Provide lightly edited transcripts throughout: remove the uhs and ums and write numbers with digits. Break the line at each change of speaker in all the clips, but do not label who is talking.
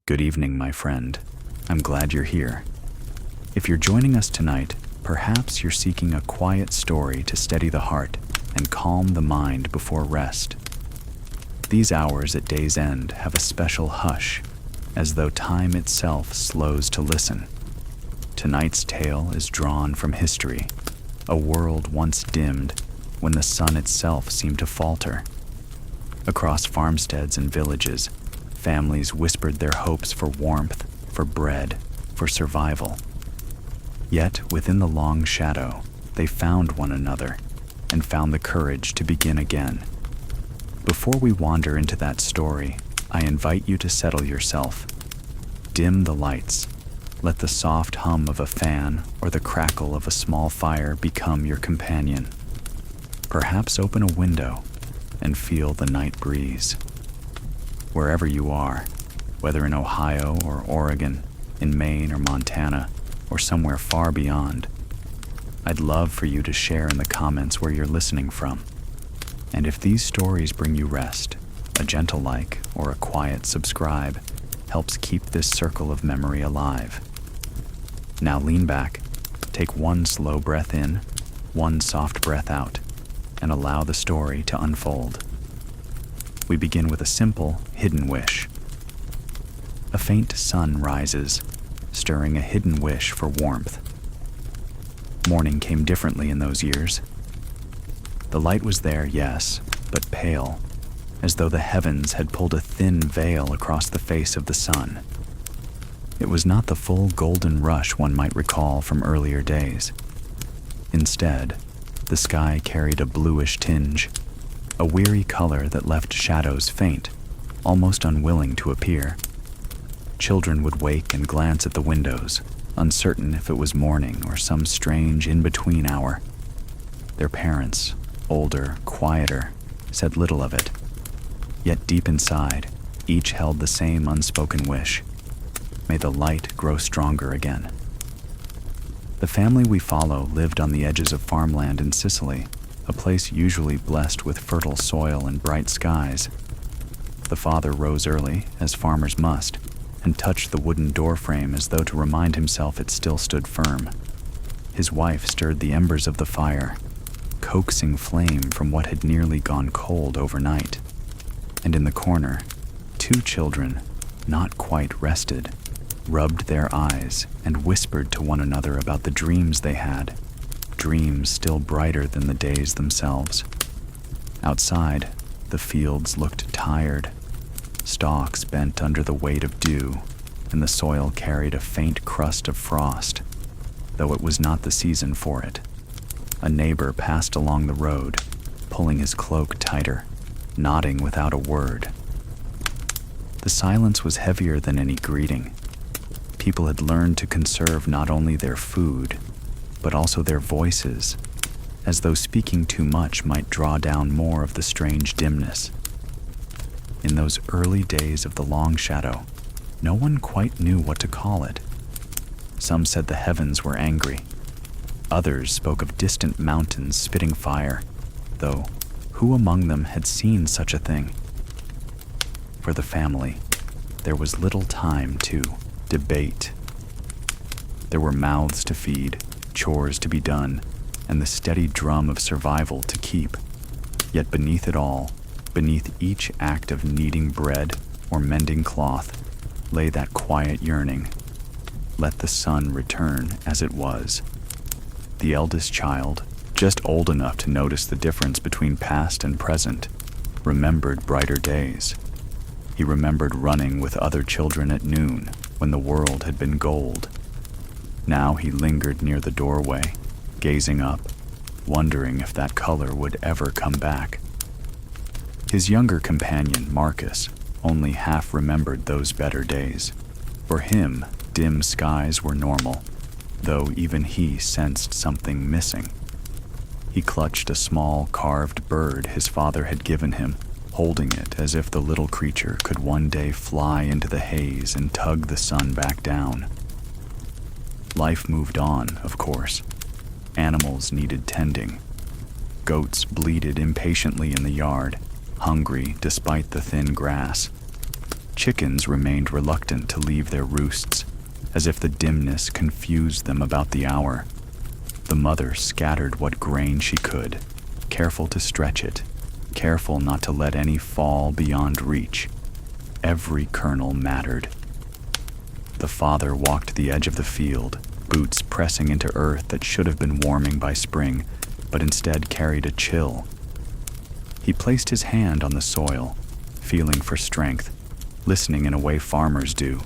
Good evening, my friend. I'm glad you're here. If you're joining us tonight, perhaps you're seeking a quiet story to steady the heart and calm the mind before rest. These hours at day's end have a special hush, as though time itself slows to listen. Tonight's tale is drawn from history, a world once dimmed when the sun itself seemed to falter. Across farmsteads and villages, families whispered their hopes for warmth, for bread, for survival. Yet, within the long shadow, they found one another and found the courage to begin again. Before we wander into that story, I invite you to settle yourself. Dim the lights. Let the soft hum of a fan or the crackle of a small fire become your companion. Perhaps open a window and feel the night breeze. Wherever you are, whether in Ohio or Oregon, in Maine or Montana, or somewhere far beyond, I'd love for you to share in the comments where you're listening from. And if these stories bring you rest, a gentle like or a quiet subscribe helps keep this circle of memory alive. Now lean back, take one slow breath in, one soft breath out, and allow the story to unfold. We begin with a simple, hidden wish. A faint sun rises, stirring a hidden wish for warmth. Morning came differently in those years. The light was there, yes, but pale, as though the heavens had pulled a thin veil across the face of the sun. It was not the full golden rush one might recall from earlier days. Instead, the sky carried a bluish tinge, a weary color that left shadows faint, almost unwilling to appear. Children would wake and glance at the windows, uncertain if it was morning or some strange in-between hour. Their parents, older, quieter, said little of it. Yet deep inside, each held the same unspoken wish. May the light grow stronger again. The family we follow lived on the edges of farmland in Sicily, a place usually blessed with fertile soil and bright skies. The father rose early, as farmers must, and touched the wooden doorframe as though to remind himself it still stood firm. His wife stirred the embers of the fire, coaxing flame from what had nearly gone cold overnight. And in the corner, two children, not quite rested, rubbed their eyes and whispered to one another about the dreams they had, dreams still brighter than the days themselves. Outside, the fields looked tired. Stalks bent under the weight of dew, and the soil carried a faint crust of frost, though it was not the season for it. A neighbor passed along the road, pulling his cloak tighter, nodding without a word. The silence was heavier than any greeting. People had learned to conserve not only their food, but also their voices, as though speaking too much might draw down more of the strange dimness. In those early days of the long shadow, no one quite knew what to call it. Some said the heavens were angry. Others spoke of distant mountains spitting fire, though who among them had seen such a thing? For the family, there was little time to debate. There were mouths to feed, chores to be done, and the steady drum of survival to keep. Yet beneath it all, beneath each act of kneading bread or mending cloth, lay that quiet yearning. Let the sun return as it was. The eldest child, just old enough to notice the difference between past and present, remembered brighter days. He remembered running with other children at noon when the world had been gold. Now he lingered near the doorway, gazing up, wondering if that color would ever come back. His younger companion, Marcus, only half remembered those better days. For him, dim skies were normal, though even he sensed something missing. He clutched a small carved bird his father had given him, holding it as if the little creature could one day fly into the haze and tug the sun back down. Life moved on, of course. Animals needed tending. Goats bleated impatiently in the yard, hungry despite the thin grass. Chickens remained reluctant to leave their roosts, as if the dimness confused them about the hour. The mother scattered what grain she could, careful to stretch it, careful not to let any fall beyond reach. Every kernel mattered. The father walked the edge of the field, boots pressing into earth that should have been warming by spring, but instead carried a chill. He placed his hand on the soil, feeling for strength, listening in a way farmers do,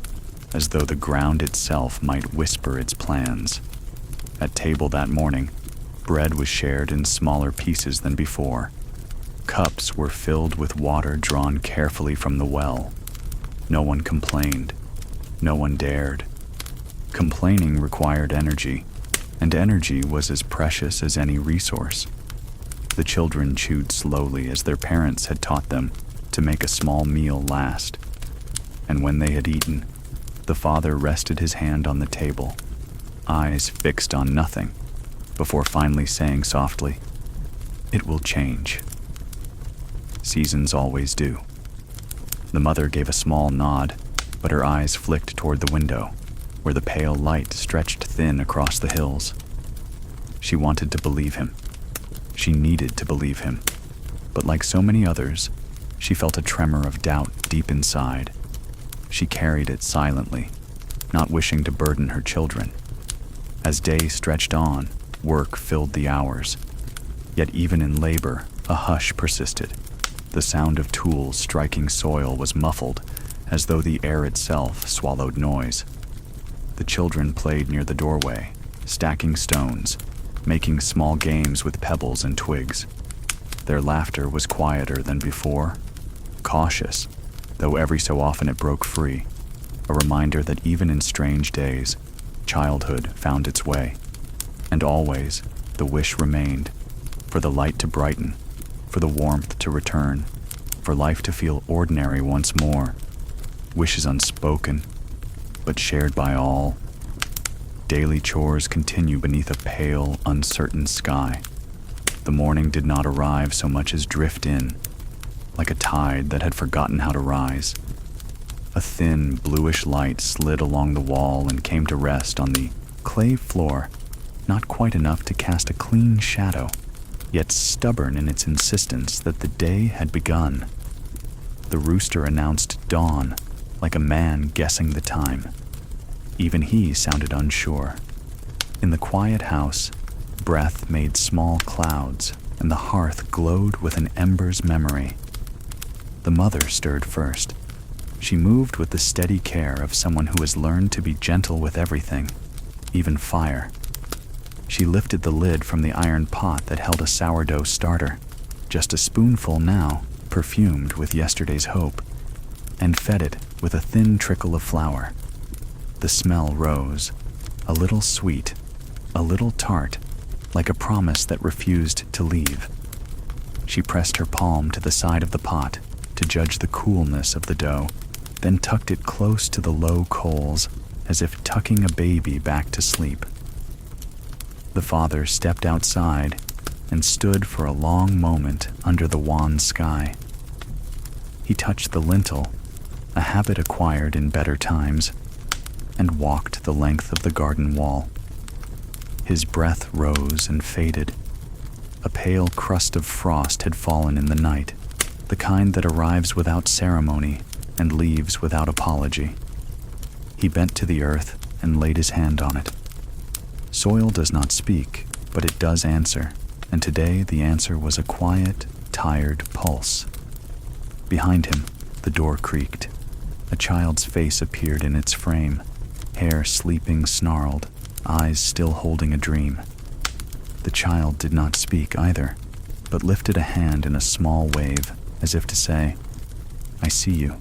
as though the ground itself might whisper its plans. At table that morning, bread was shared in smaller pieces than before. Cups were filled with water drawn carefully from the well. No one complained. No one dared. Complaining required energy, and energy was as precious as any resource. The children chewed slowly as their parents had taught them to make a small meal last. And when they had eaten, the father rested his hand on the table, eyes fixed on nothing, before finally saying softly, "It will change." Seasons always do. The mother gave a small nod, but her eyes flicked toward the window, where the pale light stretched thin across the hills. She wanted to believe him. She needed to believe him. But like so many others, she felt a tremor of doubt deep inside. She carried it silently, not wishing to burden her children. As day stretched on, work filled the hours. Yet even in labor, a hush persisted. The sound of tools striking soil was muffled, as though the air itself swallowed noise. The children played near the doorway, stacking stones, making small games with pebbles and twigs. Their laughter was quieter than before, cautious, though every so often it broke free, a reminder that even in strange days, childhood found its way. And always, the wish remained, for the light to brighten, for the warmth to return, for life to feel ordinary once more. Wishes unspoken, but shared by all. Daily chores continue beneath a pale, uncertain sky. The morning did not arrive so much as drift in, like a tide that had forgotten how to rise. A thin, bluish light slid along the wall and came to rest on the clay floor, not quite enough to cast a clean shadow, yet stubborn in its insistence that the day had begun. The rooster announced dawn, like a man guessing the time. Even he sounded unsure. In the quiet house, breath made small clouds, and the hearth glowed with an ember's memory. The mother stirred first. She moved with the steady care of someone who has learned to be gentle with everything, even fire. She lifted the lid from the iron pot that held a sourdough starter, just a spoonful now, perfumed with yesterday's hope, and fed it with a thin trickle of flour. The smell rose, a little sweet, a little tart, like a promise that refused to leave. She pressed her palm to the side of the pot to judge the coolness of the dough, then tucked it close to the low coals, as if tucking a baby back to sleep. The father stepped outside and stood for a long moment under the wan sky. He touched the lintel, a habit acquired in better times, and walked the length of the garden wall. His breath rose and faded. A pale crust of frost had fallen in the night, the kind that arrives without ceremony and leaves without apology. He bent to the earth and laid his hand on it. Soil does not speak, but it does answer, and today the answer was a quiet, tired pulse. Behind him, the door creaked. A child's face appeared in its frame, hair sleeping snarled, eyes still holding a dream. The child did not speak either, but lifted a hand in a small wave, as if to say, "I see you,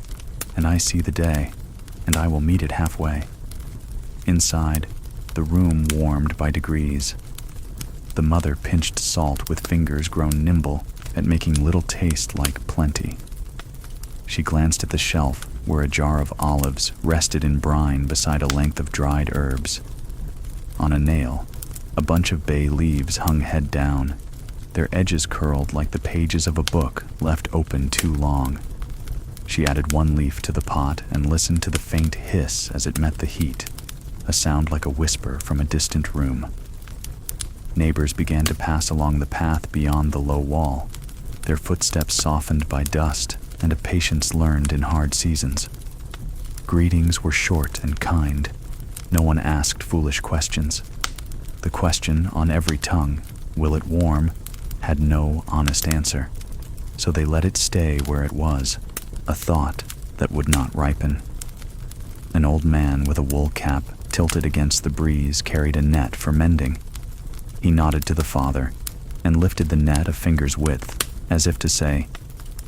and I see the day, and I will meet it halfway." Inside, the room warmed by degrees. The mother pinched salt with fingers grown nimble at making little taste like plenty. She glanced at the shelf where a jar of olives rested in brine beside a length of dried herbs. On a nail, a bunch of bay leaves hung head down, their edges curled like the pages of a book left open too long. She added one leaf to the pot and listened to the faint hiss as it met the heat, a sound like a whisper from a distant room. Neighbors began to pass along the path beyond the low wall, their footsteps softened by dust and a patience learned in hard seasons. Greetings were short and kind. No one asked foolish questions. The question on every tongue, "Will it warm?" had no honest answer, so they let it stay where it was, a thought that would not ripen. An old man with a wool cap tilted against the breeze carried a net for mending. He nodded to the father and lifted the net a finger's width, as if to say,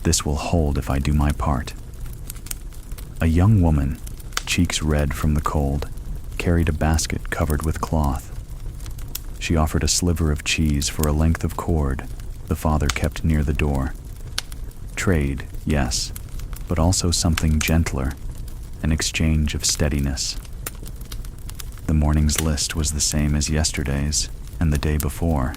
"This will hold if I do my part." A young woman, cheeks red from the cold, carried a basket covered with cloth. She offered a sliver of cheese for a length of cord the father kept near the door. Trade, yes, but also something gentler, an exchange of steadiness. The morning's list was the same as yesterday's and the day before.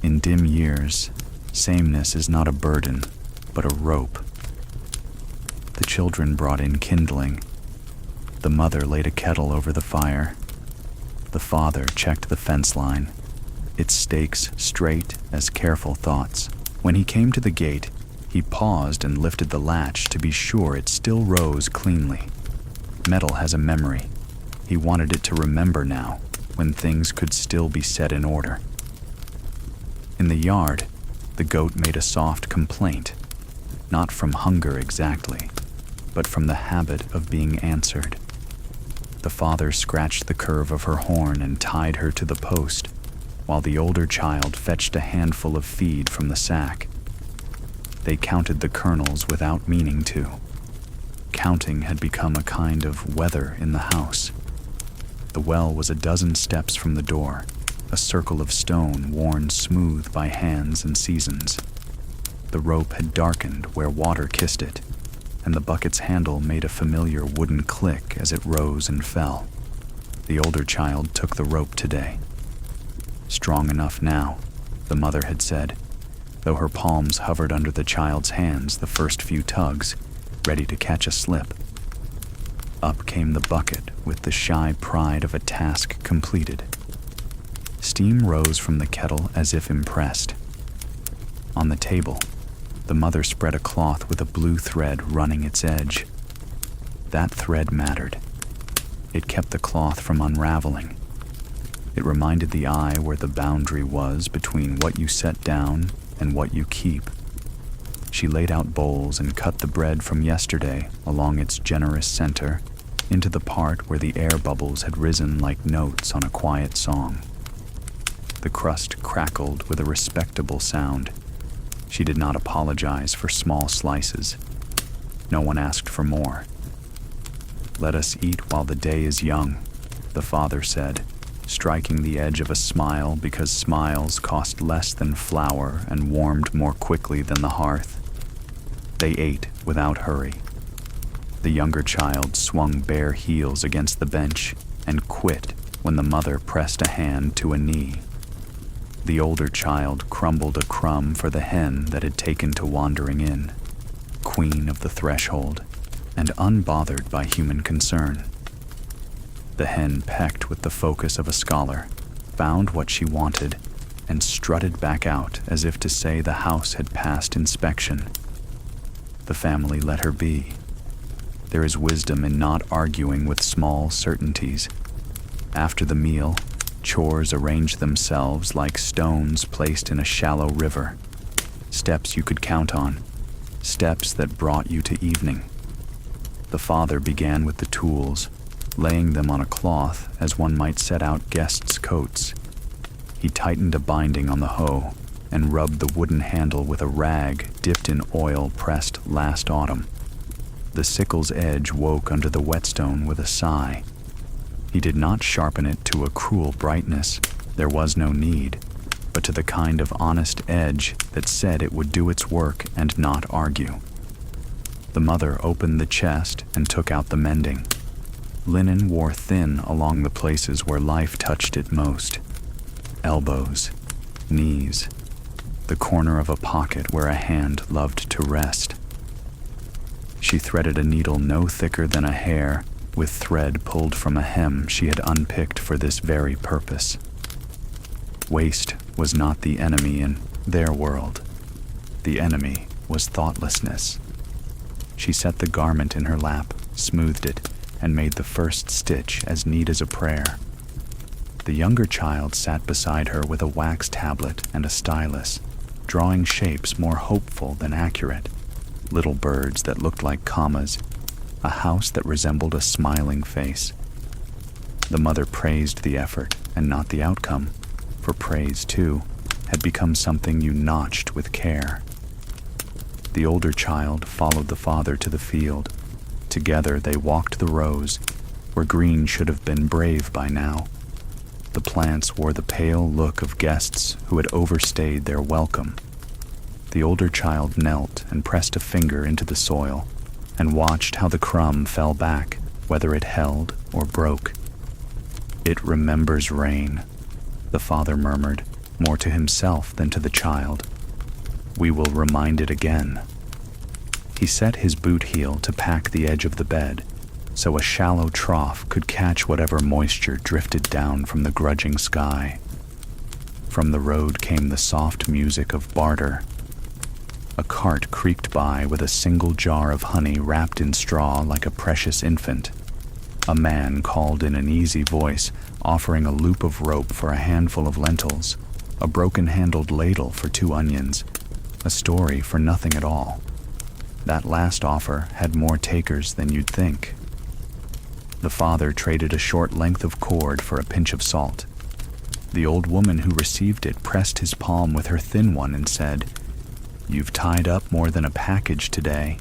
In dim years, sameness is not a burden, but a rope. The children brought in kindling. The mother laid a kettle over the fire. The father checked the fence line, its stakes straight as careful thoughts. When he came to the gate, he paused and lifted the latch to be sure it still rose cleanly. Metal has a memory. He wanted it to remember now, when things could still be set in order. In the yard, the goat made a soft complaint, not from hunger exactly, but from the habit of being answered. The father scratched the curve of her horn and tied her to the post, while the older child fetched a handful of feed from the sack. They counted the kernels without meaning to. Counting had become a kind of weather in the house. The well was a dozen steps from the door, a circle of stone worn smooth by hands and seasons. The rope had darkened where water kissed it, and the bucket's handle made a familiar wooden click as it rose and fell. The older child took the rope today. Strong enough now, the mother had said, though her palms hovered under the child's hands the first few tugs, ready to catch a slip. Up came the bucket with the shy pride of a task completed. Steam rose from the kettle as if impressed. On the table, the mother spread a cloth with a blue thread running its edge. That thread mattered. It kept the cloth from unraveling. It reminded the eye where the boundary was between what you set down and what you keep. She laid out bowls and cut the bread from yesterday along its generous center into the part where the air bubbles had risen like notes on a quiet song. The crust crackled with a respectable sound. She did not apologize for small slices. No one asked for more. "Let us eat while the day is young," the father said, striking the edge of a smile because smiles cost less than flour and warmed more quickly than the hearth. They ate without hurry. The younger child swung bare heels against the bench and quit when the mother pressed a hand to a knee. The older child crumbled a crumb for the hen that had taken to wandering in, queen of the threshold, and unbothered by human concern. The hen pecked with the focus of a scholar, found what she wanted, and strutted back out as if to say the house had passed inspection. The family let her be. There is wisdom in not arguing with small certainties. After the meal, chores arranged themselves like stones placed in a shallow river. Steps you could count on, steps that brought you to evening. The father began with the tools, laying them on a cloth as one might set out guests' coats. He tightened a binding on the hoe and rubbed the wooden handle with a rag dipped in oil pressed last autumn. The sickle's edge woke under the whetstone with a sigh. He did not sharpen it to a cruel brightness, there was no need, but to the kind of honest edge that said it would do its work and not argue. The mother opened the chest and took out the mending. Linen wore thin along the places where life touched it most. Elbows, knees, the corner of a pocket where a hand loved to rest. She threaded a needle no thicker than a hair, with thread pulled from a hem she had unpicked for this very purpose. Waste was not the enemy in their world. The enemy was thoughtlessness. She set the garment in her lap, smoothed it, and made the first stitch as neat as a prayer. The younger child sat beside her with a wax tablet and a stylus, drawing shapes more hopeful than accurate, little birds that looked like commas, a house that resembled a smiling face. The mother praised the effort and not the outcome, for praise, too, had become something you notched with care. The older child followed the father to the field. Together they walked the rows, where green should have been brave by now. The plants wore the pale look of guests who had overstayed their welcome. The older child knelt and pressed a finger into the soil, and watched how the crumb fell back, whether it held or broke. "It remembers rain," the father murmured, more to himself than to the child. "We will remind it again." He set his boot heel to pack the edge of the bed, so a shallow trough could catch whatever moisture drifted down from the grudging sky. From the road came the soft music of barter. A cart creaked by with a single jar of honey wrapped in straw like a precious infant. A man called in an easy voice, offering a loop of rope for a handful of lentils, a broken-handled ladle for 2 onions, a story for nothing at all. That last offer had more takers than you'd think. The father traded a short length of cord for a pinch of salt. The old woman who received it pressed his palm with her thin one and said, "You've tied up more than a package today."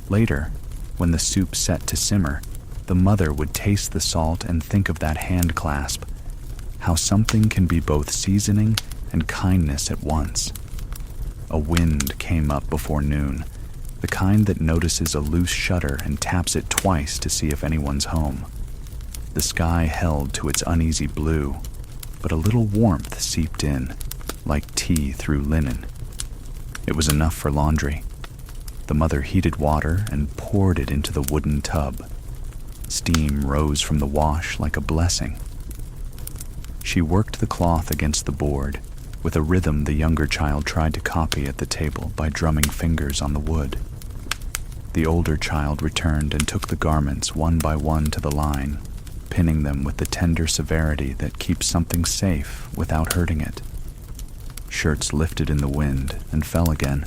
Later, when the soup set to simmer, the mother would taste the salt and think of that hand clasp, how something can be both seasoning and kindness at once. A wind came up before noon, the kind that notices a loose shutter and taps it twice to see if anyone's home. The sky held to its uneasy blue, but a little warmth seeped in, like tea through linen. It was enough for laundry. The mother heated water and poured it into the wooden tub. Steam rose from the wash like a blessing. She worked the cloth against the board, with a rhythm the younger child tried to copy at the table by drumming fingers on the wood. The older child returned and took the garments one by one to the line, pinning them with the tender severity that keeps something safe without hurting it. Shirts lifted in the wind and fell again,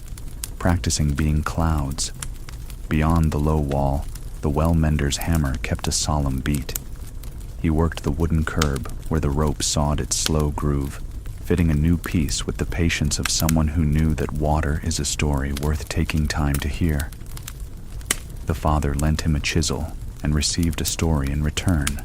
practicing being clouds. Beyond the low wall, the well-mender's hammer kept a solemn beat. He worked the wooden curb where the rope sawed its slow groove, fitting a new piece with the patience of someone who knew that water is a story worth taking time to hear. The father lent him a chisel and received a story in return.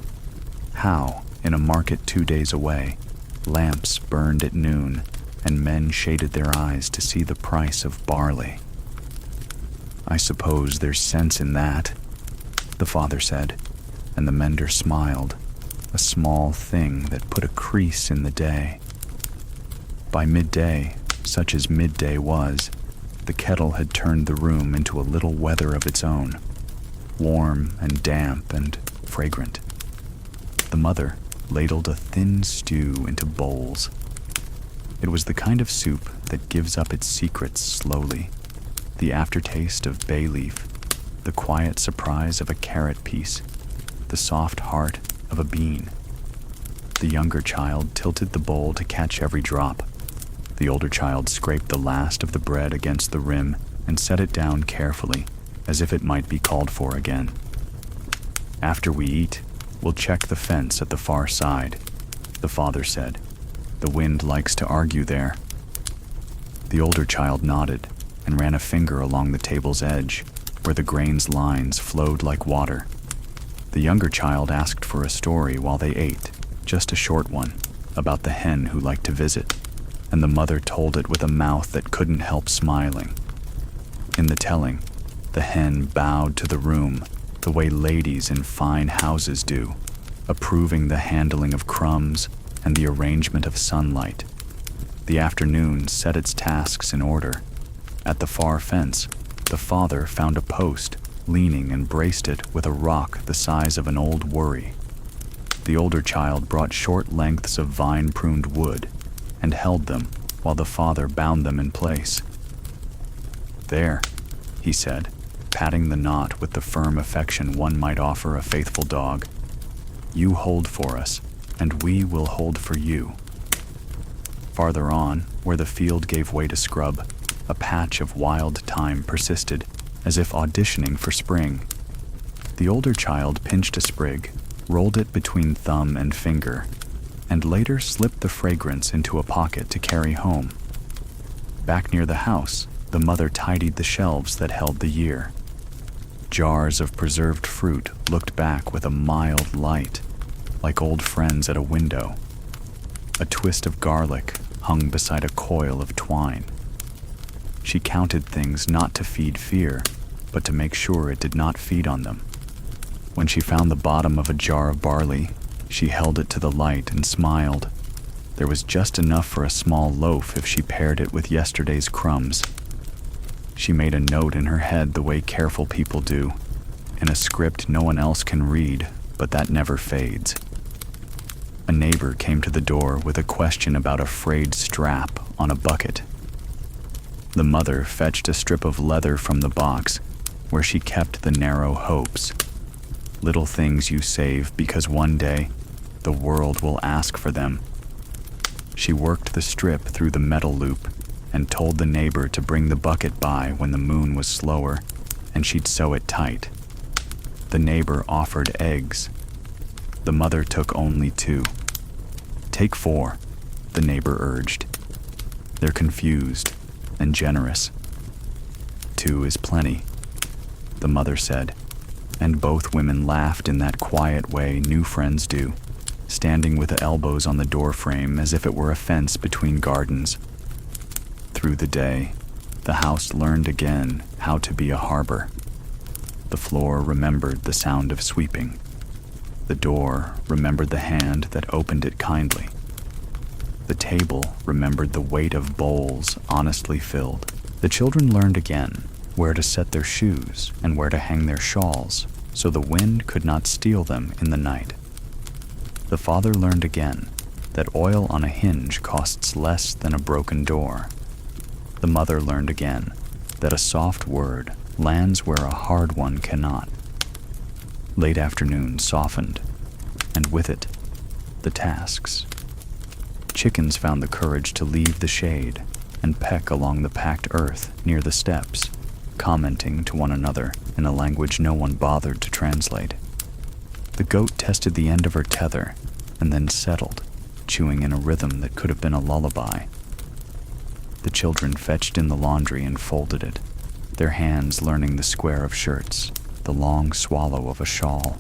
How, in a market 2 days away, lamps burned at noon and men shaded their eyes to see the price of barley. "I suppose there's sense in that," the father said, and the mender smiled, a small thing that put a crease in the day. By midday, such as midday was, the kettle had turned the room into a little weather of its own, warm and damp and fragrant. The mother ladled a thin stew into bowls. It was the kind of soup that gives up its secrets slowly, the aftertaste of bay leaf, the quiet surprise of a carrot piece, the soft heart of a bean. The younger child tilted the bowl to catch every drop. The older child scraped the last of the bread against the rim and set it down carefully, as if it might be called for again. "After we eat, we'll check the fence at the far side," the father said. "The wind likes to argue there." The older child nodded and ran a finger along the table's edge, where the grain's lines flowed like water. The younger child asked for a story while they ate, just a short one, about the hen who liked to visit, and the mother told it with a mouth that couldn't help smiling. In the telling, the hen bowed to the room the way ladies in fine houses do, approving the handling of crumbs and the arrangement of sunlight. The afternoon set its tasks in order. At the far fence, The father found a post, leaning and braced it with a rock the size of an old worry. The older child brought short lengths of vine-pruned wood and held them while the father bound them in place. "There," he said, patting the knot with the firm affection one might offer a faithful dog. "You hold for us, and we will hold for you." Farther on, where the field gave way to scrub, a patch of wild thyme persisted, as if auditioning for spring. The older child pinched a sprig, rolled it between thumb and finger, and later slipped the fragrance into a pocket to carry home. Back near the house, the mother tidied the shelves that held the year. Jars of preserved fruit looked back with a mild light, like old friends at a window. A twist of garlic hung beside a coil of twine. She counted things not to feed fear, but to make sure it did not feed on them. When she found the bottom of a jar of barley, she held it to the light and smiled. There was just enough for a small loaf if she paired it with yesterday's crumbs. She made a note in her head the way careful people do, in a script no one else can read, but that never fades. A neighbor came to the door with a question about a frayed strap on a bucket. The mother fetched a strip of leather from the box where she kept the narrow hopes. Little things you save because one day the world will ask for them. She worked the strip through the metal loop and told the neighbor to bring the bucket by when the moon was slower, and she'd sew it tight. The neighbor offered eggs. The mother took only 2. "Take 4, the neighbor urged. "They're confused and generous." "2 is plenty," the mother said, and both women laughed in that quiet way new friends do, standing with the elbows on the doorframe as if it were a fence between gardens. Through the day, the house learned again how to be a harbor. The floor remembered the sound of sweeping. The door remembered the hand that opened it kindly. The table remembered the weight of bowls honestly filled. The children learned again where to set their shoes and where to hang their shawls so the wind could not steal them in the night. The father learned again that oil on a hinge costs less than a broken door. The mother learned again that a soft word lands where a hard one cannot. Late afternoon softened, and with it, the tasks. Chickens found the courage to leave the shade and peck along the packed earth near the steps, commenting to one another in a language no one bothered to translate. The goat tested the end of her tether and then settled, chewing in a rhythm that could have been a lullaby. The children fetched in the laundry and folded it, their hands learning the square of shirts, the long swallow of a shawl.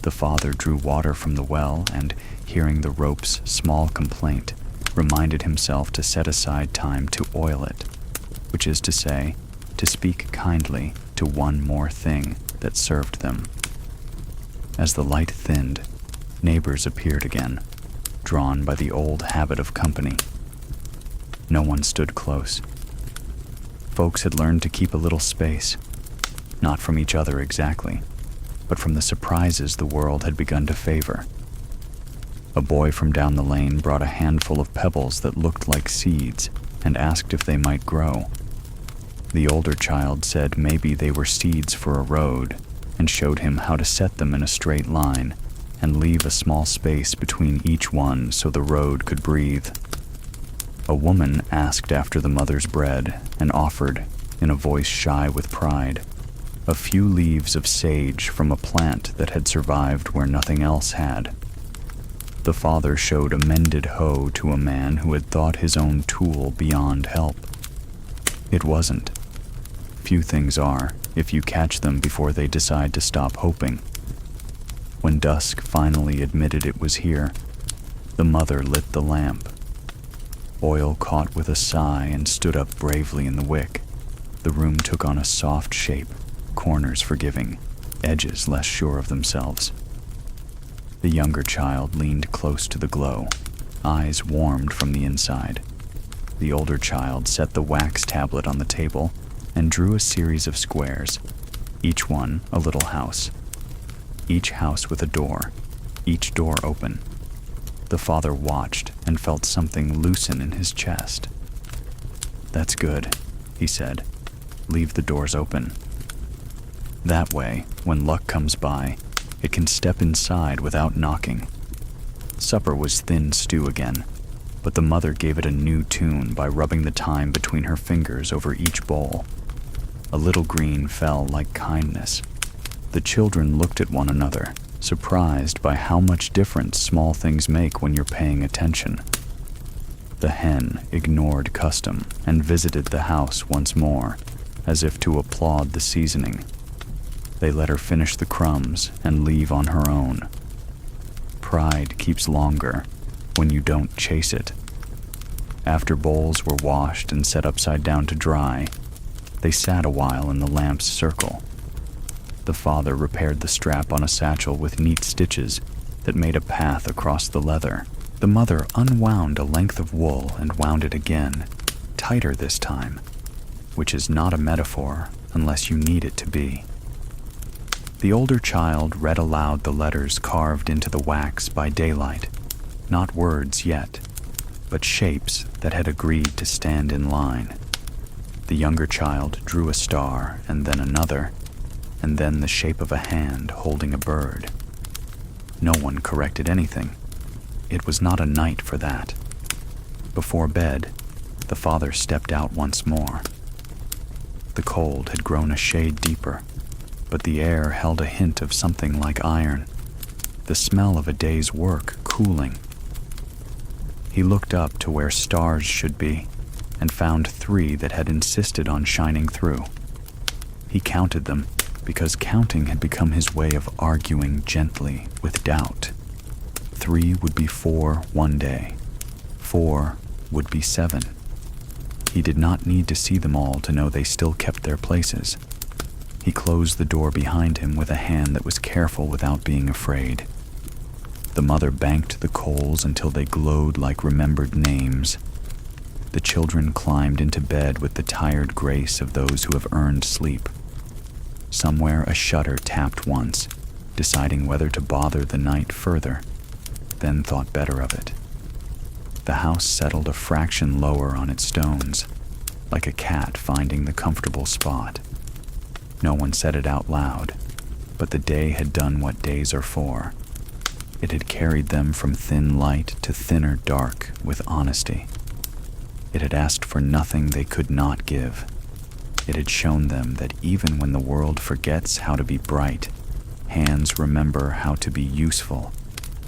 The father drew water from the well and, hearing the rope's small complaint, reminded himself to set aside time to oil it, which is to say, to speak kindly to one more thing that served them. As the light thinned, neighbors appeared again, drawn by the old habit of company. No one stood close. Folks had learned to keep a little space, not from each other exactly, but from the surprises the world had begun to favor. A boy from down the lane brought a handful of pebbles that looked like seeds and asked if they might grow. The older child said maybe they were seeds for a road and showed him how to set them in a straight line and leave a small space between each one so the road could breathe. A woman asked after the mother's bread and offered, in a voice shy with pride, a few leaves of sage from a plant that had survived where nothing else had. The father showed a mended hoe to a man who had thought his own tool beyond help. It wasn't. Few things are, if you catch them before they decide to stop hoping. When dusk finally admitted it was here, the mother lit the lamp. Oil caught with a sigh and stood up bravely in the wick. The room took on a soft shape, corners forgiving, edges less sure of themselves. The younger child leaned close to the glow, eyes warmed from the inside. The older child set the wax tablet on the table and drew a series of squares, each one a little house. Each house with a door, each door open. The father watched and felt something loosen in his chest. "That's good," he said. "Leave the doors open. That way, when luck comes by, it can step inside without knocking." Supper was thin stew again, but the mother gave it a new tune by rubbing the thyme between her fingers over each bowl. A little green fell like kindness. The children looked at one another, surprised by how much difference small things make when you're paying attention. The hen ignored custom and visited the house once more, as if to applaud the seasoning. They let her finish the crumbs and leave on her own. Pride keeps longer when you don't chase it. After bowls were washed and set upside down to dry, they sat a while in the lamp's circle. The father repaired the strap on a satchel with neat stitches that made a path across the leather. The mother unwound a length of wool and wound it again, tighter this time, which is not a metaphor unless you need it to be. The older child read aloud the letters carved into the wax by daylight, not words yet, but shapes that had agreed to stand in line. The younger child drew a star and then another, and then the shape of a hand holding a bird. No one corrected anything. It was not a night for that. Before bed, the father stepped out once more. The cold had grown a shade deeper, but the air held a hint of something like iron, the smell of a day's work cooling. He looked up to where stars should be and found 3 that had insisted on shining through. He counted them because counting had become his way of arguing gently with doubt. 3 would be 4 one day. 4 would be 7. He did not need to see them all to know they still kept their places. He closed the door behind him with a hand that was careful without being afraid. The mother banked the coals until they glowed like remembered names. The children climbed into bed with the tired grace of those who have earned sleep. Somewhere a shutter tapped once, deciding whether to bother the night further, then thought better of it. The house settled a fraction lower on its stones, like a cat finding the comfortable spot. No one said it out loud, but the day had done what days are for. It had carried them from thin light to thinner dark with honesty. It had asked for nothing they could not give. It had shown them that even when the world forgets how to be bright, hands remember how to be useful,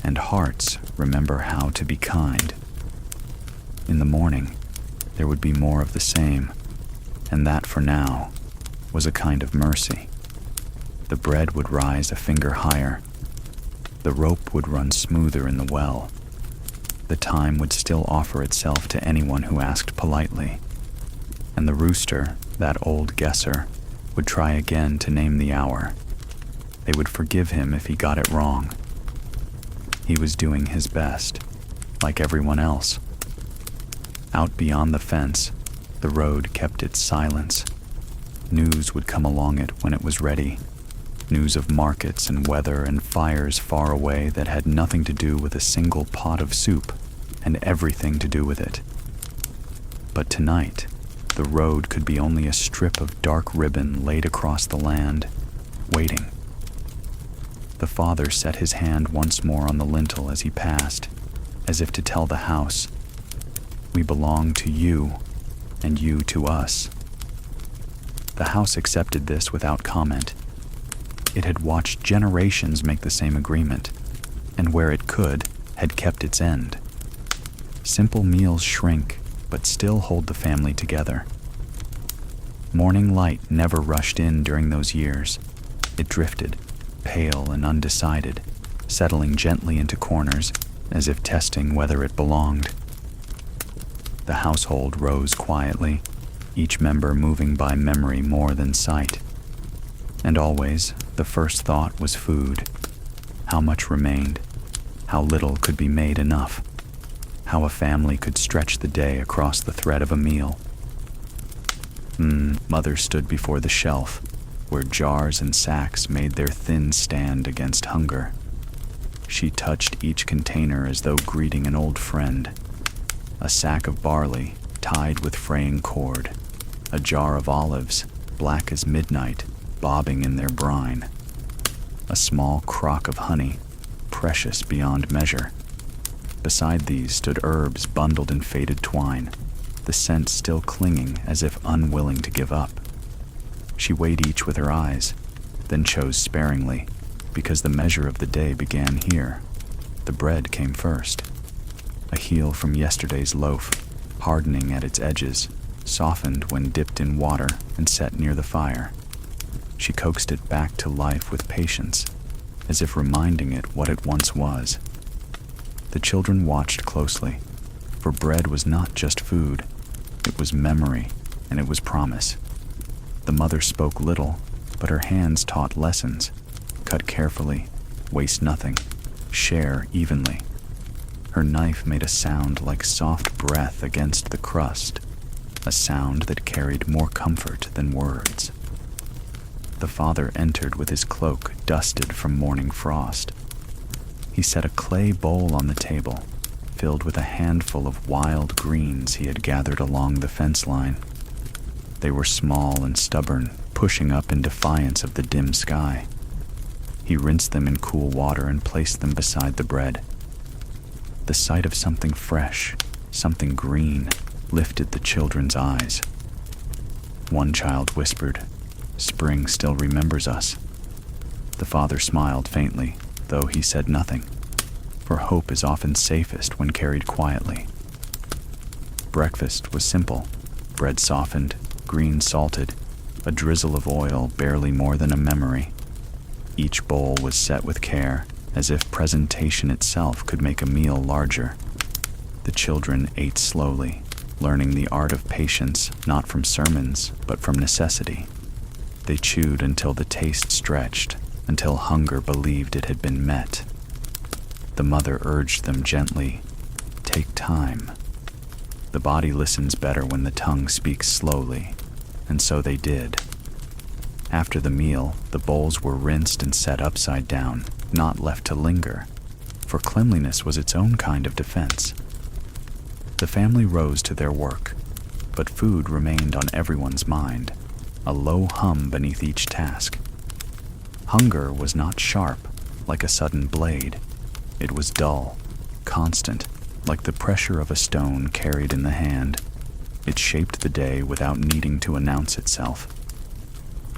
and hearts remember how to be kind. In the morning, there would be more of the same, and that for now was a kind of mercy. The bread would rise a finger higher. The rope would run smoother in the well. The time would still offer itself to anyone who asked politely. And the rooster, that old guesser, would try again to name the hour. They would forgive him if he got it wrong. He was doing his best, like everyone else. Out beyond the fence, the road kept its silence. News would come along it when it was ready. News of markets and weather and fires far away that had nothing to do with a single pot of soup and everything to do with it. But tonight, the road could be only a strip of dark ribbon laid across the land, waiting. The father set his hand once more on the lintel as he passed, as if to tell the house, "We belong to you, and you to us." The house accepted this without comment. It had watched generations make the same agreement, and where it could, had kept its end. Simple meals shrink, but still hold the family together. Morning light never rushed in during those years. It drifted, pale and undecided, settling gently into corners, as if testing whether it belonged. The household rose quietly, each member moving by memory more than sight. And always, the first thought was food. How much remained, how little could be made enough, how a family could stretch the day across the thread of a meal. Mother stood before the shelf, where jars and sacks made their thin stand against hunger. She touched each container as though greeting an old friend. A sack of barley, tied with fraying cord. A jar of olives, black as midnight, bobbing in their brine. A small crock of honey, precious beyond measure. Beside these stood herbs bundled in faded twine, the scent still clinging as if unwilling to give up. She weighed each with her eyes, then chose sparingly, because the measure of the day began here. The bread came first. A heel from yesterday's loaf, hardening at its edges, softened when dipped in water and set near the fire. She coaxed it back to life with patience, as if reminding it what it once was. The children watched closely, for bread was not just food, it was memory, and it was promise. The mother spoke little, but her hands taught lessons. Cut carefully, waste nothing, share evenly. Her knife made a sound like soft breath against the crust, a sound that carried more comfort than words. The father entered with his cloak dusted from morning frost. He set a clay bowl on the table, filled with a handful of wild greens he had gathered along the fence line. They were small and stubborn, pushing up in defiance of the dim sky. He rinsed them in cool water and placed them beside the bread. The sight of something fresh, something green, lifted the children's eyes. One child whispered, "Spring still remembers us." The father smiled faintly, though he said nothing, for hope is often safest when carried quietly. Breakfast was simple: bread softened, greens salted, a drizzle of oil barely more than a memory. Each bowl was set with care, as if presentation itself could make a meal larger. The children ate slowly, learning the art of patience not from sermons, but from necessity. They chewed until the taste stretched, until hunger believed it had been met. The mother urged them gently, "Take time." The body listens better when the tongue speaks slowly, and so they did. After the meal, the bowls were rinsed and set upside down, not left to linger, for cleanliness was its own kind of defense. The family rose to their work, but food remained on everyone's mind, a low hum beneath each task. Hunger was not sharp, like a sudden blade. It was dull, constant, like the pressure of a stone carried in the hand. It shaped the day without needing to announce itself.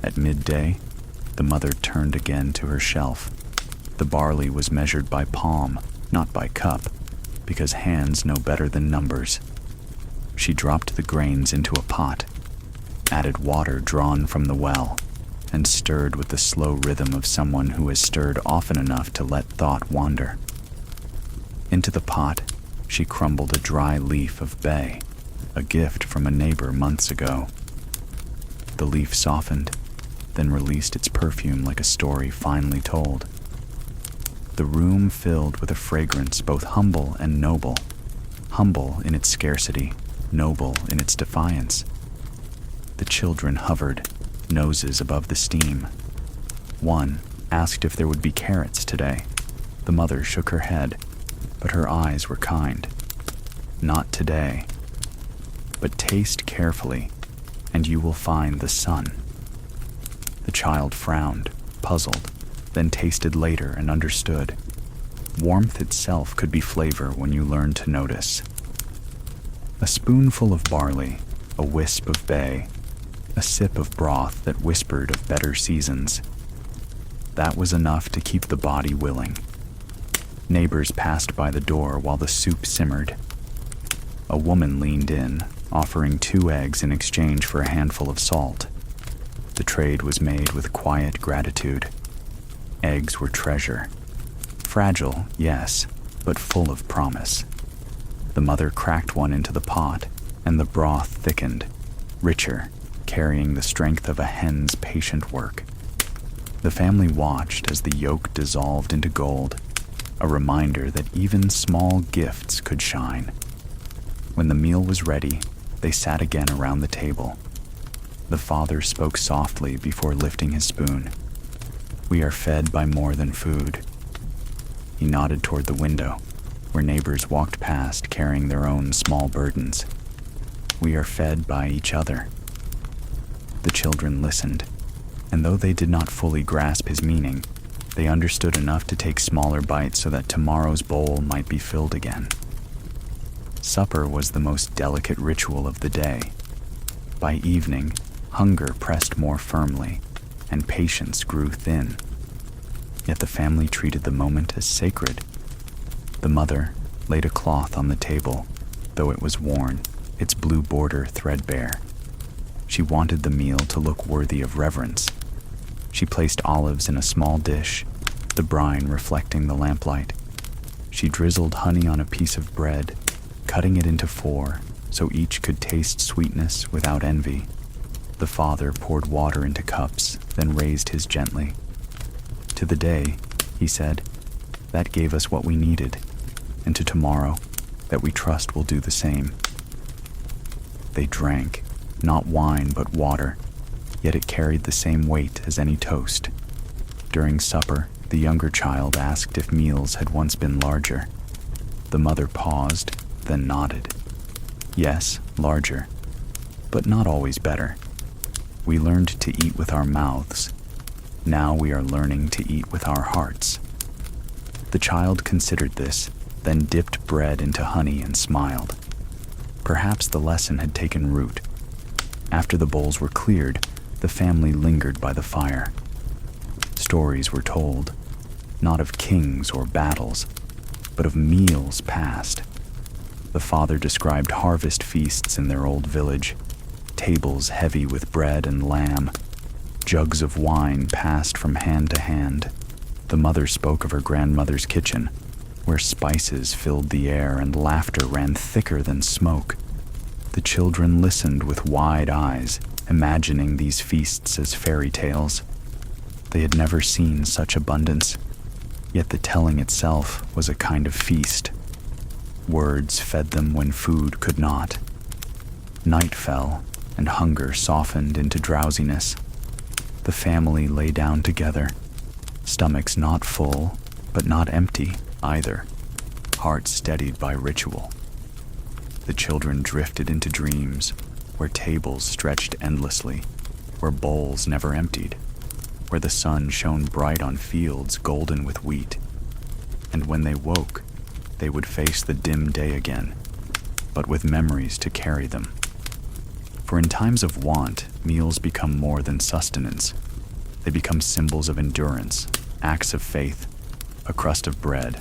At midday, the mother turned again to her shelf. The barley was measured by palm, not by cup, because hands know better than numbers. She dropped the grains into a pot, added water drawn from the well, and stirred with the slow rhythm of someone who has stirred often enough to let thought wander. Into the pot, she crumbled a dry leaf of bay, a gift from a neighbor months ago. The leaf softened, then released its perfume like a story finely told. The room filled with a fragrance both humble and noble, humble in its scarcity, noble in its defiance. The children hovered, noses above the steam. One asked if there would be carrots today. The mother shook her head, but her eyes were kind. "Not today. But taste carefully, and you will find the sun." The child frowned, puzzled, then tasted later and understood. Warmth itself could be flavor when you learn to notice. A spoonful of barley, a wisp of bay, a sip of broth that whispered of better seasons. That was enough to keep the body willing. Neighbors passed by the door while the soup simmered. A woman leaned in, offering 2 eggs in exchange for a handful of salt. The trade was made with quiet gratitude. Eggs were treasure. Fragile, yes, but full of promise. The mother cracked one into the pot, and the broth thickened, richer, carrying the strength of a hen's patient work. The family watched as the yolk dissolved into gold, a reminder that even small gifts could shine. When the meal was ready, they sat again around the table. The father spoke softly before lifting his spoon. "We are fed by more than food." He nodded toward the window, where neighbors walked past carrying their own small burdens. "We are fed by each other." The children listened, and though they did not fully grasp his meaning, they understood enough to take smaller bites so that tomorrow's bowl might be filled again. Supper was the most delicate ritual of the day. By evening, hunger pressed more firmly, and patience grew thin. Yet the family treated the moment as sacred. The mother laid a cloth on the table, though it was worn, its blue border threadbare. She wanted the meal to look worthy of reverence. She placed olives in a small dish, the brine reflecting the lamplight. She drizzled honey on a piece of bread, cutting it into 4 so each could taste sweetness without envy. The father poured water into cups, then raised his gently. "To the day," he said, "that gave us what we needed, and to tomorrow, that we trust will do the same." They drank, not wine but water, yet it carried the same weight as any toast. During supper, the younger child asked if meals had once been larger. The mother paused, then nodded. "Yes, larger, but not always better. We learned to eat with our mouths. Now we are learning to eat with our hearts." The child considered this, then dipped bread into honey and smiled. Perhaps the lesson had taken root. After the bowls were cleared, the family lingered by the fire. Stories were told, not of kings or battles, but of meals past. The father described harvest feasts in their old village, tables heavy with bread and lamb, jugs of wine passed from hand to hand. The mother spoke of her grandmother's kitchen, where spices filled the air and laughter ran thicker than smoke. The children listened with wide eyes, imagining these feasts as fairy tales. They had never seen such abundance, yet the telling itself was a kind of feast. Words fed them when food could not. Night fell, and hunger softened into drowsiness. The family lay down together, stomachs not full, but not empty either, hearts steadied by ritual. The children drifted into dreams, where tables stretched endlessly, where bowls never emptied, where the sun shone bright on fields golden with wheat. And when they woke, they would face the dim day again, but with memories to carry them. For in times of want, meals become more than sustenance. They become symbols of endurance, acts of faith, a crust of bread,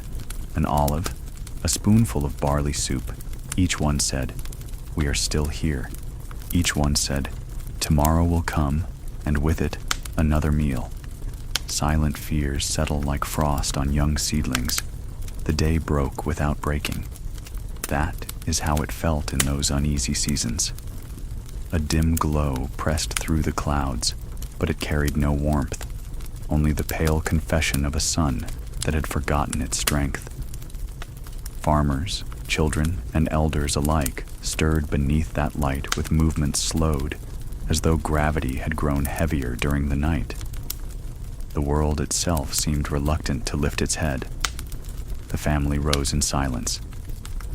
an olive, a spoonful of barley soup. Each one said, "We are still here." Each one said, "Tomorrow will come, and with it, another meal." Silent fears settle like frost on young seedlings. The day broke without breaking. That is how it felt in those uneasy seasons. A dim glow pressed through the clouds, but it carried no warmth, only the pale confession of a sun that had forgotten its strength. Farmers, children, and elders alike stirred beneath that light with movements slowed, as though gravity had grown heavier during the night. The world itself seemed reluctant to lift its head. The family rose in silence,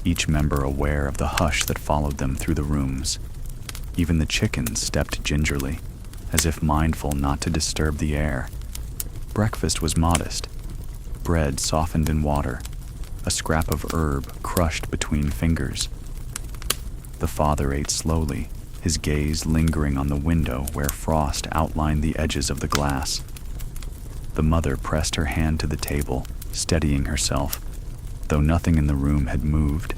each member aware of the hush that followed them through the rooms. Even the chickens stepped gingerly, as if mindful not to disturb the air. Breakfast was modest. Bread softened in water, a scrap of herb crushed between fingers. The father ate slowly, his gaze lingering on the window where frost outlined the edges of the glass. The mother pressed her hand to the table, steadying herself, though nothing in the room had moved.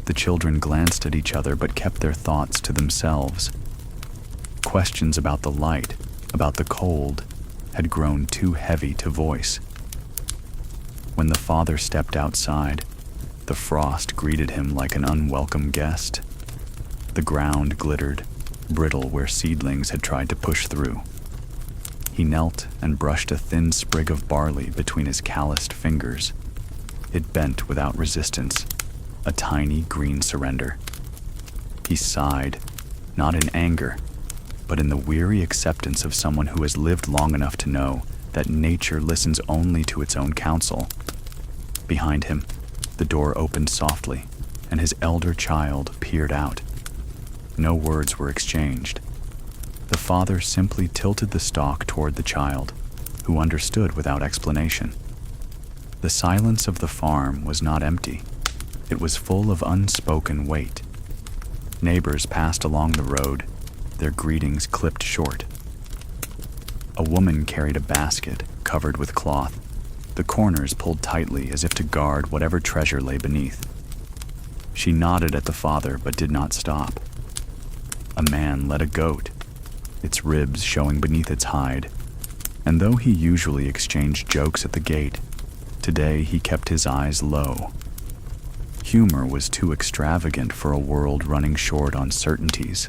The children glanced at each other but kept their thoughts to themselves. Questions about the light, about the cold, had grown too heavy to voice. When the father stepped outside, the frost greeted him like an unwelcome guest. The ground glittered, brittle where seedlings had tried to push through. He knelt and brushed a thin sprig of barley between his calloused fingers. It bent without resistance, a tiny green surrender. He sighed, not in anger, but in the weary acceptance of someone who has lived long enough to know that nature listens only to its own counsel. Behind him, the door opened softly, and his elder child peered out. No words were exchanged. The father simply tilted the stalk toward the child, who understood without explanation. The silence of the farm was not empty. It was full of unspoken weight. Neighbors passed along the road, their greetings clipped short. A woman carried a basket covered with cloth, the corners pulled tightly as if to guard whatever treasure lay beneath. She nodded at the father but did not stop. A man led a goat, its ribs showing beneath its hide, and though he usually exchanged jokes at the gate, today he kept his eyes low. Humor was too extravagant for a world running short on certainties.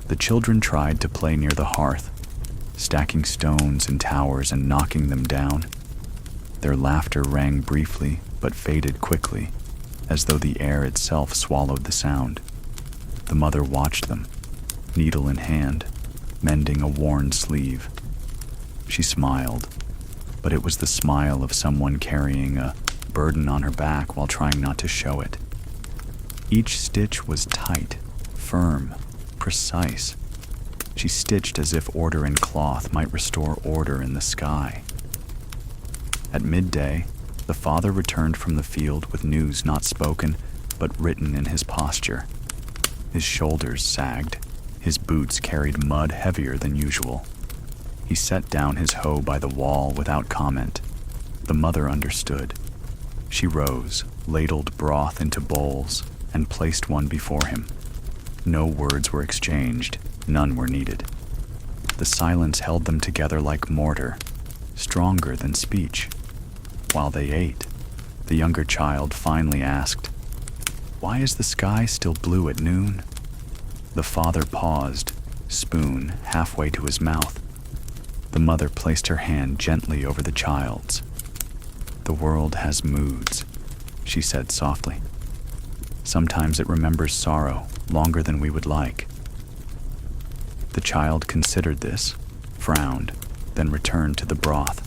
The children tried to play near the hearth, stacking stones and towers and knocking them down. Their laughter rang briefly but faded quickly, as though the air itself swallowed the sound. The mother watched them, needle in hand, mending a worn sleeve. She smiled, but it was the smile of someone carrying a burden on her back while trying not to show it. Each stitch was tight, firm, precise. She stitched as if order in cloth might restore order in the sky. At midday, the father returned from the field with news not spoken, but written in his posture. His shoulders sagged, his boots carried mud heavier than usual. He set down his hoe by the wall without comment. The mother understood. She rose, ladled broth into bowls, and placed one before him. No words were exchanged, none were needed. The silence held them together like mortar, stronger than speech. While they ate, the younger child finally asked, "Why is the sky still blue at noon?" The father paused, spoon halfway to his mouth. The mother placed her hand gently over the child's. "The world has moods," she said softly. "Sometimes it remembers sorrow longer than we would like." The child considered this, frowned, then returned to the broth.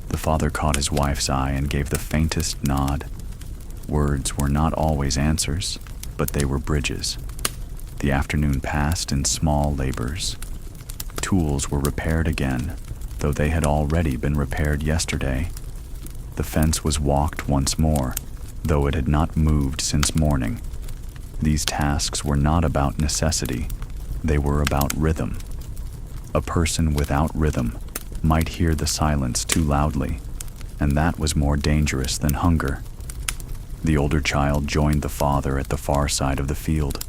The father caught his wife's eye and gave the faintest nod. Words were not always answers, but they were bridges. The afternoon passed in small labors. Tools were repaired again, though they had already been repaired yesterday. The fence was walked once more, though it had not moved since morning. These tasks were not about necessity, they were about rhythm. A person without rhythm might hear the silence too loudly, and that was more dangerous than hunger. The older child joined the father at the far side of the field.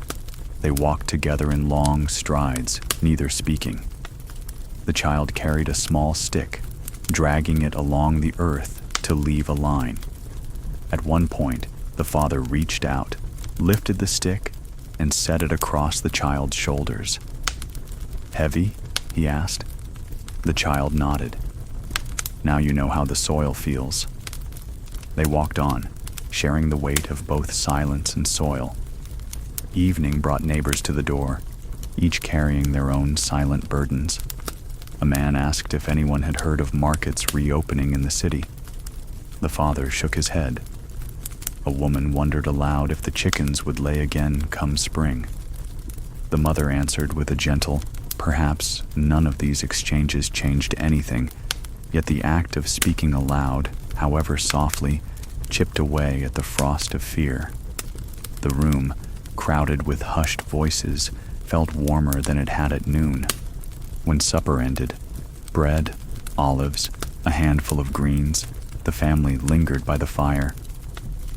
They walked together in long strides, neither speaking. The child carried a small stick, dragging it along the earth to leave a line. At one point, the father reached out, lifted the stick, and set it across the child's shoulders. "Heavy?" he asked. The child nodded. "Now you know how the soil feels." They walked on, sharing the weight of both silence and soil. Evening brought neighbors to the door, each carrying their own silent burdens. A man asked if anyone had heard of markets reopening in the city. The father shook his head. A woman wondered aloud if the chickens would lay again come spring. The mother answered with a gentle, "Perhaps none of these exchanges changed anything," yet the act of speaking aloud, however softly, chipped away at the frost of fear. The room, crowded with hushed voices, felt warmer than it had at noon. When supper ended, bread, olives, a handful of greens, the family lingered by the fire.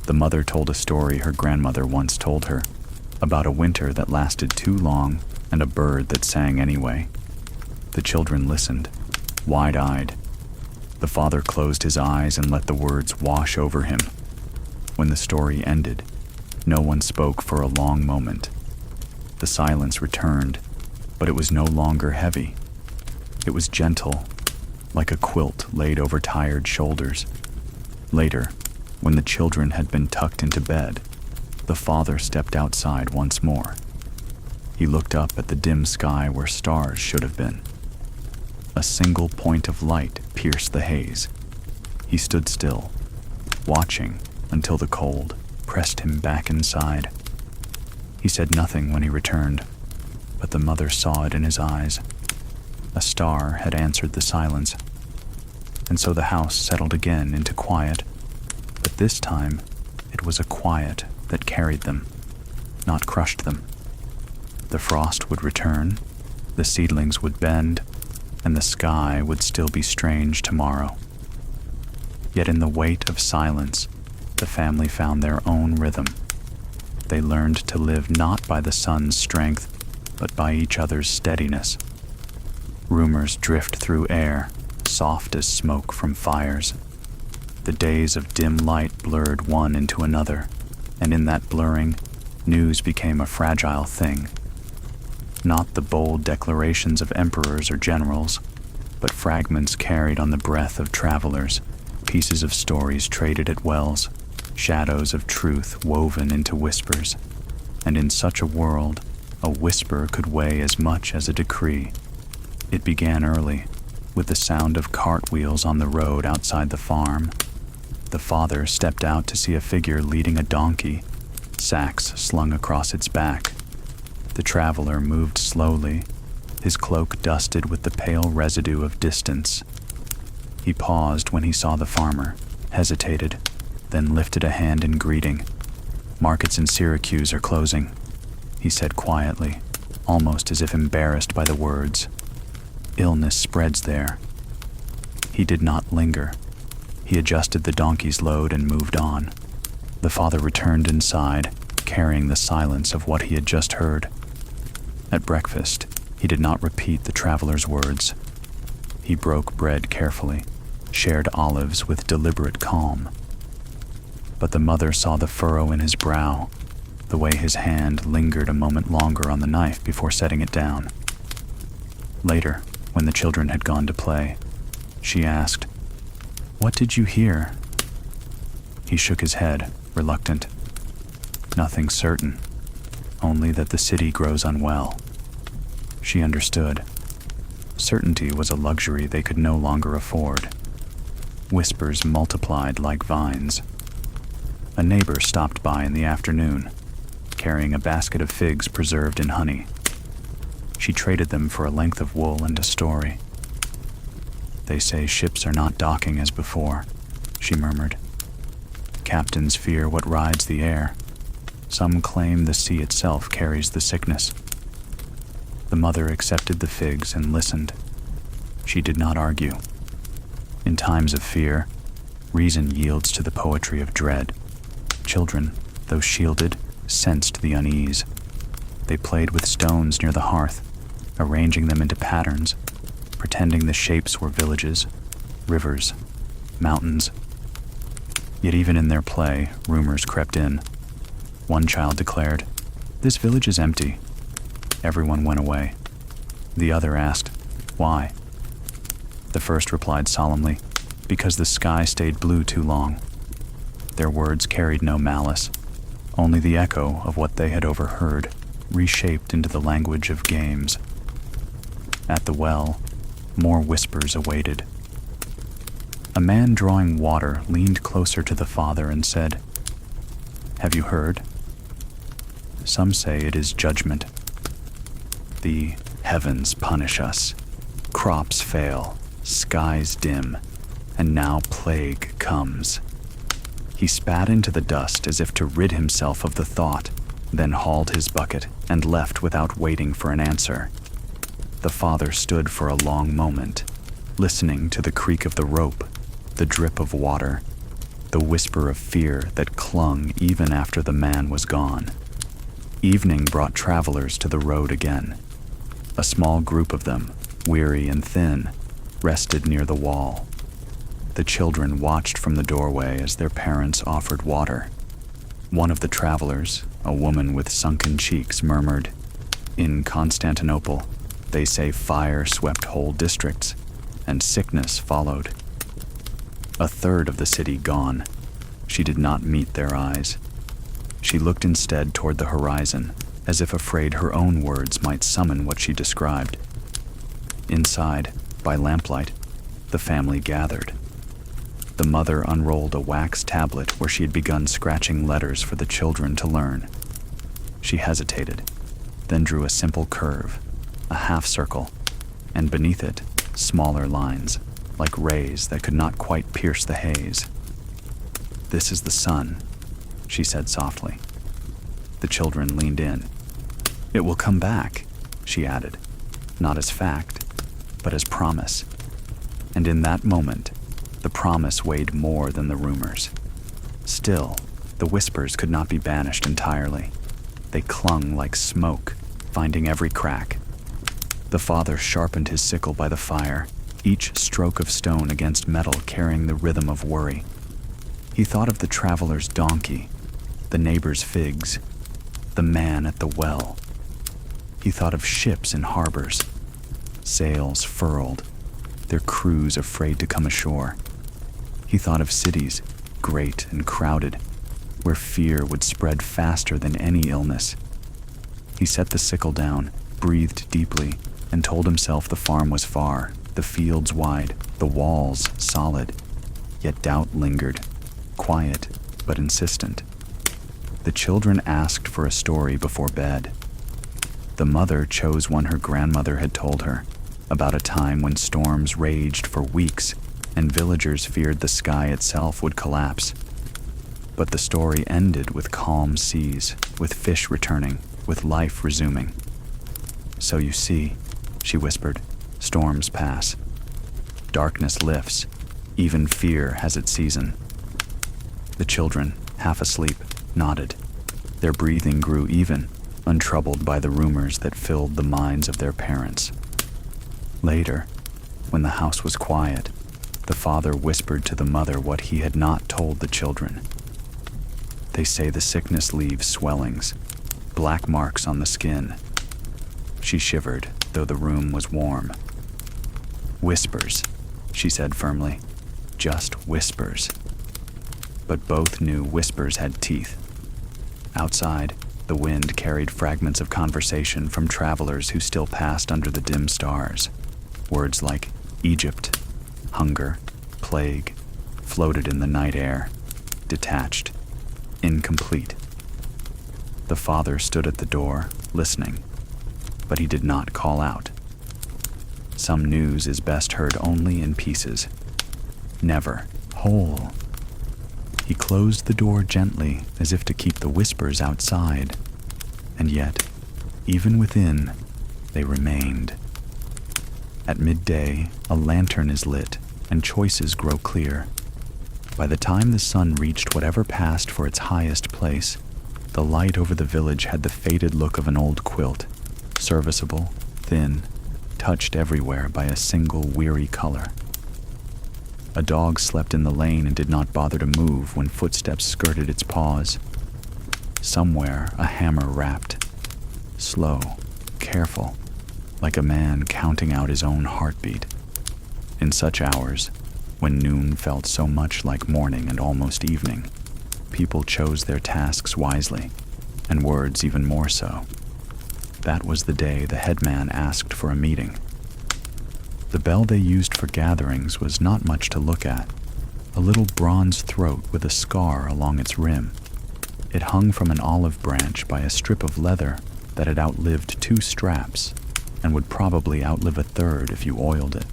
The mother told a story her grandmother once told her, about a winter that lasted too long and a bird that sang anyway. The children listened, wide-eyed. The father closed his eyes and let the words wash over him. When the story ended, no one spoke for a long moment. The silence returned, but it was no longer heavy. It was gentle, like a quilt laid over tired shoulders. Later, when the children had been tucked into bed, the father stepped outside once more. He looked up at the dim sky where stars should have been. A single point of light pierced the haze. He stood still, watching until the cold pressed him back inside. He said nothing when he returned, but the mother saw it in his eyes. A star had answered the silence, and so the house settled again into quiet, but this time it was a quiet that carried them, not crushed them. The frost would return, the seedlings would bend, and the sky would still be strange tomorrow. Yet in the weight of silence, the family found their own rhythm. They learned to live not by the sun's strength, but by each other's steadiness. Rumors drift through air, soft as smoke from fires. The days of dim light blurred one into another, and in that blurring, news became a fragile thing. Not the bold declarations of emperors or generals, but fragments carried on the breath of travelers, pieces of stories traded at wells, shadows of truth woven into whispers. And in such a world, a whisper could weigh as much as a decree. It began early, with the sound of cartwheels on the road outside the farm. The father stepped out to see a figure leading a donkey, sacks slung across its back. The traveler moved slowly, his cloak dusted with the pale residue of distance. He paused when he saw the farmer, hesitated, then lifted a hand in greeting. "Markets in Syracuse are closing," he said quietly, almost as if embarrassed by the words. "Illness spreads there." He did not linger. He adjusted the donkey's load and moved on. The father returned inside, carrying the silence of what he had just heard. At breakfast, he did not repeat the traveler's words. He broke bread carefully, shared olives with deliberate calm. But the mother saw the furrow in his brow, the way his hand lingered a moment longer on the knife before setting it down. Later, when the children had gone to play, she asked, "What did you hear?" He shook his head, reluctant. "Nothing certain, only that the city grows unwell." She understood. Certainty was a luxury they could no longer afford. Whispers multiplied like vines. A neighbor stopped by in the afternoon, carrying a basket of figs preserved in honey. She traded them for a length of wool and a story. "They say ships are not docking as before," she murmured. "Captains fear what rides the air. Some claim the sea itself carries the sickness." The mother accepted the figs and listened. She did not argue. In times of fear, reason yields to the poetry of dread. Children, though shielded, sensed the unease. They played with stones near the hearth, arranging them into patterns, pretending the shapes were villages, rivers, mountains. Yet even in their play, rumors crept in. One child declared, "This village is empty." Everyone went away. The other asked, "Why?" The first replied solemnly, "Because the sky stayed blue too long." Their words carried no malice, only the echo of what they had overheard, reshaped into the language of games. At the well, more whispers awaited. A man drawing water leaned closer to the father and said, "Have you heard? Some say it is judgment. The heavens punish us. Crops fail, skies dim, and now plague comes." He spat into the dust as if to rid himself of the thought, then hauled his bucket and left without waiting for an answer. The father stood for a long moment, listening to the creak of the rope, the drip of water, the whisper of fear that clung even after the man was gone. Evening brought travelers to the road again. A small group of them, weary and thin, rested near the wall. The children watched from the doorway as their parents offered water. One of the travelers, a woman with sunken cheeks, murmured, "In Constantinople, they say fire swept whole districts, and sickness followed." A third of the city gone. She did not meet their eyes. She looked instead toward the horizon, as if afraid her own words might summon what she described. Inside, by lamplight, the family gathered. The mother unrolled a wax tablet where she had begun scratching letters for the children to learn. She hesitated, then drew a simple curve, a half circle, and beneath it, smaller lines, like rays that could not quite pierce the haze. "This is the sun," she said softly. The children leaned in. "It will come back," she added, not as fact, but as promise. And in that moment, the promise weighed more than the rumors. Still, the whispers could not be banished entirely. They clung like smoke, finding every crack. The father sharpened his sickle by the fire, each stroke of stone against metal carrying the rhythm of worry. He thought of the traveler's donkey, the neighbor's figs, the man at the well. He thought of ships in harbors, sails furled, their crews afraid to come ashore. He thought of cities, great and crowded, where fear would spread faster than any illness. He set the sickle down, breathed deeply, and told himself the farm was far, the fields wide, the walls solid. Yet doubt lingered, quiet but insistent. The children asked for a story before bed. The mother chose one her grandmother had told her, about a time when storms raged for weeks and villagers feared the sky itself would collapse. But the story ended with calm seas, with fish returning, with life resuming. "So you see," she whispered, "storms pass. Darkness lifts. Even fear has its season." The children, half asleep, nodded. Their breathing grew even, untroubled by the rumors that filled the minds of their parents. Later, when the house was quiet, the father whispered to the mother what he had not told the children. "They say the sickness leaves swellings, black marks on the skin." She shivered, though the room was warm. "Whispers," she said firmly. "Just whispers." But both knew whispers had teeth. Outside, the wind carried fragments of conversation from travelers who still passed under the dim stars. Words like Egypt, hunger, plague, floated in the night air, detached, incomplete. The father stood at the door, listening, but he did not call out. Some news is best heard only in pieces, never whole. He closed the door gently as if to keep the whispers outside, and yet, even within, they remained. At midday, a lantern is lit, and choices grow clear. By the time the sun reached whatever passed for its highest place, the light over the village had the faded look of an old quilt, serviceable, thin, touched everywhere by a single weary color. A dog slept in the lane and did not bother to move when footsteps skirted its paws. Somewhere a hammer rapped, slow, careful, like a man counting out his own heartbeat. In such hours, when noon felt so much like morning and almost evening, people chose their tasks wisely, and words even more so. That was the day the headman asked for a meeting. The bell they used for gatherings was not much to look at, a little bronze throat with a scar along its rim. It hung from an olive branch by a strip of leather that had outlived 2 straps and would probably outlive a third if you oiled it.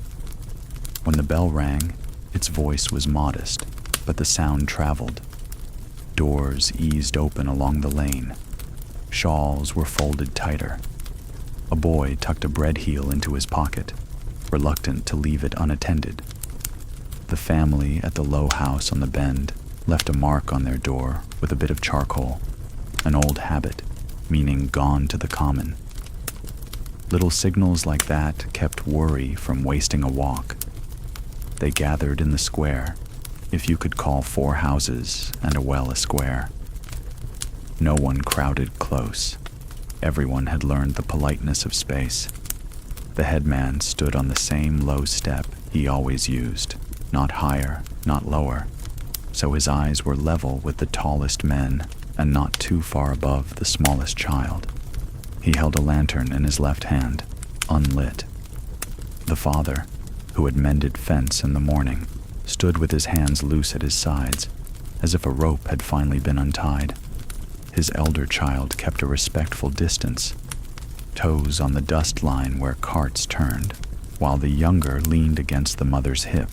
When the bell rang, its voice was modest, but the sound traveled. Doors eased open along the lane. Shawls were folded tighter. A boy tucked a bread heel into his pocket, reluctant to leave it unattended. The family at the low house on the bend left a mark on their door with a bit of charcoal, an old habit, meaning gone to the common. Little signals like that kept worry from wasting a walk. They gathered in the square, if you could call 4 houses and a well a square. No one crowded close. Everyone had learned the politeness of space. The headman stood on the same low step he always used, not higher, not lower, so his eyes were level with the tallest men and not too far above the smallest child. He held a lantern in his left hand, unlit. The father, who had mended fence in the morning, stood with his hands loose at his sides, as if a rope had finally been untied. His elder child kept a respectful distance, toes on the dust line where carts turned, while the younger leaned against the mother's hip,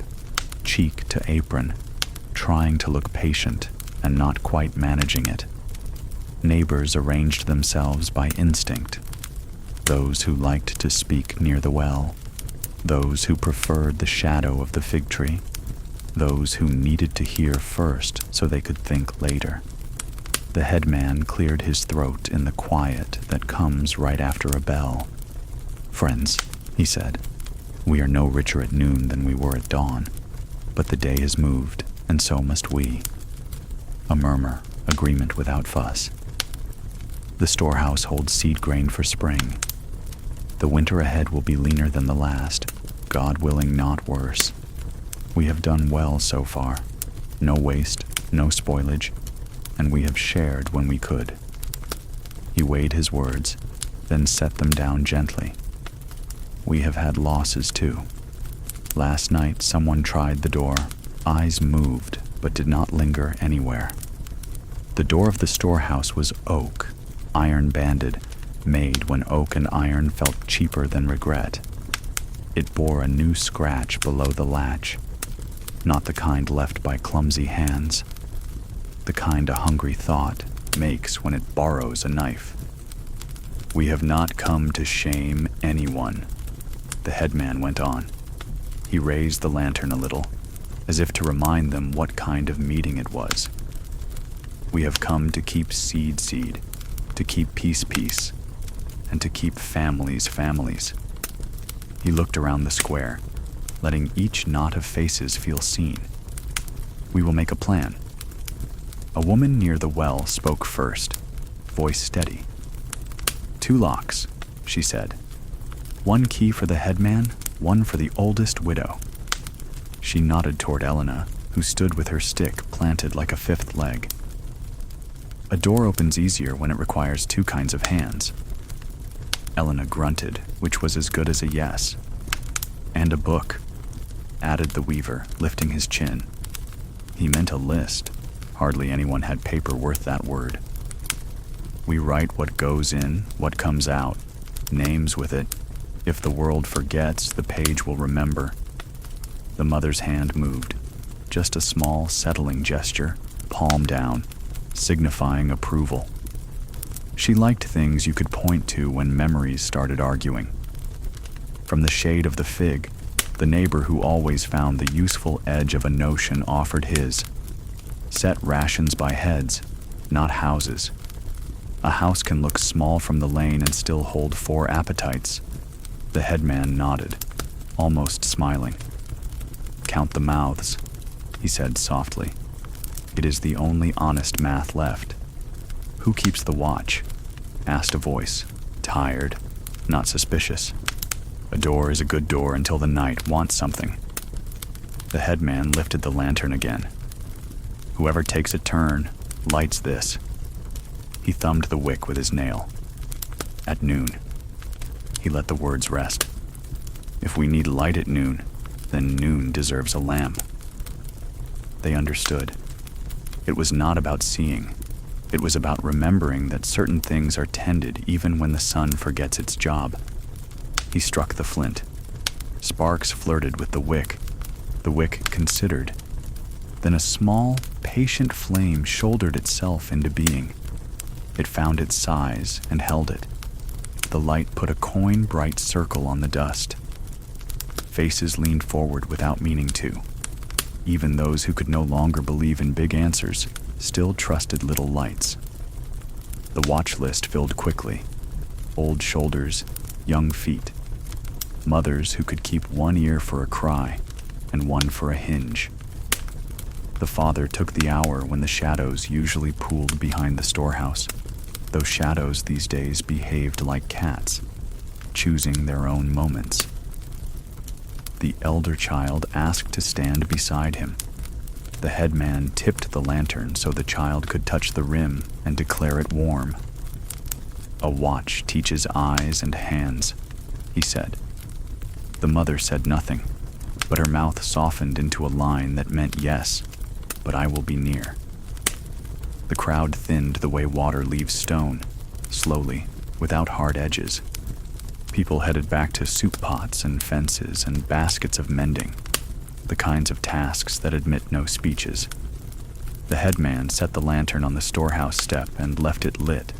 cheek to apron, trying to look patient and not quite managing it. Neighbors arranged themselves by instinct, those who liked to speak near the well, those who preferred the shadow of the fig tree, those who needed to hear first so they could think later. The headman cleared his throat in the quiet that comes right after a bell. "Friends," he said, "we are no richer at noon than we were at dawn, but the day has moved, and so must we." A murmur, agreement without fuss. The storehouse holds seed grain for spring. The winter ahead will be leaner than the last, God willing not worse. We have done well so far. No waste, no spoilage, and we have shared when we could. He weighed his words, then set them down gently. We have had losses too. Last night someone tried the door, eyes moved, but did not linger anywhere. The door of the storehouse was oak, iron-banded, made when oak and iron felt cheaper than regret. It bore a new scratch below the latch, not the kind left by clumsy hands, the kind a hungry thought makes when it borrows a knife. "We have not come to shame anyone," the headman went on. He raised the lantern a little, as if to remind them what kind of meeting it was. "We have come to keep seed, to keep peace, and to keep families. He looked around the square, letting each knot of faces feel seen. "We will make a plan." A woman near the well spoke first, voice steady. "2 locks," she said. "1 key for the headman, 1 for the oldest widow." She nodded toward Elena, who stood with her stick planted like a 5th leg. "A door opens easier when it requires 2 kinds of hands." Elena grunted, which was as good as a yes. "And a book," added the weaver, lifting his chin. He meant a list. Hardly anyone had paper worth that word. "We write what goes in, what comes out, names with it. If the world forgets, the page will remember." The mother's hand moved, just a small settling gesture, palm down, signifying approval. She liked things you could point to when memories started arguing. From the shade of the fig, the neighbor who always found the useful edge of a notion offered his. Set rations by heads, not houses. A house can look small from the lane and still hold 4 appetites. The headman nodded, almost smiling. "Count the mouths," he said softly. "It is the only honest math left." "Who keeps the watch?" asked a voice, tired, not suspicious. "A door is a good door until the night wants something." The headman lifted the lantern again. "Whoever takes a turn lights this." He thumbed the wick with his nail. "At noon." He let the words rest. "If we need light at noon, then noon deserves a lamp." They understood. It was not about seeing. It was about remembering that certain things are tended even when the sun forgets its job. He struck the flint. Sparks flirted with the wick. The wick considered. Then a small, patient flame shouldered itself into being. It found its size and held it. The light put a coin-bright circle on the dust. Faces leaned forward without meaning to. Even those who could no longer believe in big answers still trusted little lights. The watch list filled quickly. Old shoulders, young feet. Mothers who could keep 1 ear for a cry and 1 for a hinge. The father took the hour when the shadows usually pooled behind the storehouse. Those shadows these days behaved like cats, choosing their own moments. The elder child asked to stand beside him. The headman tipped the lantern so the child could touch the rim and declare it warm. A watch teaches eyes and hands, he said. The mother said nothing, but her mouth softened into a line that meant yes, but I will be near. The crowd thinned the way water leaves stone, slowly, without hard edges. People headed back to soup pots and fences and baskets of mending, the kinds of tasks that admit no speeches. The headman set the lantern on the storehouse step and left it lit,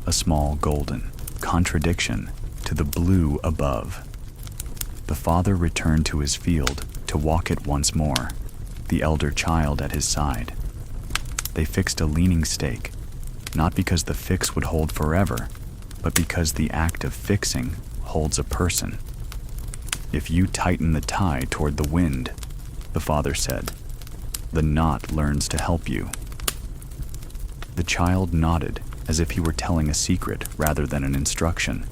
a small golden contradiction to the blue above. The father returned to his field to walk it once more, the elder child at his side. They fixed a leaning stake, not because the fix would hold forever, but because the act of fixing holds a person. If you tighten the tie toward the wind, the father said, the knot learns to help you. The child nodded as if he were telling a secret rather than an instruction.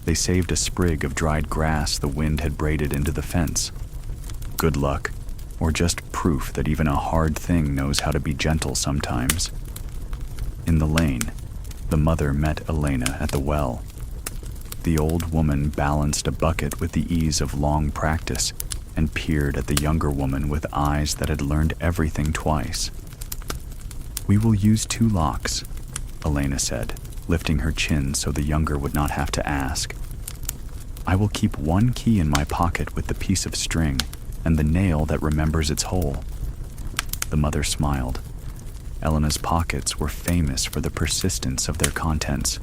They saved a sprig of dried grass the wind had braided into the fence. Good luck, or just proof that even a hard thing knows how to be gentle sometimes. In the lane, the mother met Elena at the well. The old woman balanced a bucket with the ease of long practice and peered at the younger woman with eyes that had learned everything twice. We will use 2 locks, Elena said, lifting her chin so the younger would not have to ask. I will keep 1 key in my pocket with the piece of string and the nail that remembers its hole. The mother smiled. Elena's pockets were famous for the persistence of their contents.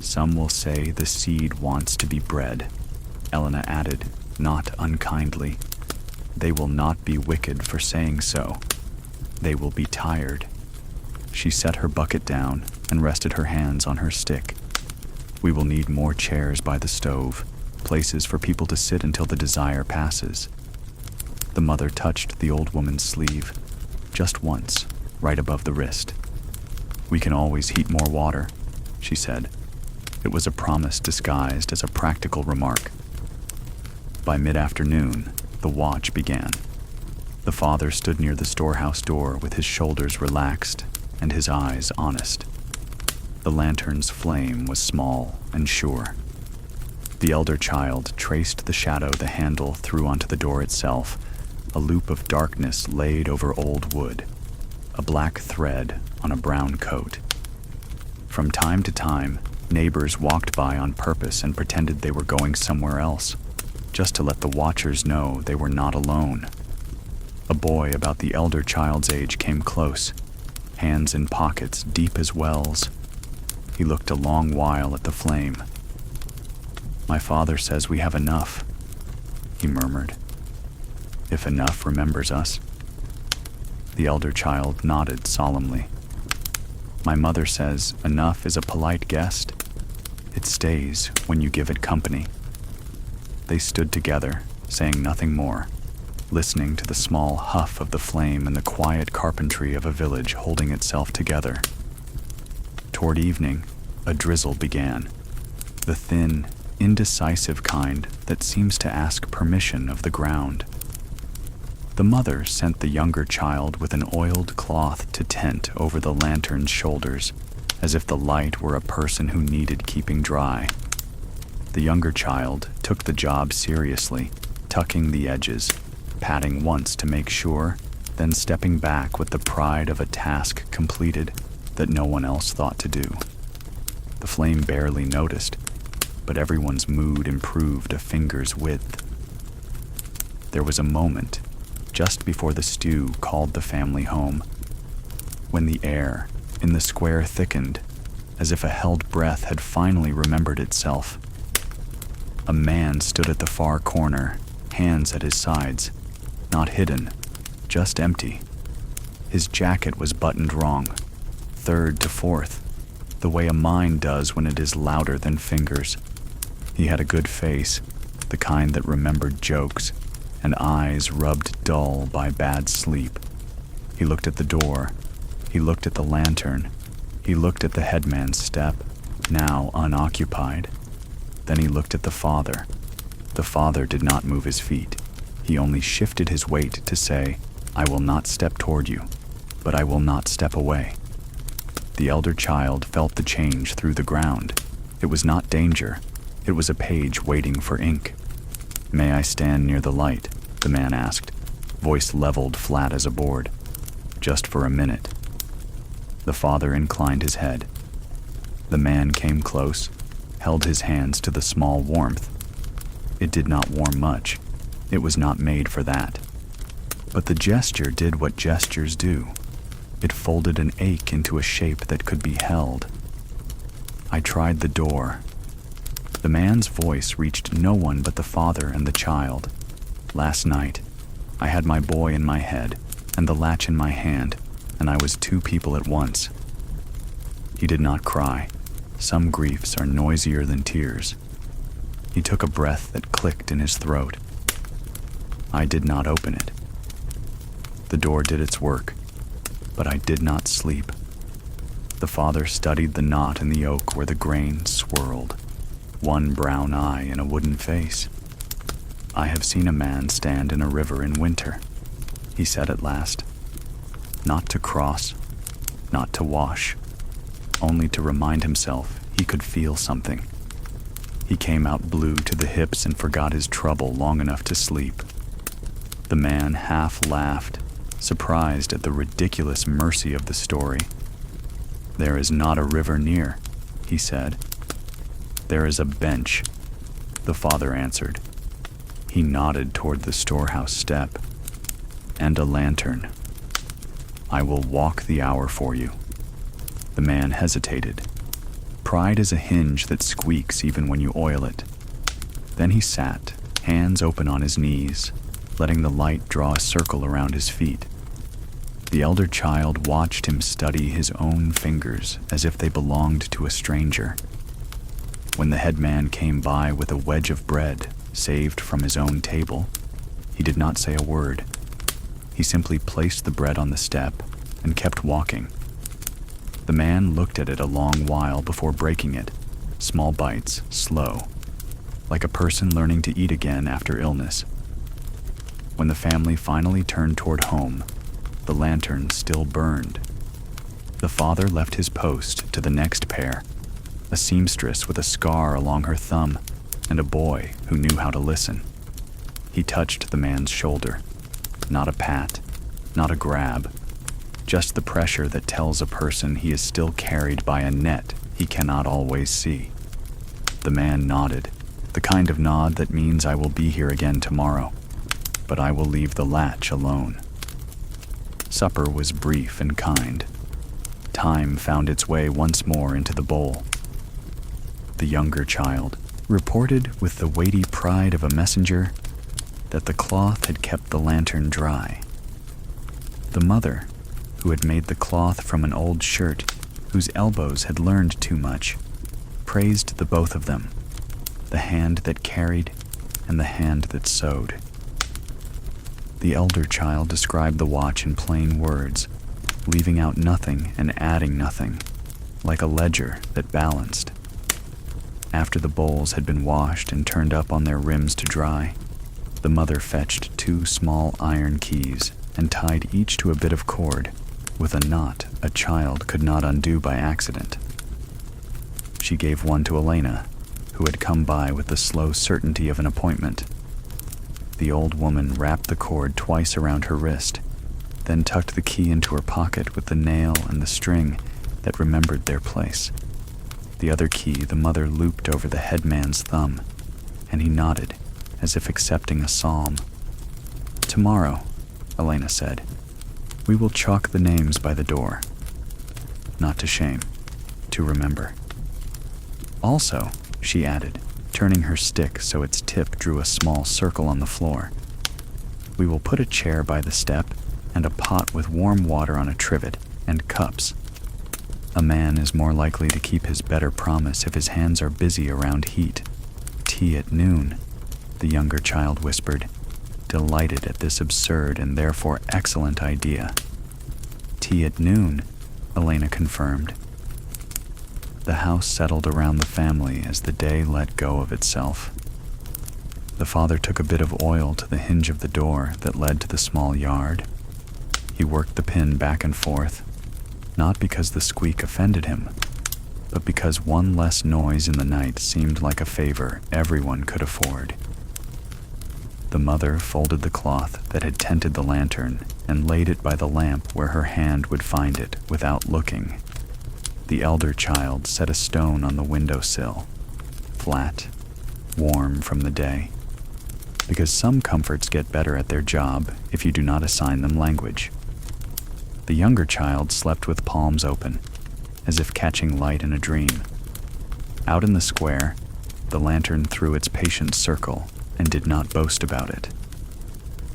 Some will say the seed wants to be bred, Elena added, not unkindly. They will not be wicked for saying so. They will be tired. She set her bucket down and rested her hands on her stick. We will need more chairs by the stove, places for people to sit until the desire passes. The mother touched the old woman's sleeve, just once, right above the wrist. We can always heat more water, she said. It was a promise disguised as a practical remark. By mid-afternoon, the watch began. The father stood near the storehouse door with his shoulders relaxed and his eyes honest. The lantern's flame was small and sure. The elder child traced the shadow the handle threw onto the door itself, a loop of darkness laid over old wood, a black thread on a brown coat. From time to time, neighbors walked by on purpose and pretended they were going somewhere else, just to let the watchers know they were not alone. A boy about the elder child's age came close, hands in pockets deep as wells. He looked a long while at the flame. My father says we have enough, he murmured. If enough remembers us. The elder child nodded solemnly. My mother says enough is a polite guest. It stays when you give it company. They stood together, saying nothing more, listening to the small huff of the flame and the quiet carpentry of a village holding itself together. Toward evening, a drizzle began, the thin, indecisive kind that seems to ask permission of the ground. The mother sent the younger child with an oiled cloth to tent over the lantern's shoulders, as if the light were a person who needed keeping dry. The younger child took the job seriously, tucking the edges, patting once to make sure, then stepping back with the pride of a task completed that no one else thought to do. The flame barely noticed, but everyone's mood improved a finger's width. There was a moment, just before the stew called the family home, when the air in the square thickened, as if a held breath had finally remembered itself. A man stood at the far corner, hands at his sides, not hidden, just empty. His jacket was buttoned wrong, third to fourth, the way a mind does when it is louder than fingers. He had a good face, the kind that remembered jokes, and eyes rubbed dull by bad sleep. He looked at the door. He looked at the lantern. He looked at the headman's step, now unoccupied. Then he looked at the father. The father did not move his feet. He only shifted his weight to say, I will not step toward you, but I will not step away. The elder child felt the change through the ground. It was not danger. It was a page waiting for ink. "May I stand near the light?" the man asked, voice leveled flat as a board. "Just for a minute." The father inclined his head. The man came close, held his hands to the small warmth. It did not warm much. It was not made for that. But the gesture did what gestures do. It folded an ache into a shape that could be held. I tried the door. The man's voice reached no one but the father and the child. "Last night, I had my boy in my head and the latch in my hand, and I was two people at once." He did not cry. Some griefs are noisier than tears. He took a breath that clicked in his throat. I did not open it. The door did its work, but I did not sleep. The father studied the knot in the oak where the grain swirled, one brown eye in a wooden face. "I have seen a man stand in a river in winter," he said at last. "Not to cross, not to wash, only to remind himself he could feel something. He came out blue to the hips and forgot his trouble long enough to sleep." The man half laughed, surprised at the ridiculous mercy of the story. "There is not a river near," he said. "There is a bench," the father answered. He nodded toward the storehouse step. "And a lantern. I will walk the hour for you." The man hesitated. Pride is a hinge that squeaks even when you oil it. Then he sat, hands open on his knees, letting the light draw a circle around his feet. The elder child watched him study his own fingers as if they belonged to a stranger. When the headman came by with a wedge of bread saved from his own table, he did not say a word. He simply placed the bread on the step and kept walking. The man looked at it a long while before breaking it, small bites, slow, like a person learning to eat again after illness. When the family finally turned toward home, the lantern still burned. The father left his post to the next pair, a seamstress with a scar along her thumb and a boy who knew how to listen. He touched the man's shoulder. Not a pat, not a grab, just the pressure that tells a person he is still carried by a net he cannot always see. The man nodded, the kind of nod that means I will be here again tomorrow, but I will leave the latch alone. Supper was brief and kind. Time found its way once more into the bowl. The younger child reported with the weighty pride of a messenger that the cloth had kept the lantern dry. The mother, who had made the cloth from an old shirt whose elbows had learned too much, praised the both of them, the hand that carried and the hand that sewed. The elder child described the watch in plain words, leaving out nothing and adding nothing, like a ledger that balanced. After the bowls had been washed and turned up on their rims to dry, the mother fetched 2 small iron keys and tied each to a bit of cord with a knot a child could not undo by accident. She gave one to Elena, who had come by with the slow certainty of an appointment. The old woman wrapped the cord twice around her wrist, then tucked the key into her pocket with the nail and the string that remembered their place. The other key the mother looped over the headman's thumb, and he nodded, as if accepting a psalm. "Tomorrow," Elena said, "we will chalk the names by the door. Not to shame, to remember." "Also," she added, turning her stick so its tip drew a small circle on the floor, "we will put a chair by the step and a pot with warm water on a trivet and cups. A man is more likely to keep his better promise if his hands are busy around heat. Tea at noon," the younger child whispered, delighted at this absurd and therefore excellent idea. "Tea at noon," Elena confirmed. The house settled around the family as the day let go of itself. The father took a bit of oil to the hinge of the door that led to the small yard. He worked the pin back and forth, not because the squeak offended him, but because one less noise in the night seemed like a favor everyone could afford. The mother folded the cloth that had tented the lantern and laid it by the lamp where her hand would find it without looking. The elder child set a stone on the windowsill, flat, warm from the day, because some comforts get better at their job if you do not assign them language. The younger child slept with palms open, as if catching light in a dream. Out in the square, the lantern threw its patient circle and did not boast about it.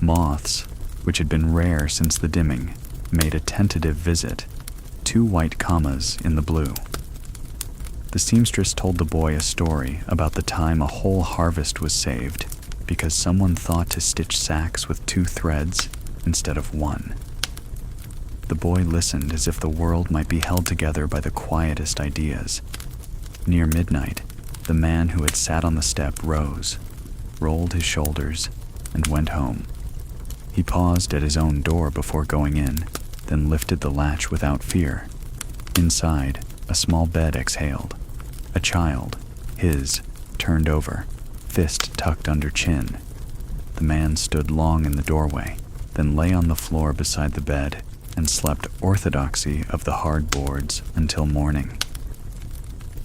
Moths, which had been rare since the dimming, made a tentative visit, 2 white commas in the blue. The seamstress told the boy a story about the time a whole harvest was saved because someone thought to stitch sacks with 2 threads instead of 1. The boy listened as if the world might be held together by the quietest ideas. Near midnight, the man who had sat on the step rose, rolled his shoulders, and went home. He paused at his own door before going in, then lifted the latch without fear. Inside, a small bed exhaled. A child, his, turned over, fist tucked under chin. The man stood long in the doorway, then lay on the floor beside the bed and slept orthodoxy of the hard boards until morning.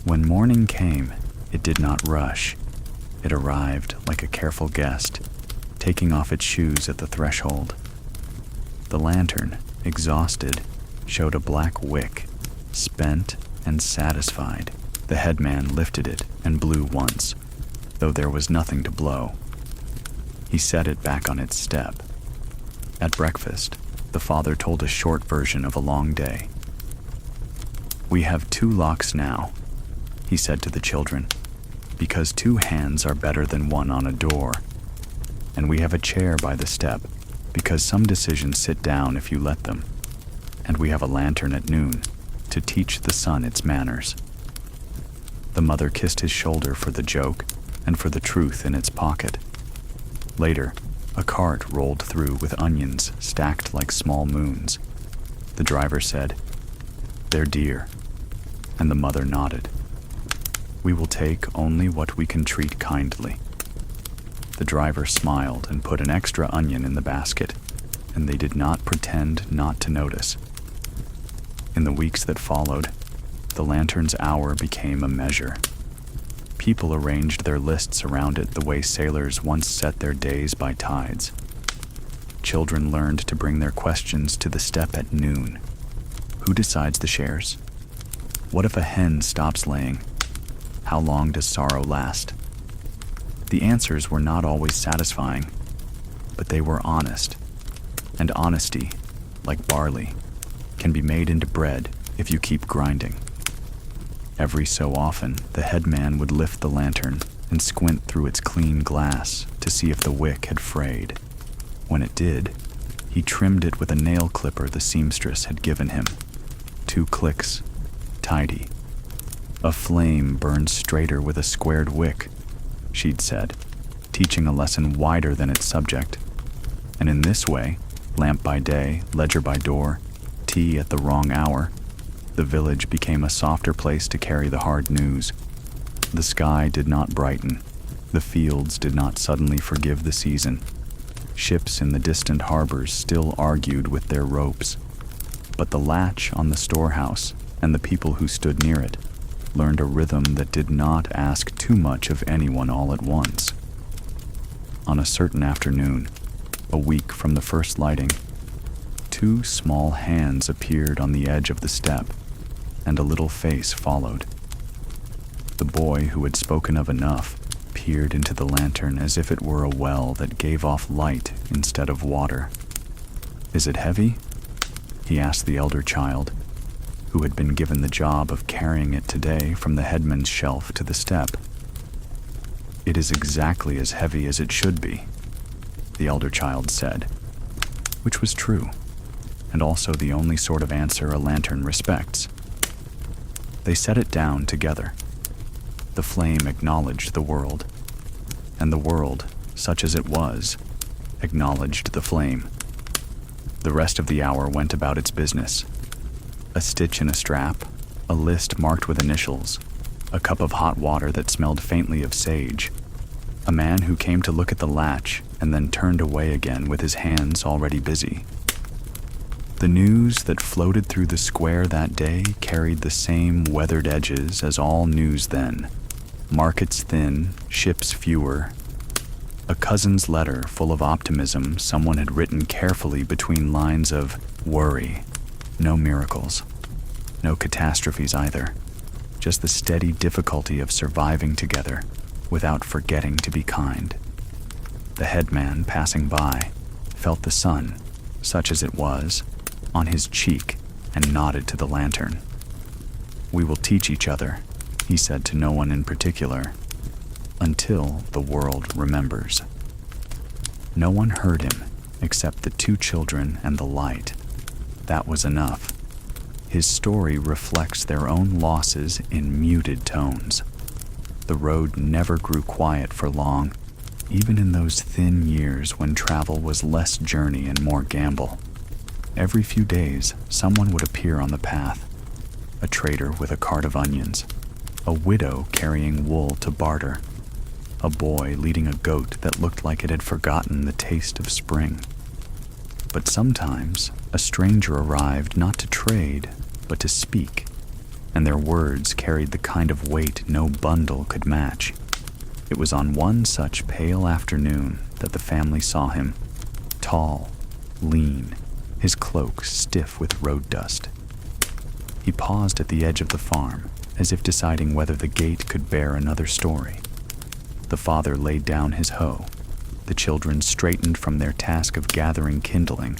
When morning came, it did not rush. It arrived like a careful guest, taking off its shoes at the threshold. The lantern, exhausted, showed a black wick, spent and satisfied. The headman lifted it and blew once, though there was nothing to blow. He set it back on its step. At breakfast, the father told a short version of a long day. "We have 2 locks now," he said to the children, "because 2 hands are better than 1 on a door. And we have a chair by the step, because some decisions sit down if you let them. And we have a lantern at noon, to teach the sun its manners." The mother kissed his shoulder for the joke and for the truth in its pocket. Later, a cart rolled through with onions stacked like small moons. The driver said, "They're dear," and the mother nodded. "We will take only what we can treat kindly." The driver smiled and put an extra onion in the basket, and they did not pretend not to notice. In the weeks that followed, the lantern's hour became a measure. People arranged their lists around it the way sailors once set their days by tides. Children learned to bring their questions to the step at noon. Who decides the shares? What if a hen stops laying? How long does sorrow last? The answers were not always satisfying, but they were honest. And honesty, like barley, can be made into bread if you keep grinding. Every so often, the headman would lift the lantern and squint through its clean glass to see if the wick had frayed. When it did, he trimmed it with a nail clipper the seamstress had given him. 2 clicks, tidy. "A flame burns straighter with a squared wick," she'd said, teaching a lesson wider than its subject. And in this way, lamp by day, ledger by door, tea at the wrong hour, the village became a softer place to carry the hard news. The sky did not brighten. The fields did not suddenly forgive the season. Ships in the distant harbors still argued with their ropes. But the latch on the storehouse and the people who stood near it learned a rhythm that did not ask too much of anyone all at once. On a certain afternoon, a week from the first lighting, 2 small hands appeared on the edge of the step, and a little face followed. The boy who had spoken of enough peered into the lantern as if it were a well that gave off light instead of water. "Is it heavy?" he asked the elder child, who had been given the job of carrying it today from the headman's shelf to the step. "It is exactly as heavy as it should be," the elder child said, which was true, and also the only sort of answer a lantern respects. They set it down together. The flame acknowledged the world, and the world, such as it was, acknowledged the flame. The rest of the hour went about its business. A stitch in a strap, a list marked with initials, a cup of hot water that smelled faintly of sage, a man who came to look at the latch and then turned away again with his hands already busy. The news that floated through the square that day carried the same weathered edges as all news then. Markets thin, ships fewer. A cousin's letter full of optimism someone had written carefully between lines of worry. No miracles. No catastrophes either. Just the steady difficulty of surviving together without forgetting to be kind. The headman passing by felt the sun, such as it was, on his cheek and nodded to the lantern. "We will teach each other," he said to no one in particular, "until the world remembers." No one heard him except the two children and the light. That was enough. His story reflects their own losses in muted tones. The road never grew quiet for long, even in those thin years when travel was less journey and more gamble. Every few days, someone would appear on the path. A trader with a cart of onions, a widow carrying wool to barter, a boy leading a goat that looked like it had forgotten the taste of spring. But sometimes, a stranger arrived not to trade, but to speak, and their words carried the kind of weight no bundle could match. It was on one such pale afternoon that the family saw him, tall, lean, his cloak stiff with road dust. He paused at the edge of the farm, as if deciding whether the gate could bear another story. The father laid down his hoe. The children straightened from their task of gathering kindling,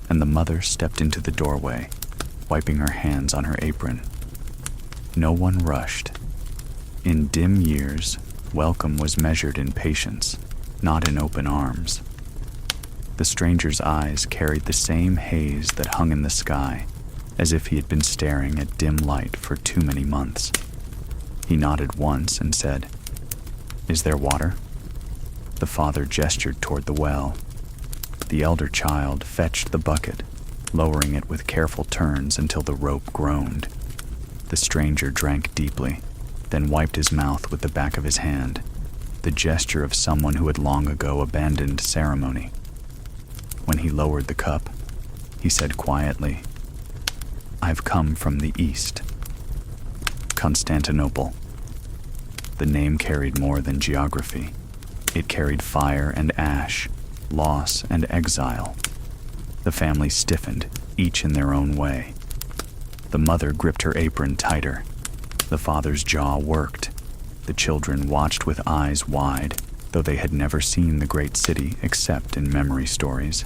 and the mother stepped into the doorway, wiping her hands on her apron. No one rushed. In dim years, welcome was measured in patience, not in open arms. The stranger's eyes carried the same haze that hung in the sky, as if he had been staring at dim light for too many months. He nodded once and said, "Is there water?" The father gestured toward the well. The elder child fetched the bucket, lowering it with careful turns until the rope groaned. The stranger drank deeply, then wiped his mouth with the back of his hand, the gesture of someone who had long ago abandoned ceremony. When he lowered the cup, he said quietly, "I've come from the east. Constantinople." The name carried more than geography. It carried fire and ash, loss and exile. The family stiffened, each in their own way. The mother gripped her apron tighter. The father's jaw worked. The children watched with eyes wide, though they had never seen the great city except in memory stories.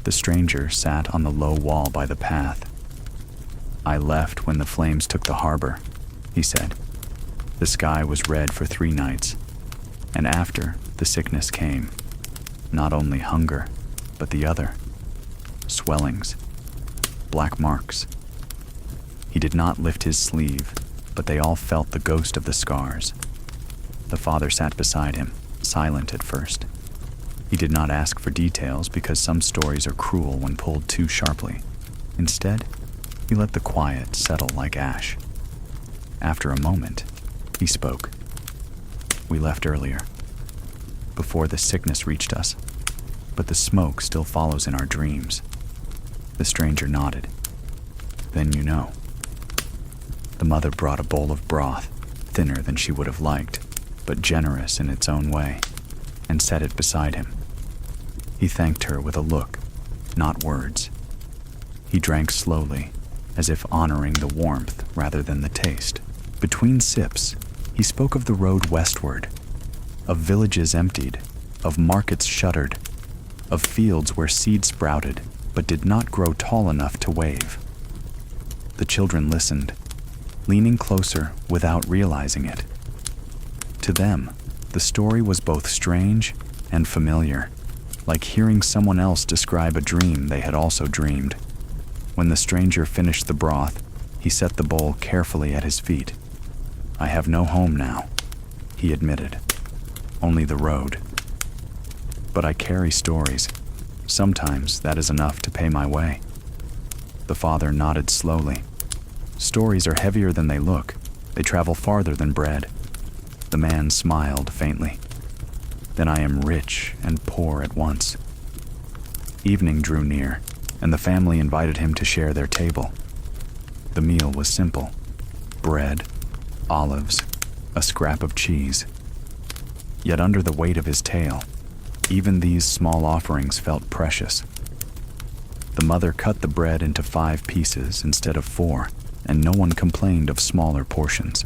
The stranger sat on the low wall by the path. "I left when the flames took the harbor," he said. "The sky was red for 3 nights, and after, the sickness came. Not only hunger, but the other. Swellings. Black marks." He did not lift his sleeve, but they all felt the ghost of the scars. The father sat beside him, silent at first. He did not ask for details because some stories are cruel when pulled too sharply. Instead, he let the quiet settle like ash. After a moment, he spoke. "We left earlier, before the sickness reached us, but the smoke still follows in our dreams." The stranger nodded. "Then you know." The mother brought a bowl of broth, thinner than she would have liked, but generous in its own way, and set it beside him. He thanked her with a look, not words. He drank slowly, as if honoring the warmth rather than the taste. Between sips, he spoke of the road westward, of villages emptied, of markets shuttered, of fields where seed sprouted but did not grow tall enough to wave. The children listened, leaning closer without realizing it. To them, the story was both strange and familiar, like hearing someone else describe a dream they had also dreamed. When the stranger finished the broth, he set the bowl carefully at his feet. "I have no home now," he admitted. "Only the road. But I carry stories. Sometimes that is enough to pay my way." The father nodded slowly. "Stories are heavier than they look. They travel farther than bread." The man smiled faintly. "Then I am rich and poor at once." Evening drew near, and the family invited him to share their table. The meal was simple: bread, olives, a scrap of cheese. Yet under the weight of his tale, even these small offerings felt precious. The mother cut the bread into 5 pieces instead of 4, and no one complained of smaller portions.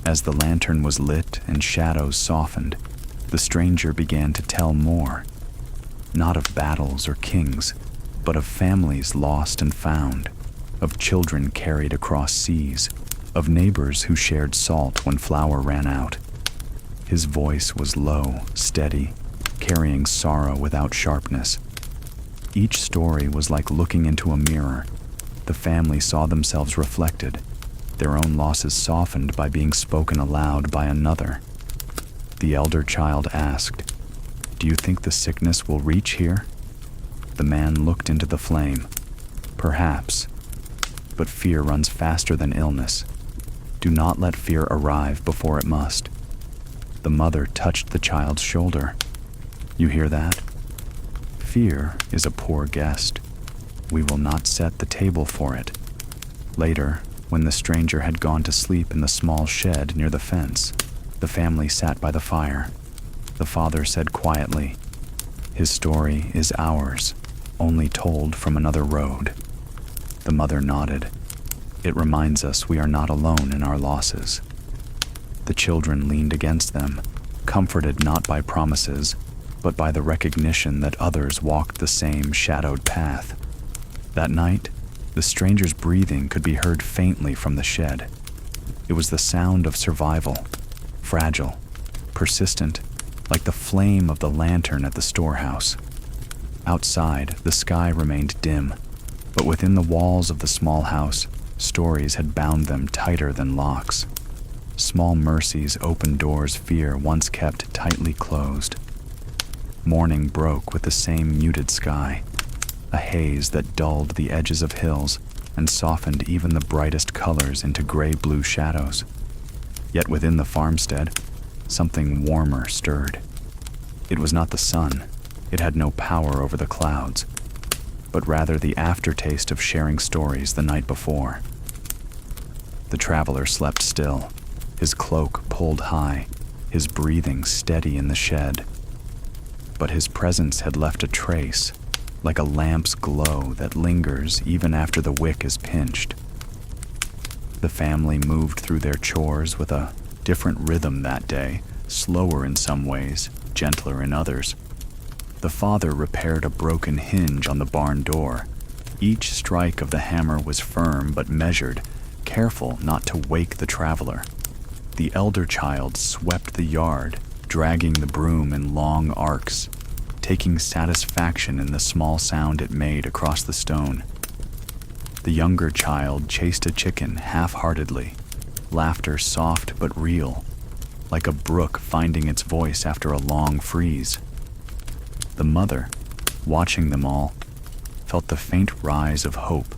As the lantern was lit and shadows softened, the stranger began to tell more, not of battles or kings, but of families lost and found, of children carried across seas, of neighbors who shared salt when flour ran out. His voice was low, steady, carrying sorrow without sharpness. Each story was like looking into a mirror. The family saw themselves reflected, their own losses softened by being spoken aloud by another. The elder child asked, "Do you think the sickness will reach here?" The man looked into the flame. "Perhaps, but fear runs faster than illness. Do not let fear arrive before it must." The mother touched the child's shoulder. "You hear that? Fear is a poor guest. We will not set the table for it." Later, when the stranger had gone to sleep in the small shed near the fence, the family sat by the fire. The father said quietly, "His story is ours, only told from another road." The mother nodded. "It reminds us we are not alone in our losses." The children leaned against them, comforted not by promises, but by the recognition that others walked the same shadowed path. That night, the stranger's breathing could be heard faintly from the shed. It was the sound of survival, fragile, persistent, like the flame of the lantern at the storehouse. Outside, the sky remained dim, but within the walls of the small house, stories had bound them tighter than locks. Small mercies opened doors fear once kept tightly closed. Morning broke with the same muted sky, a haze that dulled the edges of hills and softened even the brightest colors into gray-blue shadows. Yet within the farmstead, something warmer stirred. It was not the sun. It had no power over the clouds, but rather the aftertaste of sharing stories the night before. The traveler slept still, his cloak pulled high, his breathing steady in the shed. But his presence had left a trace, like a lamp's glow that lingers even after the wick is pinched. The family moved through their chores with a different rhythm that day, slower in some ways, gentler in others. The father repaired a broken hinge on the barn door. Each strike of the hammer was firm but measured, careful not to wake the traveler. The elder child swept the yard, dragging the broom in long arcs, taking satisfaction in the small sound it made across the stone. The younger child chased a chicken half-heartedly, laughter soft but real, like a brook finding its voice after a long freeze. The mother, watching them all, felt the faint rise of hope,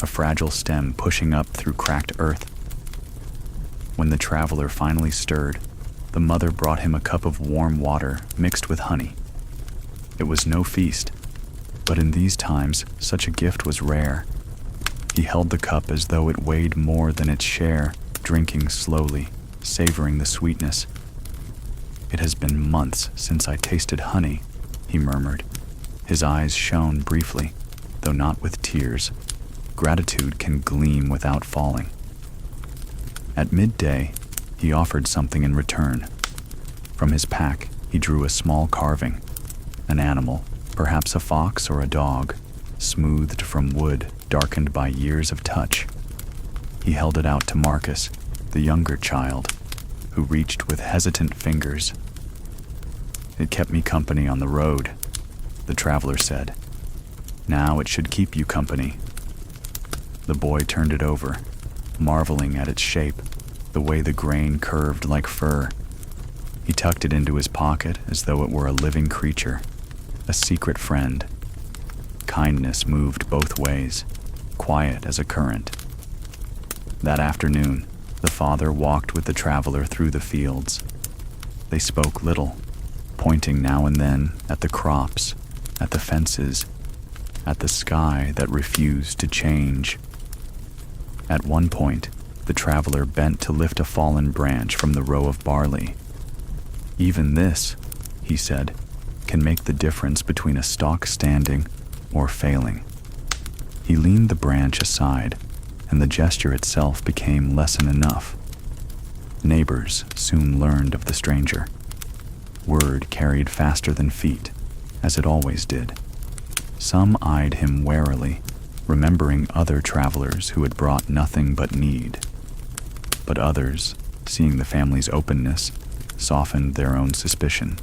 a fragile stem pushing up through cracked earth. When the traveler finally stirred, the mother brought him a cup of warm water mixed with honey. It was no feast, but in these times such a gift was rare. He held the cup as though it weighed more than its share, drinking slowly, savoring the sweetness. "It has been months since I tasted honey," he murmured. His eyes shone briefly, though not with tears. Gratitude can gleam without falling. At midday, he offered something in return. From his pack, he drew a small carving, an animal, perhaps a fox or a dog, smoothed from wood darkened by years of touch. He held it out to Marcus, the younger child, who reached with hesitant fingers. "It kept me company on the road," the traveler said. "Now it should keep you company." The boy turned it over, marveling at its shape, the way the grain curved like fur. He tucked it into his pocket as though it were a living creature, a secret friend. Kindness moved both ways, quiet as a current. That afternoon, the father walked with the traveler through the fields. They spoke little, pointing now and then at the crops, at the fences, at the sky that refused to change. At one point, the traveler bent to lift a fallen branch from the row of barley. "Even this," he said, "can make the difference between a stalk standing or failing." He leaned the branch aside, and the gesture itself became lesson enough. Neighbors soon learned of the stranger. Word carried faster than feet, as it always did. Some eyed him warily, remembering other travelers who had brought nothing but need. But others, seeing the family's openness, softened their own suspicion.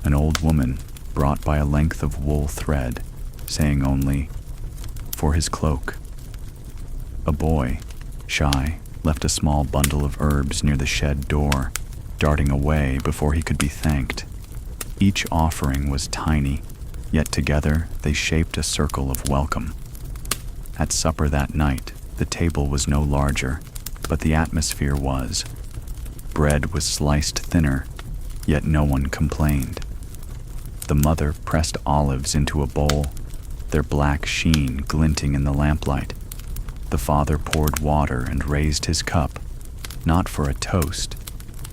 An old woman brought by a length of wool thread, saying only, "For his cloak." A boy, shy, left a small bundle of herbs near the shed door, darting away before he could be thanked. Each offering was tiny, yet together they shaped a circle of welcome. At supper that night, the table was no larger, but the atmosphere was. Bread was sliced thinner, yet no one complained. The mother pressed olives into a bowl, their black sheen glinting in the lamplight. The father poured water and raised his cup, not for a toast,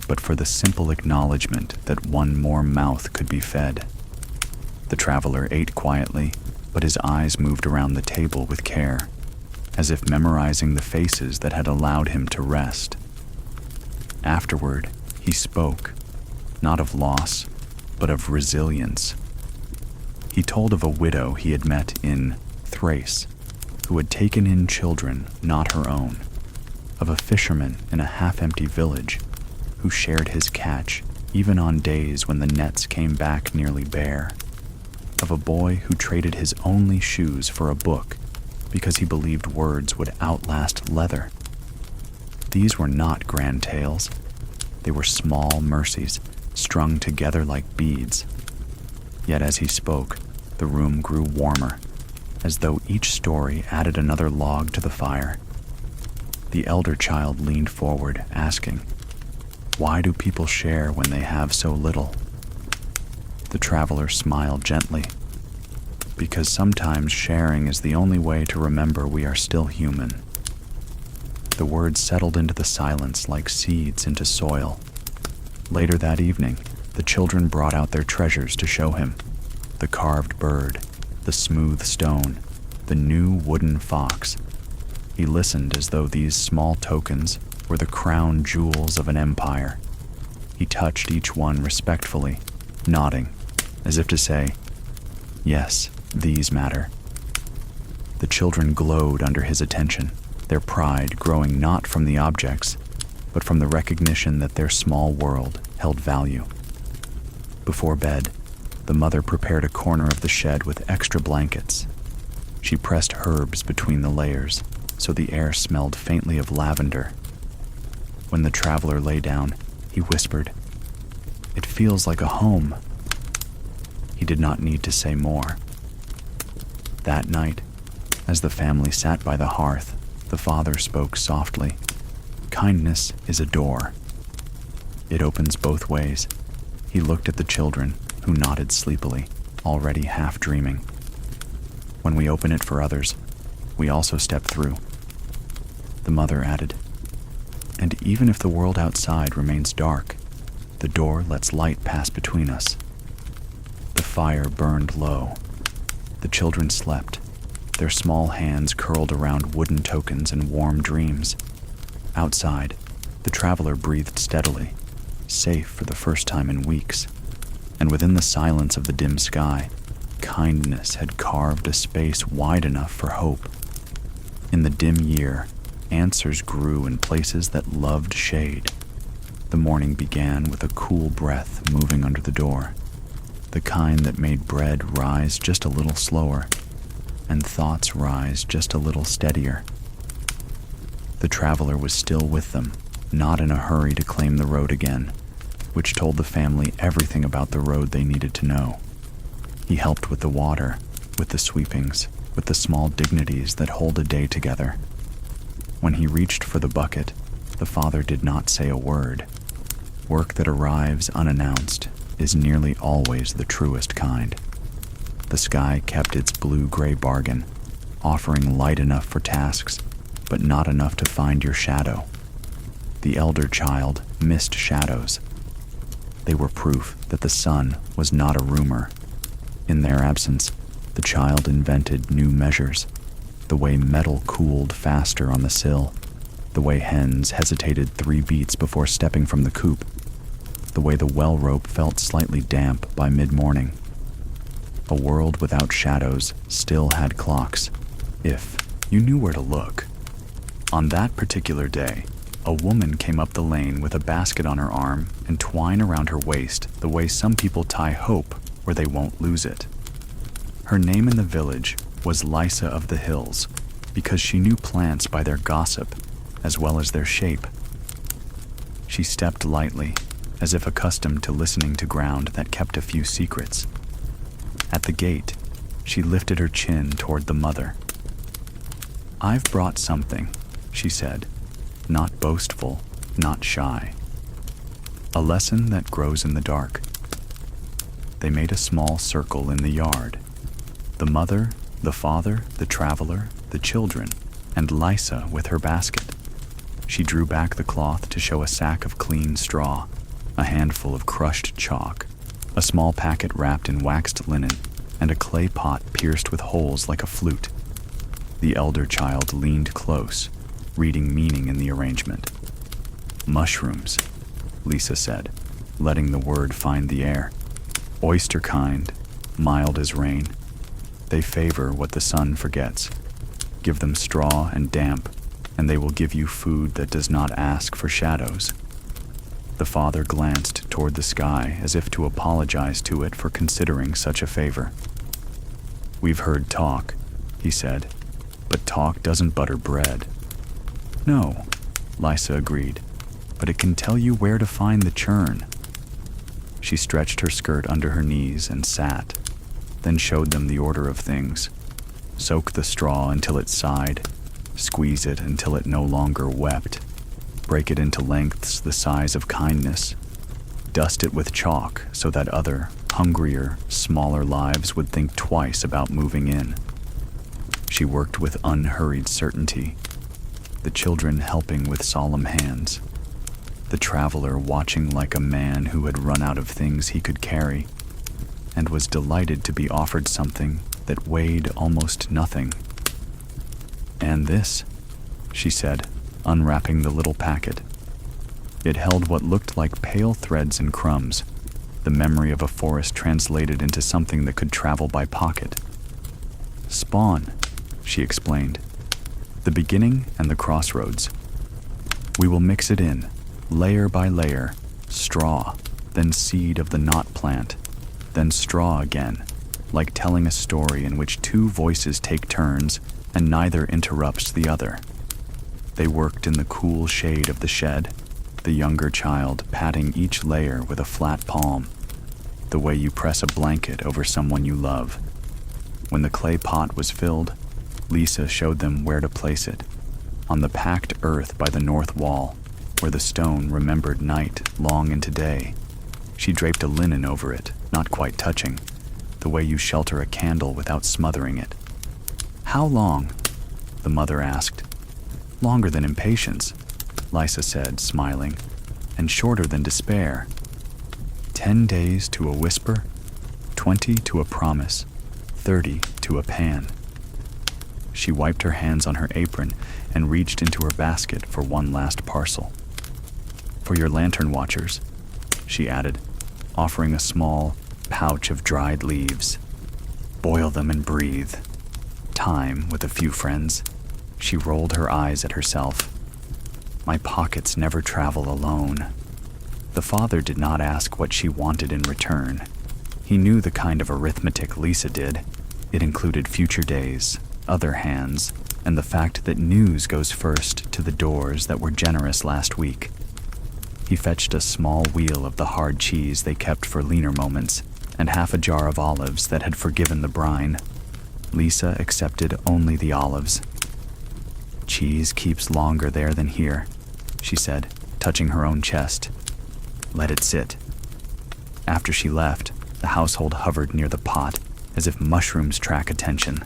but for the simple acknowledgement that one more mouth could be fed. The traveler ate quietly, but his eyes moved around the table with care, as if memorizing the faces that had allowed him to rest. Afterward, he spoke, not of loss, but of resilience. He told of a widow he had met in Thrace, who had taken in children not her own, of a fisherman in a half-empty village who shared his catch even on days when the nets came back nearly bare, of a boy who traded his only shoes for a book because he believed words would outlast leather. These were not grand tales. They were small mercies strung together like beads. Yet as he spoke, the room grew warmer, as though each story added another log to the fire. The elder child leaned forward, asking, "Why do people share when they have so little?" The traveler smiled gently, "Because sometimes sharing is the only way to remember we are still human." The words settled into the silence like seeds into soil. Later that evening, the children brought out their treasures to show him: the carved bird, the smooth stone, the new wooden fox. He listened as though these small tokens were the crown jewels of an empire. He touched each one respectfully, nodding, as if to say, "Yes, these matter." The children glowed under his attention, their pride growing not from the objects, but from the recognition that their small world held value. Before bed, the mother prepared a corner of the shed with extra blankets. She pressed herbs between the layers, so the air smelled faintly of lavender. When the traveler lay down, he whispered, "It feels like a home." He did not need to say more. That night, as the family sat by the hearth, the father spoke softly. "Kindness is a door. It opens both ways." He looked at the children, who nodded sleepily, already half dreaming. "When we open it for others, we also step through." The mother added, "And even if the world outside remains dark, the door lets light pass between us." The fire burned low. The children slept, their small hands curled around wooden tokens in warm dreams. Outside, the traveler breathed steadily, safe for the first time in weeks. And within the silence of the dim sky, kindness had carved a space wide enough for hope. In the dim year, answers grew in places that loved shade. The morning began with a cool breath moving under the door, the kind that made bread rise just a little slower, and thoughts rise just a little steadier. The traveler was still with them, not in a hurry to claim the road again, which told the family everything about the road they needed to know. He helped with the water, with the sweepings, with the small dignities that hold a day together. When he reached for the bucket, the father did not say a word. Work that arrives unannounced is nearly always the truest kind. The sky kept its blue-gray bargain, offering light enough for tasks, but not enough to find your shadow. The elder child missed shadows. They were proof that the sun was not a rumor. In their absence, the child invented new measures. The way metal cooled faster on the sill, the way hens hesitated 3 beats before stepping from the coop, the way the well rope felt slightly damp by mid-morning. A world without shadows still had clocks, if you knew where to look. On that particular day, a woman came up the lane with a basket on her arm and twine around her waist the way some people tie hope where they won't lose it. Her name in the village was Lysa of the Hills, because she knew plants by their gossip as well as their shape. She stepped lightly, as if accustomed to listening to ground that kept a few secrets. At the gate, she lifted her chin toward the mother. "I've brought something," she said, not boastful, not shy. "A lesson that grows in the dark." They made a small circle in the yard. The mother, the father, the traveler, the children, and Lysa with her basket. She drew back the cloth to show a sack of clean straw, a handful of crushed chalk, a small packet wrapped in waxed linen, and a clay pot pierced with holes like a flute. The elder child leaned close, reading meaning in the arrangement. "Mushrooms," Lisa said, letting the word find the air. "Oyster kind, mild as rain. They favor what the sun forgets. Give them straw and damp, and they will give you food that does not ask for shadows." The father glanced toward the sky as if to apologize to it for considering such a favor. "We've heard talk," he said, "but talk doesn't butter bread." "No," Lysa agreed, "but it can tell you where to find the churn." She stretched her skirt under her knees and sat, then showed them the order of things. Soak the straw until it sighed, squeeze it until it no longer wept, break it into lengths the size of kindness, dust it with chalk so that other, hungrier, smaller lives would think twice about moving in. She worked with unhurried certainty, the children helping with solemn hands, the traveler watching like a man who had run out of things he could carry, and was delighted to be offered something that weighed almost nothing. "And this," she said, unwrapping the little packet. It held what looked like pale threads and crumbs, the memory of a forest translated into something that could travel by pocket. "Spawn," she explained. "The beginning and the crossroads. We will mix it in, layer by layer, straw, then seed of the knot plant, then straw again, like telling a story in which 2 voices take turns and neither interrupts the other." They worked in the cool shade of the shed, the younger child patting each layer with a flat palm, the way you press a blanket over someone you love. When the clay pot was filled, Lisa showed them where to place it, on the packed earth by the north wall, where the stone remembered night long into day. She draped a linen over it, not quite touching, the way you shelter a candle without smothering it. "How long?" the mother asked. "Longer than impatience," Lysa said, smiling, "and shorter than despair. 10 days to a whisper, 20 to a promise, 30 to a pan." She wiped her hands on her apron and reached into her basket for one last parcel. "For your lantern watchers," she added, offering a small pouch of dried leaves. "Boil them and breathe. Time with a few friends." She rolled her eyes at herself. "My pockets never travel alone." The father did not ask what she wanted in return. He knew the kind of arithmetic Lisa did. It included future days, other hands, and the fact that news goes first to the doors that were generous last week. He fetched a small wheel of the hard cheese they kept for leaner moments, and half a jar of olives that had forgiven the brine. Lisa accepted only the olives. "Cheese keeps longer there than here," she said, touching her own chest. "Let it sit." After she left, the household hovered near the pot, as if mushrooms track attention.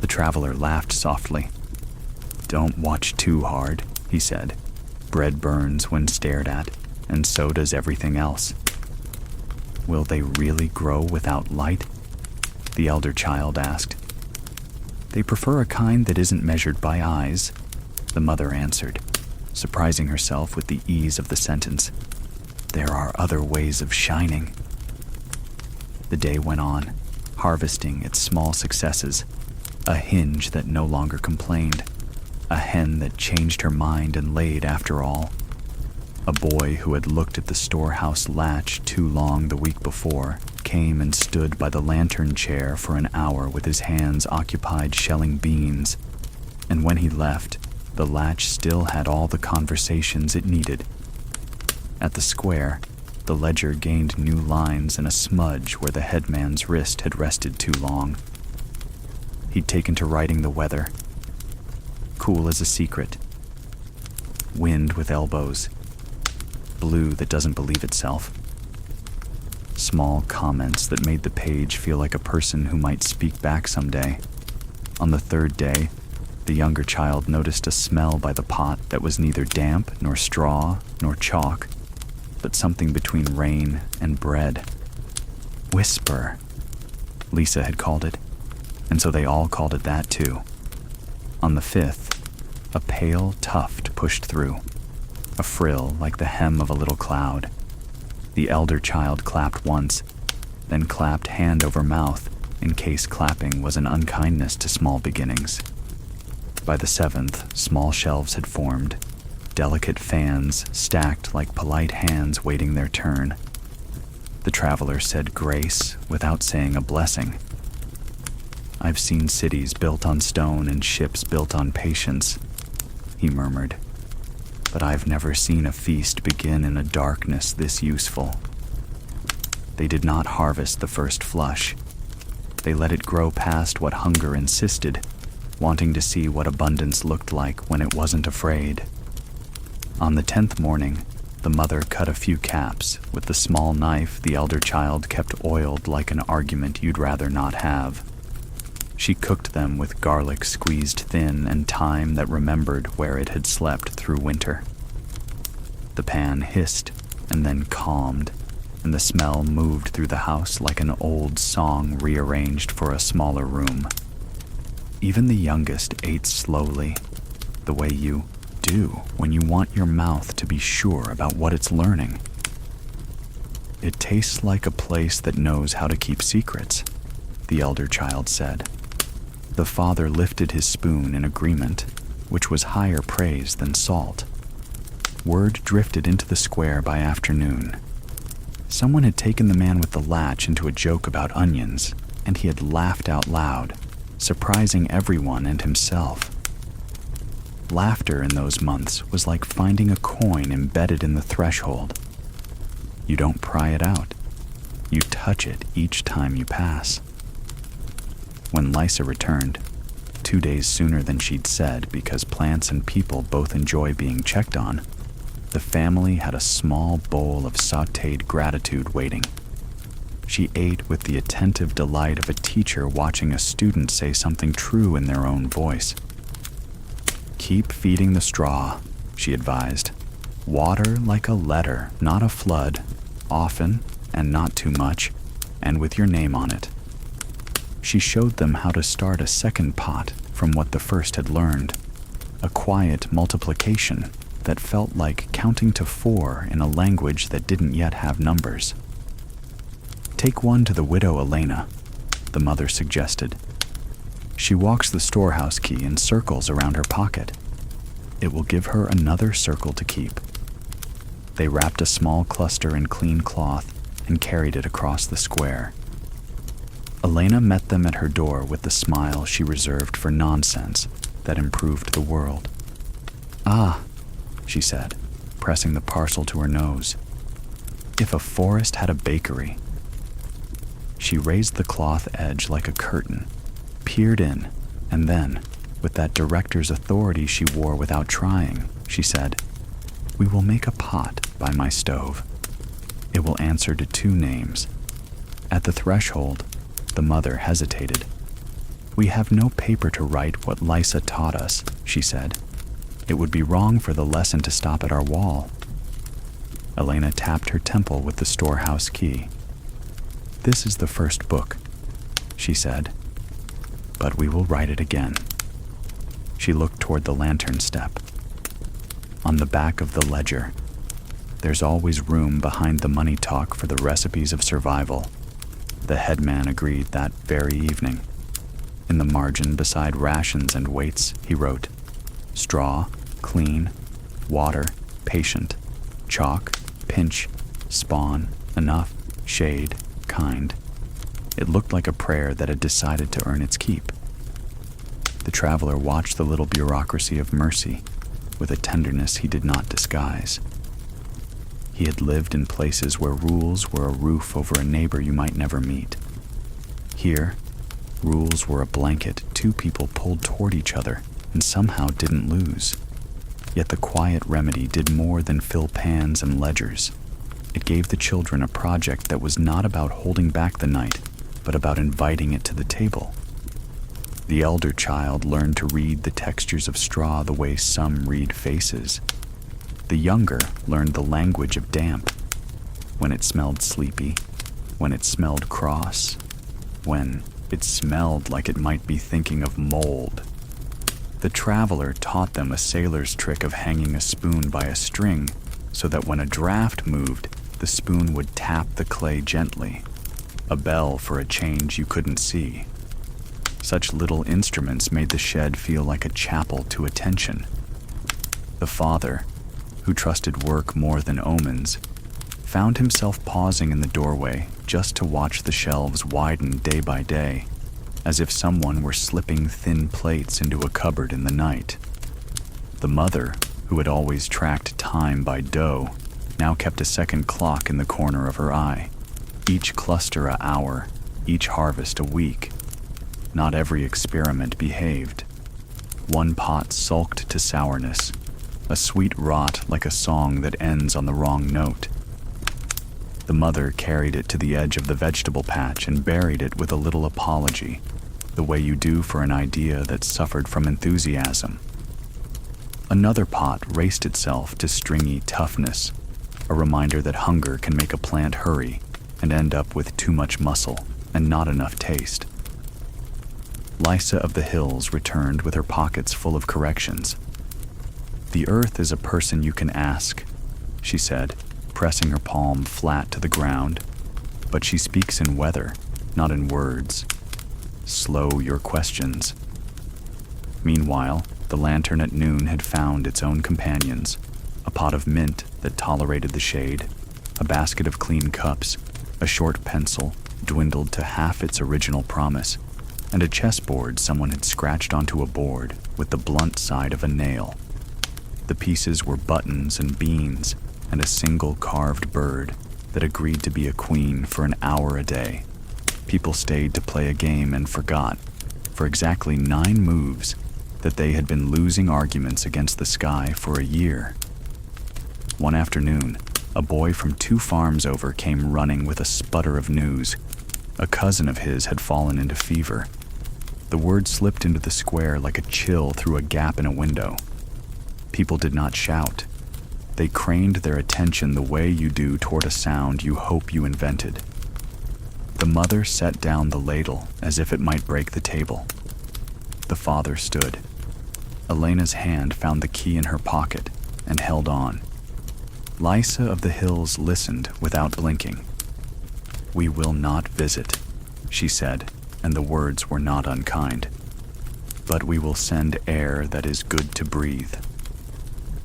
The traveler laughed softly. "Don't watch too hard," he said. "Bread burns when stared at, and so does everything else." "Will they really grow without light?" the elder child asked. "They prefer a kind that isn't measured by eyes," the mother answered, surprising herself with the ease of the sentence. "There are other ways of shining." The day went on, harvesting its small successes, a hinge that no longer complained, a hen that changed her mind and laid after all, a boy who had looked at the storehouse latch too long the week before came and stood by the lantern chair for an hour with his hands occupied shelling beans, and when he left, the latch still had all the conversations it needed. At the square, the ledger gained new lines and a smudge where the headman's wrist had rested too long. He'd taken to writing the weather. Cool as a secret. Wind with elbows. Blue that doesn't believe itself. Small comments that made the page feel like a person who might speak back someday. On the third day, the younger child noticed a smell by the pot that was neither damp nor straw nor chalk, but something between rain and bread. Whisper, Lisa had called it, and so they all called it that too. On the fifth, a pale tuft pushed through, a frill like the hem of a little cloud. The elder child clapped once, then clapped hand over mouth in case clapping was an unkindness to small beginnings. By the seventh, small shelves had formed, delicate fans stacked like polite hands waiting their turn. The traveler said grace without saying a blessing. "I've seen cities built on stone and ships built on patience," he murmured, "but I've never seen a feast begin in a darkness this useful." They did not harvest the first flush. They let it grow past what hunger insisted, wanting to see what abundance looked like when it wasn't afraid. On the 10th morning, the mother cut a few caps with the small knife the elder child kept oiled like an argument you'd rather not have. She cooked them with garlic squeezed thin and thyme that remembered where it had slept through winter. The pan hissed and then calmed, and the smell moved through the house like an old song rearranged for a smaller room. Even the youngest ate slowly, the way you do when you want your mouth to be sure about what it's learning. "It tastes like a place that knows how to keep secrets," the elder child said. The father lifted his spoon in agreement, which was higher praise than salt. Word drifted into the square by afternoon. Someone had taken the man with the latch into a joke about onions, and he had laughed out loud, surprising everyone and himself. Laughter in those months was like finding a coin embedded in the threshold. You don't pry it out. You touch it each time you pass. When Lisa returned, 2 days sooner than she'd said because plants and people both enjoy being checked on, the family had a small bowl of sautéed gratitude waiting. She ate with the attentive delight of a teacher watching a student say something true in their own voice. "Keep feeding the straw," she advised. "Water like a letter, not a flood, often and not too much, and with your name on it." She showed them how to start a second pot from what the first had learned, a quiet multiplication that felt like counting to 4 in a language that didn't yet have numbers. "Take one to the widow Elena," the mother suggested. "She walks the storehouse key in circles around her pocket. It will give her another circle to keep." They wrapped a small cluster in clean cloth and carried it across the square. Elena met them at her door with the smile she reserved for nonsense that improved the world. "Ah," she said, pressing the parcel to her nose. "If a forest had a bakery." She raised the cloth edge like a curtain, peered in, and then, with that director's authority she wore without trying, she said, "We will make a pot by my stove. It will answer to 2 names." At the threshold, the mother hesitated. "We have no paper to write what Lysa taught us," she said. "It would be wrong for the lesson to stop at our wall." Elena tapped her temple with the storehouse key. "This is the first book," she said, "but we will write it again." She looked toward the lantern step. "On the back of the ledger, there's always room behind the money talk for the recipes of survival." The headman agreed that very evening. In the margin beside rations and weights, he wrote, "Straw, clean, water, patient, chalk, pinch, spawn, enough, shade, kind." It looked like a prayer that had decided to earn its keep. The traveler watched the little bureaucracy of mercy with a tenderness he did not disguise. He had lived in places where rules were a roof over a neighbor you might never meet. Here, rules were a blanket 2 people pulled toward each other and somehow didn't lose. Yet the quiet remedy did more than fill pans and ledgers. It gave the children a project that was not about holding back the night, but about inviting it to the table. The elder child learned to read the textures of straw the way some read faces. The younger learned the language of damp, when it smelled sleepy, when it smelled cross, when it smelled like it might be thinking of mold. The traveler taught them a sailor's trick of hanging a spoon by a string so that when a draft moved, the spoon would tap the clay gently, a bell for a change you couldn't see. Such little instruments made the shed feel like a chapel to attention. The father, who trusted work more than omens, found himself pausing in the doorway just to watch the shelves widen day by day, as if someone were slipping thin plates into a cupboard in the night. The mother, who had always tracked time by dough, now kept a second clock in the corner of her eye, each cluster an hour, each harvest a week. Not every experiment behaved. One pot sulked to sourness, a sweet rot like a song that ends on the wrong note. The mother carried it to the edge of the vegetable patch and buried it with a little apology, the way you do for an idea that suffered from enthusiasm. Another pot raced itself to stringy toughness, a reminder that hunger can make a plant hurry and end up with too much muscle and not enough taste. Lysa of the Hills returned with her pockets full of corrections. "The earth is a person you can ask," she said, pressing her palm flat to the ground, "but she speaks in weather, not in words. Slow your questions." Meanwhile, the lantern at noon had found its own companions, a pot of mint that tolerated the shade, a basket of clean cups, a short pencil dwindled to half its original promise, and a chessboard someone had scratched onto a board with the blunt side of a nail. The pieces were buttons and beans and a single carved bird that agreed to be a queen for an hour a day. People stayed to play a game and forgot, for exactly 9 moves, that they had been losing arguments against the sky for a year. One afternoon, a boy from 2 farms over came running with a sputter of news. A cousin of his had fallen into fever. The word slipped into the square like a chill through a gap in a window. People did not shout. They craned their attention the way you do toward a sound you hope you invented. The mother set down the ladle as if it might break the table. The father stood. Elena's hand found the key in her pocket and held on. Lysa of the Hills listened without blinking. "We will not visit," she said, and the words were not unkind. "But we will send air that is good to breathe."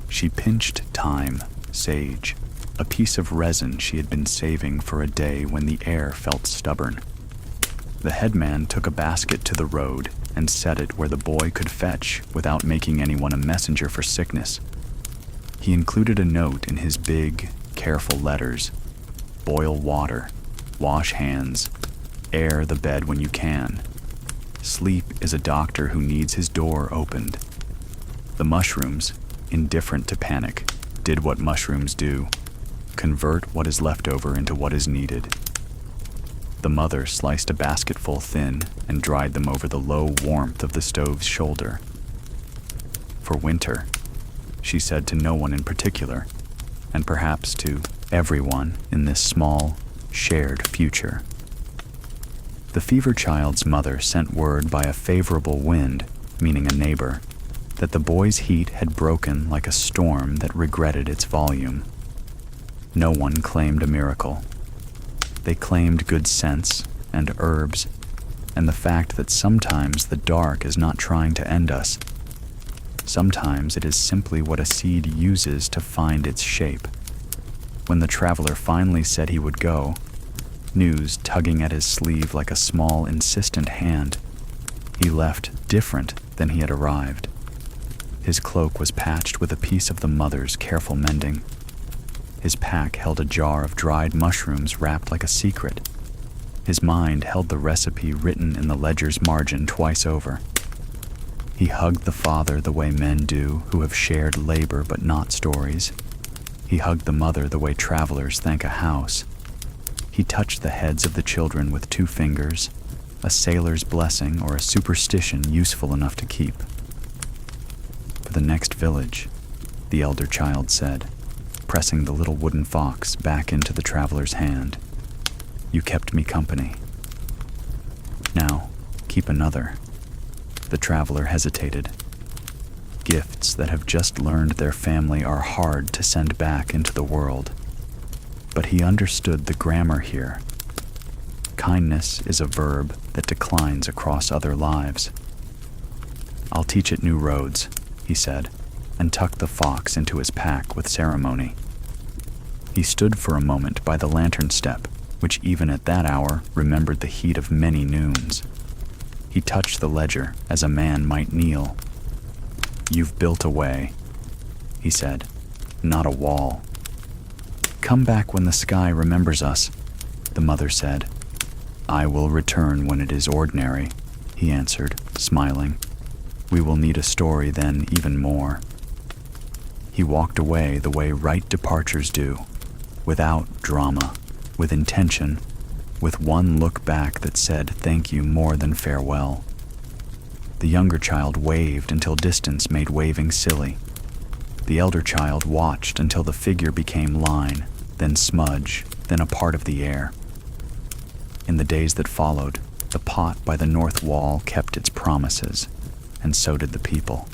She pinched thyme, sage, a piece of resin she had been saving for a day when the air felt stubborn. The headman took a basket to the road and set it where the boy could fetch without making anyone a messenger for sickness. He included a note in his big, careful letters: "Boil water, wash hands, air the bed when you can. Sleep is a doctor who needs his door opened. The mushrooms, indifferent to panic, did what mushrooms do: convert what is left over into what is needed. The mother sliced a basketful thin and dried them over the low warmth of the stove's shoulder. For winter, she said to no one in particular, and perhaps to everyone in this small, shared future. The fever child's mother sent word by a favorable wind, meaning a neighbor, that the boy's heat had broken like a storm that regretted its volume. No one claimed a miracle. They claimed good sense and herbs, and the fact that sometimes the dark is not trying to end us. Sometimes it is simply what a seed uses to find its shape. When the traveler finally said he would go, news tugging at his sleeve like a small, insistent hand, he left different than he had arrived. His cloak was patched with a piece of the mother's careful mending. His pack held a jar of dried mushrooms wrapped like a secret. His mind held the recipe written in the ledger's margin twice over. He hugged the father the way men do who have shared labor but not stories. He hugged the mother the way travelers thank a house. He touched the heads of the children with 2 fingers, a sailor's blessing or a superstition useful enough to keep. For the next village, the elder child said, pressing the little wooden fox back into the traveler's hand. You kept me company. Now, keep another. The traveler hesitated. Gifts that have just learned their family are hard to send back into the world. But he understood the grammar here. Kindness is a verb that declines across other lives. I'll teach it new roads, he said, and tucked the fox into his pack with ceremony. He stood for a moment by the lantern step, which even at that hour remembered the heat of many noons. He touched the ledger as a man might kneel. You've built a way, he said, not a wall. Come back when the sky remembers us, the mother said. I will return when it is ordinary, he answered, smiling. We will need a story then even more. He walked away the way right departures do, without drama, with intention, with one look back that said thank you more than farewell. The younger child waved until distance made waving silly. The elder child watched until the figure became line, then smudge, then a part of the air. In the days that followed, the pot by the north wall kept its promises, and so did the people.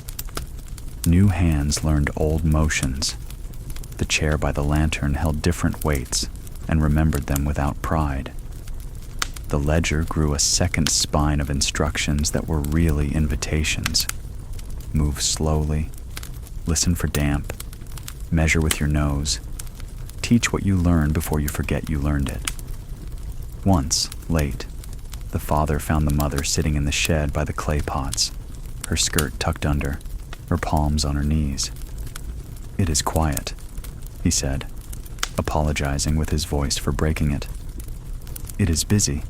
New hands learned old motions. The chair by the lantern held different weights and remembered them without pride. The ledger grew a second spine of instructions that were really invitations. Move slowly, listen for damp, measure with your nose, teach what you learned before you forget you learned it. Once, late, the father found the mother sitting in the shed by the clay pots, her skirt tucked under, her palms on her knees. It is quiet, he said, apologizing with his voice for breaking it. It is busy,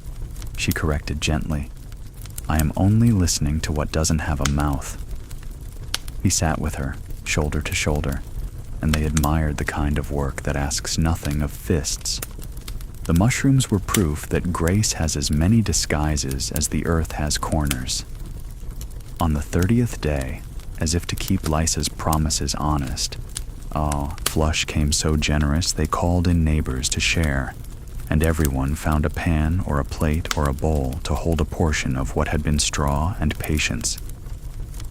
she corrected gently. I am only listening to what doesn't have a mouth. He sat with her, shoulder to shoulder, and they admired the kind of work that asks nothing of fists. The mushrooms were proof that grace has as many disguises as the earth has corners. On the 30th day, as if to keep Lysa's promises honest, Flush came so generous they called in neighbors to share, and everyone found a pan or a plate or a bowl to hold a portion of what had been straw and patience.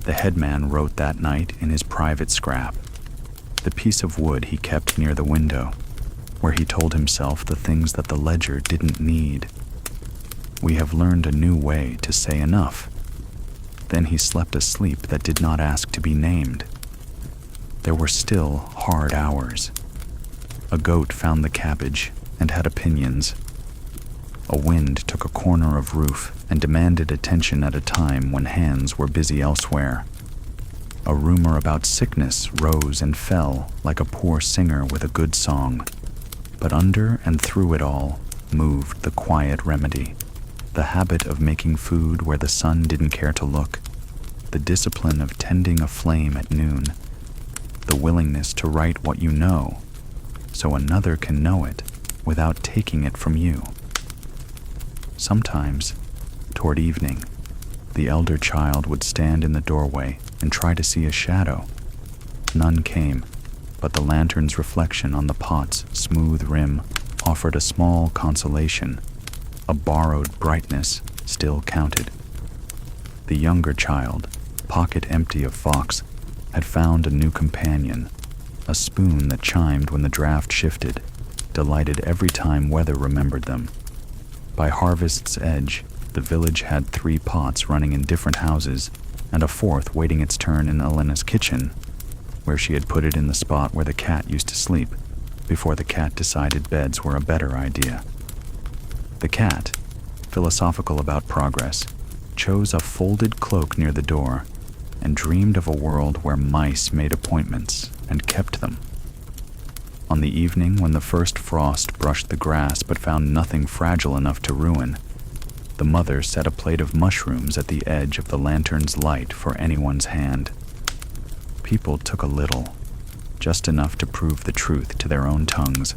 The headman wrote that night in his private scrap, the piece of wood he kept near the window, where he told himself the things that the ledger didn't need. We have learned a new way to say enough. Then he slept a sleep that did not ask to be named. There were still hard hours. A goat found the cabbage and had opinions. A wind took a corner of roof and demanded attention at a time when hands were busy elsewhere. A rumor about sickness rose and fell like a poor singer with a good song. But under and through it all moved the quiet remedy, The habit of making food where the sun didn't care to look, the discipline of tending a flame at noon, the willingness to write what you know so another can know it without taking it from you. Sometimes, toward evening, the elder child would stand in the doorway and try to see a shadow. None came, but the lantern's reflection on the pot's smooth rim offered a small consolation. A borrowed brightness still counted. The younger child, pocket empty of fox, had found a new companion, a spoon that chimed when the draft shifted, delighted every time weather remembered them. By harvest's edge, the village had 3 pots running in different houses, and a 4th waiting its turn in Elena's kitchen, where she had put it in the spot where the cat used to sleep, before the cat decided beds were a better idea. The cat, philosophical about progress, chose a folded cloak near the door and dreamed of a world where mice made appointments and kept them. On the evening when the first frost brushed the grass but found nothing fragile enough to ruin, the mother set a plate of mushrooms at the edge of the lantern's light for anyone's hand. People took a little, just enough to prove the truth to their own tongues.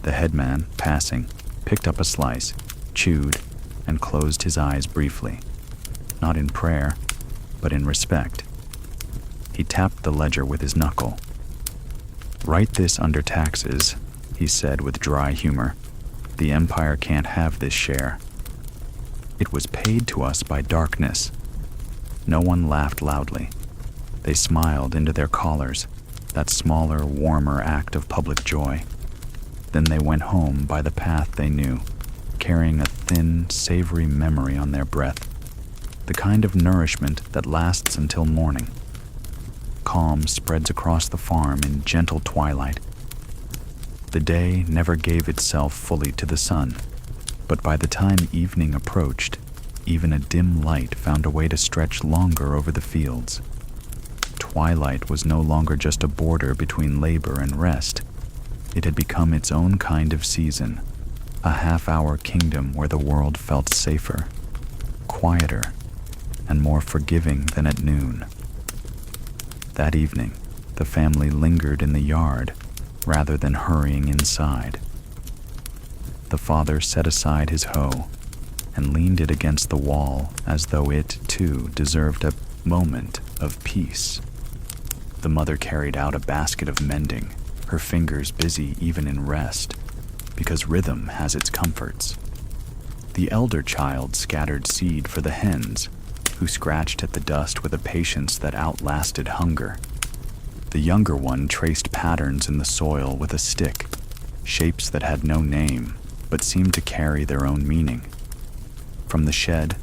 The headman, passing, picked up a slice, chewed, and closed his eyes briefly, not in prayer, but in respect. He tapped the ledger with his knuckle. "Write this under taxes," he said with dry humor. "The Empire can't have this share. It was paid to us by darkness." No one laughed loudly. They smiled into their collars, that smaller, warmer act of public joy. Then they went home by the path they knew, carrying a thin, savory memory on their breath, the kind of nourishment that lasts until morning. Calm spreads across the farm in gentle twilight. The day never gave itself fully to the sun, but by the time evening approached, even a dim light found a way to stretch longer over the fields. Twilight was no longer just a border between labor and rest. It had become its own kind of season, a half-hour kingdom where the world felt safer, quieter, and more forgiving than at noon. That evening, the family lingered in the yard rather than hurrying inside. The father set aside his hoe and leaned it against the wall as though it, too, deserved a moment of peace. The mother carried out a basket of mending, her fingers busy even in rest, because rhythm has its comforts. The elder child scattered seed for the hens, who scratched at the dust with a patience that outlasted hunger. The younger one traced patterns in the soil with a stick, shapes that had no name, but seemed to carry their own meaning. From the shed,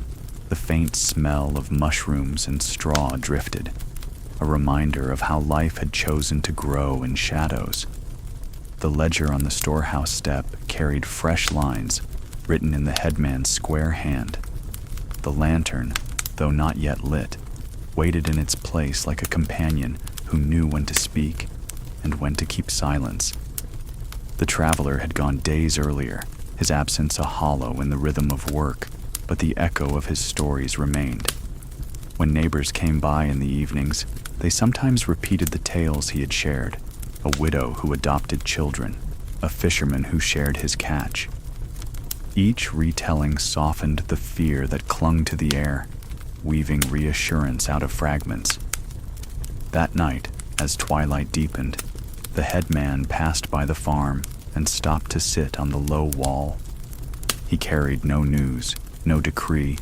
the faint smell of mushrooms and straw drifted, a reminder of how life had chosen to grow in shadows. The ledger on the storehouse step carried fresh lines, written in the headman's square hand. The lantern, though not yet lit, waited in its place like a companion who knew when to speak and when to keep silence. The traveler had gone days earlier, his absence a hollow in the rhythm of work, but the echo of his stories remained. When neighbors came by in the evenings, they sometimes repeated the tales he had shared: a widow who adopted children, a fisherman who shared his catch. Each retelling softened the fear that clung to the air, weaving reassurance out of fragments. That night, as twilight deepened, the headman passed by the farm and stopped to sit on the low wall. He carried no news, no decree,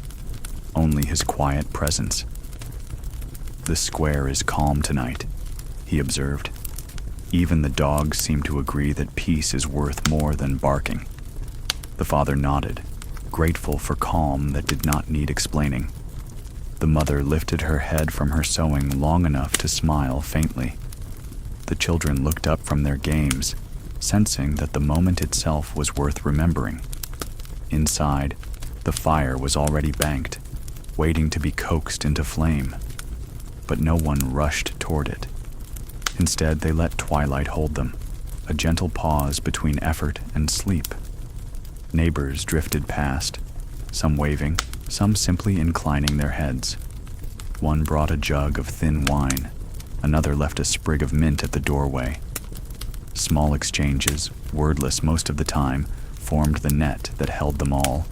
only his quiet presence. "The square is calm tonight," he observed. Even the dogs seem to agree that peace is worth more than barking. The father nodded, grateful for calm that did not need explaining. The mother lifted her head from her sewing long enough to smile faintly. The children looked up from their games, sensing that the moment itself was worth remembering. Inside, the fire was already banked, waiting to be coaxed into flame. But no one rushed toward it. Instead, they let twilight hold them, a gentle pause between effort and sleep. Neighbors drifted past, some waving, some simply inclining their heads. One brought a jug of thin wine, another left a sprig of mint at the doorway. Small exchanges, wordless most of the time, formed the net that held them all.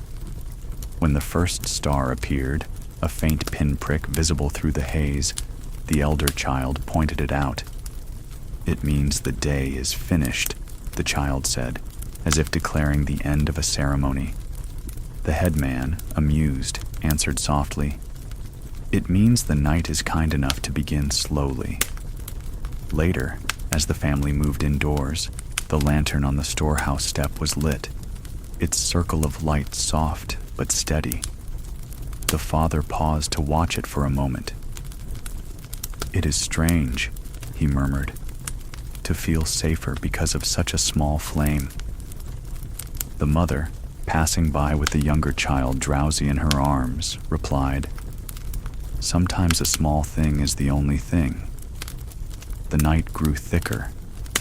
When the first star appeared, a faint pinprick visible through the haze, the elder child pointed it out. "It means the day is finished," the child said, as if declaring the end of a ceremony. The headman, amused, answered softly, "It means the night is kind enough to begin slowly." Later, as the family moved indoors, the lantern on the storehouse step was lit, its circle of light soft but steady. The father paused to watch it for a moment. "It is strange," he murmured, "to feel safer because of such a small flame." The mother, passing by with the younger child drowsy in her arms, replied, "Sometimes a small thing is the only thing." The night grew thicker,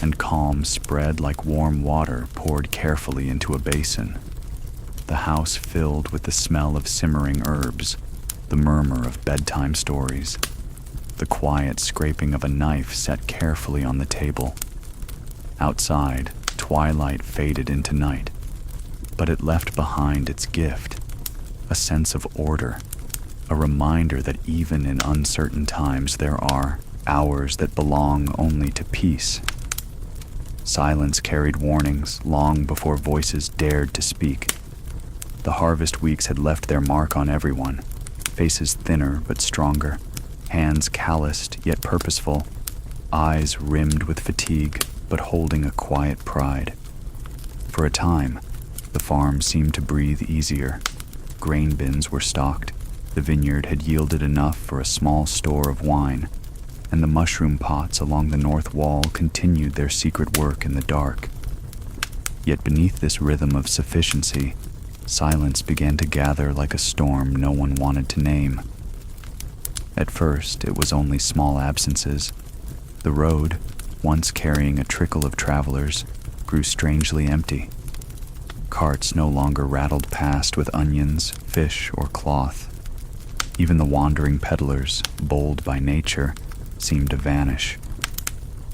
and calm spread like warm water poured carefully into a basin. The house filled with the smell of simmering herbs, the murmur of bedtime stories, the quiet scraping of a knife set carefully on the table. Outside, twilight faded into night, but it left behind its gift, a sense of order, a reminder that even in uncertain times there are hours that belong only to peace. Silence carried warnings long before voices dared to speak. The harvest weeks had left their mark on everyone, faces thinner but stronger, hands calloused yet purposeful, eyes rimmed with fatigue but holding a quiet pride. For a time, the farm seemed to breathe easier. Grain bins were stocked, the vineyard had yielded enough for a small store of wine, and the mushroom pots along the north wall continued their secret work in the dark. Yet beneath this rhythm of sufficiency, silence began to gather like a storm no one wanted to name. At first, it was only small absences. The road, once carrying a trickle of travelers, grew strangely empty. Carts no longer rattled past with onions, fish, or cloth. Even the wandering peddlers, bold by nature, seemed to vanish.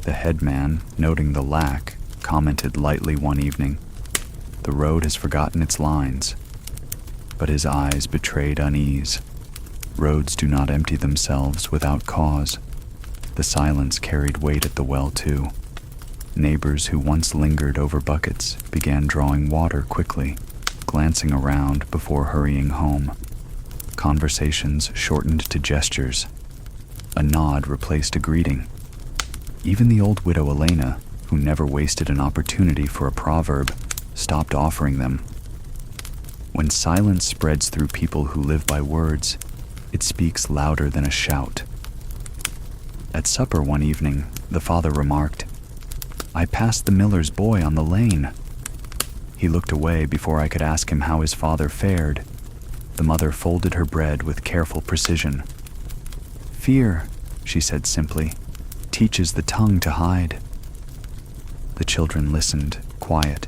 The headman, noting the lack, commented lightly one evening, "The road has forgotten its lines." But his eyes betrayed unease. Roads do not empty themselves without cause. The silence carried weight at the well, too. Neighbors who once lingered over buckets began drawing water quickly, glancing around before hurrying home. Conversations shortened to gestures. A nod replaced a greeting. Even the old widow Elena, who never wasted an opportunity for a proverb, stopped offering them. When silence spreads through people who live by words, it speaks louder than a shout. At supper one evening, the father remarked, "I passed the miller's boy on the lane." He looked away before I could ask him how his father fared. The mother folded her bread with careful precision. "Fear," she said simply, "teaches the tongue to hide." The children listened, quiet,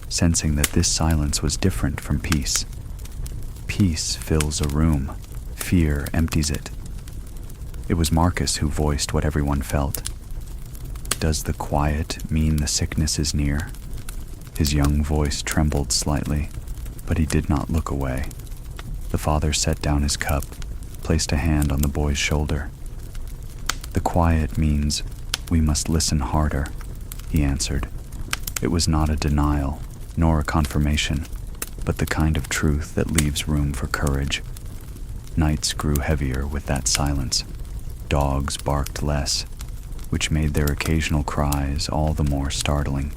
sensing that this silence was different from peace. Peace fills a room, fear empties it. It was Marcus who voiced what everyone felt. "Does the quiet mean the sickness is near?" His young voice trembled slightly, but he did not look away. The father set down his cup, placed a hand on the boy's shoulder. "The quiet means we must listen harder," he answered. It was not a denial, nor a confirmation, but the kind of truth that leaves room for courage. Nights grew heavier with that silence. Dogs barked less, which made their occasional cries all the more startling.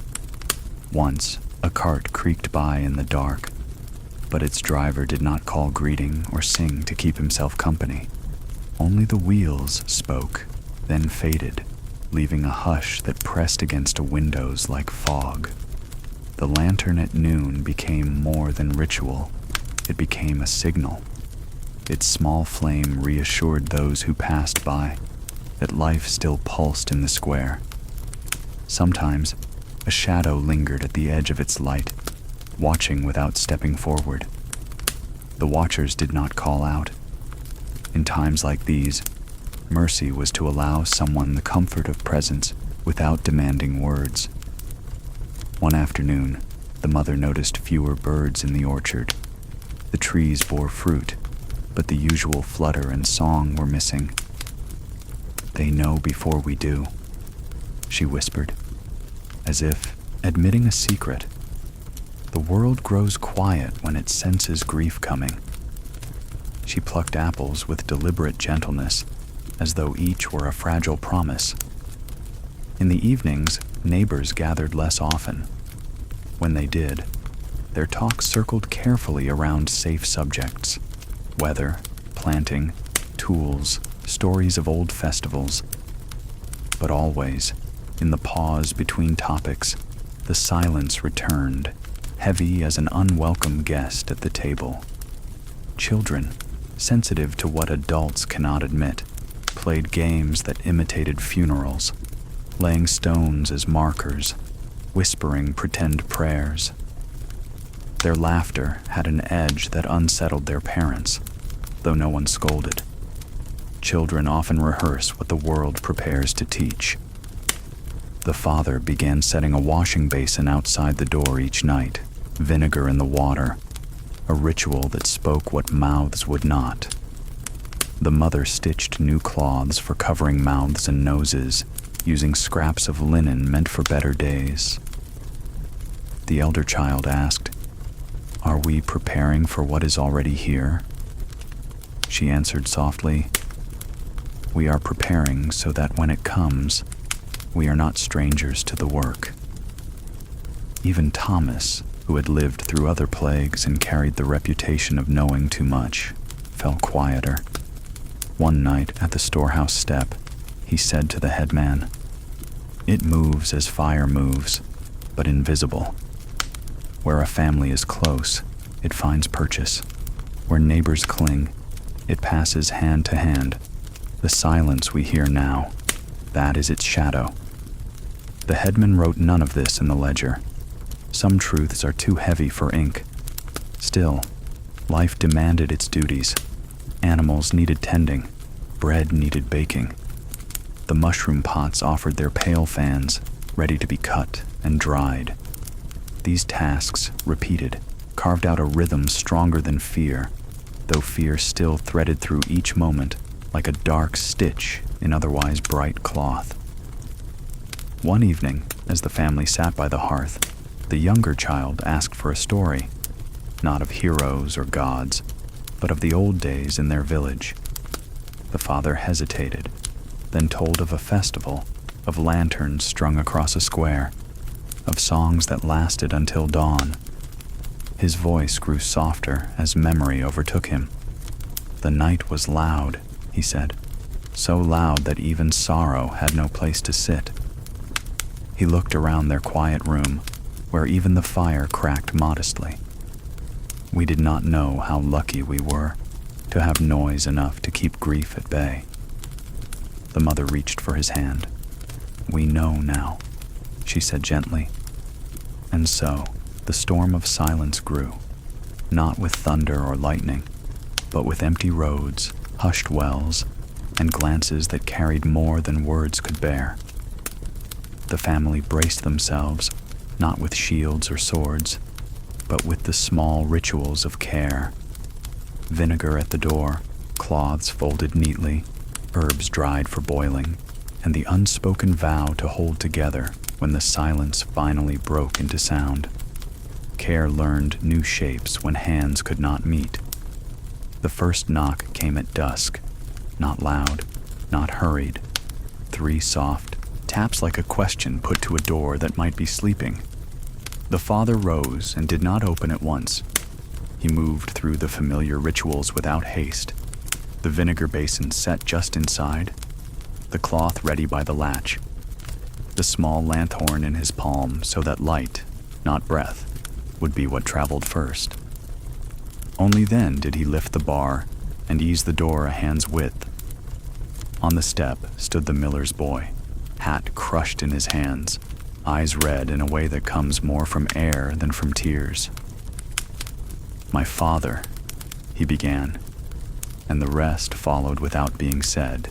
Once, a cart creaked by in the dark, but its driver did not call greeting or sing to keep himself company. Only the wheels spoke, then faded, leaving a hush that pressed against windows like fog. The lantern at noon became more than ritual. It became a signal. Its small flame reassured those who passed by that life still pulsed in the square. Sometimes, a shadow lingered at the edge of its light, watching without stepping forward. The watchers did not call out. In times like these, mercy was to allow someone the comfort of presence without demanding words. One afternoon, the mother noticed fewer birds in the orchard. The trees bore fruit, but the usual flutter and song were missing. "They know before we do," she whispered, as if admitting a secret. "The world grows quiet when it senses grief coming." She plucked apples with deliberate gentleness, as though each were a fragile promise. In the evenings, neighbors gathered less often. When they did, their talk circled carefully around safe subjects: weather, planting, tools, stories of old festivals. But always, in the pause between topics, the silence returned, heavy as an unwelcome guest at the table. Children, sensitive to what adults cannot admit, played games that imitated funerals, laying stones as markers, whispering pretend prayers. Their laughter had an edge that unsettled their parents, though no one scolded. Children often rehearse what the world prepares to teach. The father began setting a washing basin outside the door each night, vinegar in the water, a ritual that spoke what mouths would not. The mother stitched new cloths for covering mouths and noses, using scraps of linen meant for better days. The elder child asked, "Are we preparing for what is already here?" She answered softly, "We are preparing so that when it comes, we are not strangers to the work." Even Thomas, who had lived through other plagues and carried the reputation of knowing too much, fell quieter. One night at the storehouse step, he said to the headman, "It moves as fire moves, but invisible. Where a family is close, it finds purchase. Where neighbors cling, it passes hand to hand. The silence we hear now, that is its shadow." The headman wrote none of this in the ledger. Some truths are too heavy for ink. Still, life demanded its duties. Animals needed tending. Bread needed baking. The mushroom pots offered their pale fans, ready to be cut and dried. These tasks, repeated, carved out a rhythm stronger than fear, though fear still threaded through each moment like a dark stitch in otherwise bright cloth. One evening, as the family sat by the hearth, the younger child asked for a story, not of heroes or gods, but of the old days in their village. The father hesitated, then told of a festival, of lanterns strung across a square, of songs that lasted until dawn. His voice grew softer as memory overtook him. "The night was loud," he said, "so loud that even sorrow had no place to sit." He looked around their quiet room, where even the fire cracked modestly. We did not know how lucky we were to have noise enough to keep grief at bay. The mother reached for his hand. "We know now," she said gently. And so, the storm of silence grew, not with thunder or lightning, but with empty roads, hushed wells, and glances that carried more than words could bear. The family braced themselves, not with shields or swords, but with the small rituals of care. Vinegar at the door, cloths folded neatly, herbs dried for boiling, and the unspoken vow to hold together when the silence finally broke into sound. Care learned new shapes when hands could not meet. The first knock came at dusk, not loud, not hurried. 3 soft taps like a question put to a door that might be sleeping. The father rose and did not open at once. He moved through the familiar rituals without haste. The vinegar basin set just inside, the cloth ready by the latch, the small lanthorn in his palm so that light, not breath, would be what traveled first. Only then did he lift the bar and ease the door a hand's width. On the step stood the miller's boy, hat crushed in his hands, eyes red in a way that comes more from air than from tears. "My father," he began, and the rest followed without being said.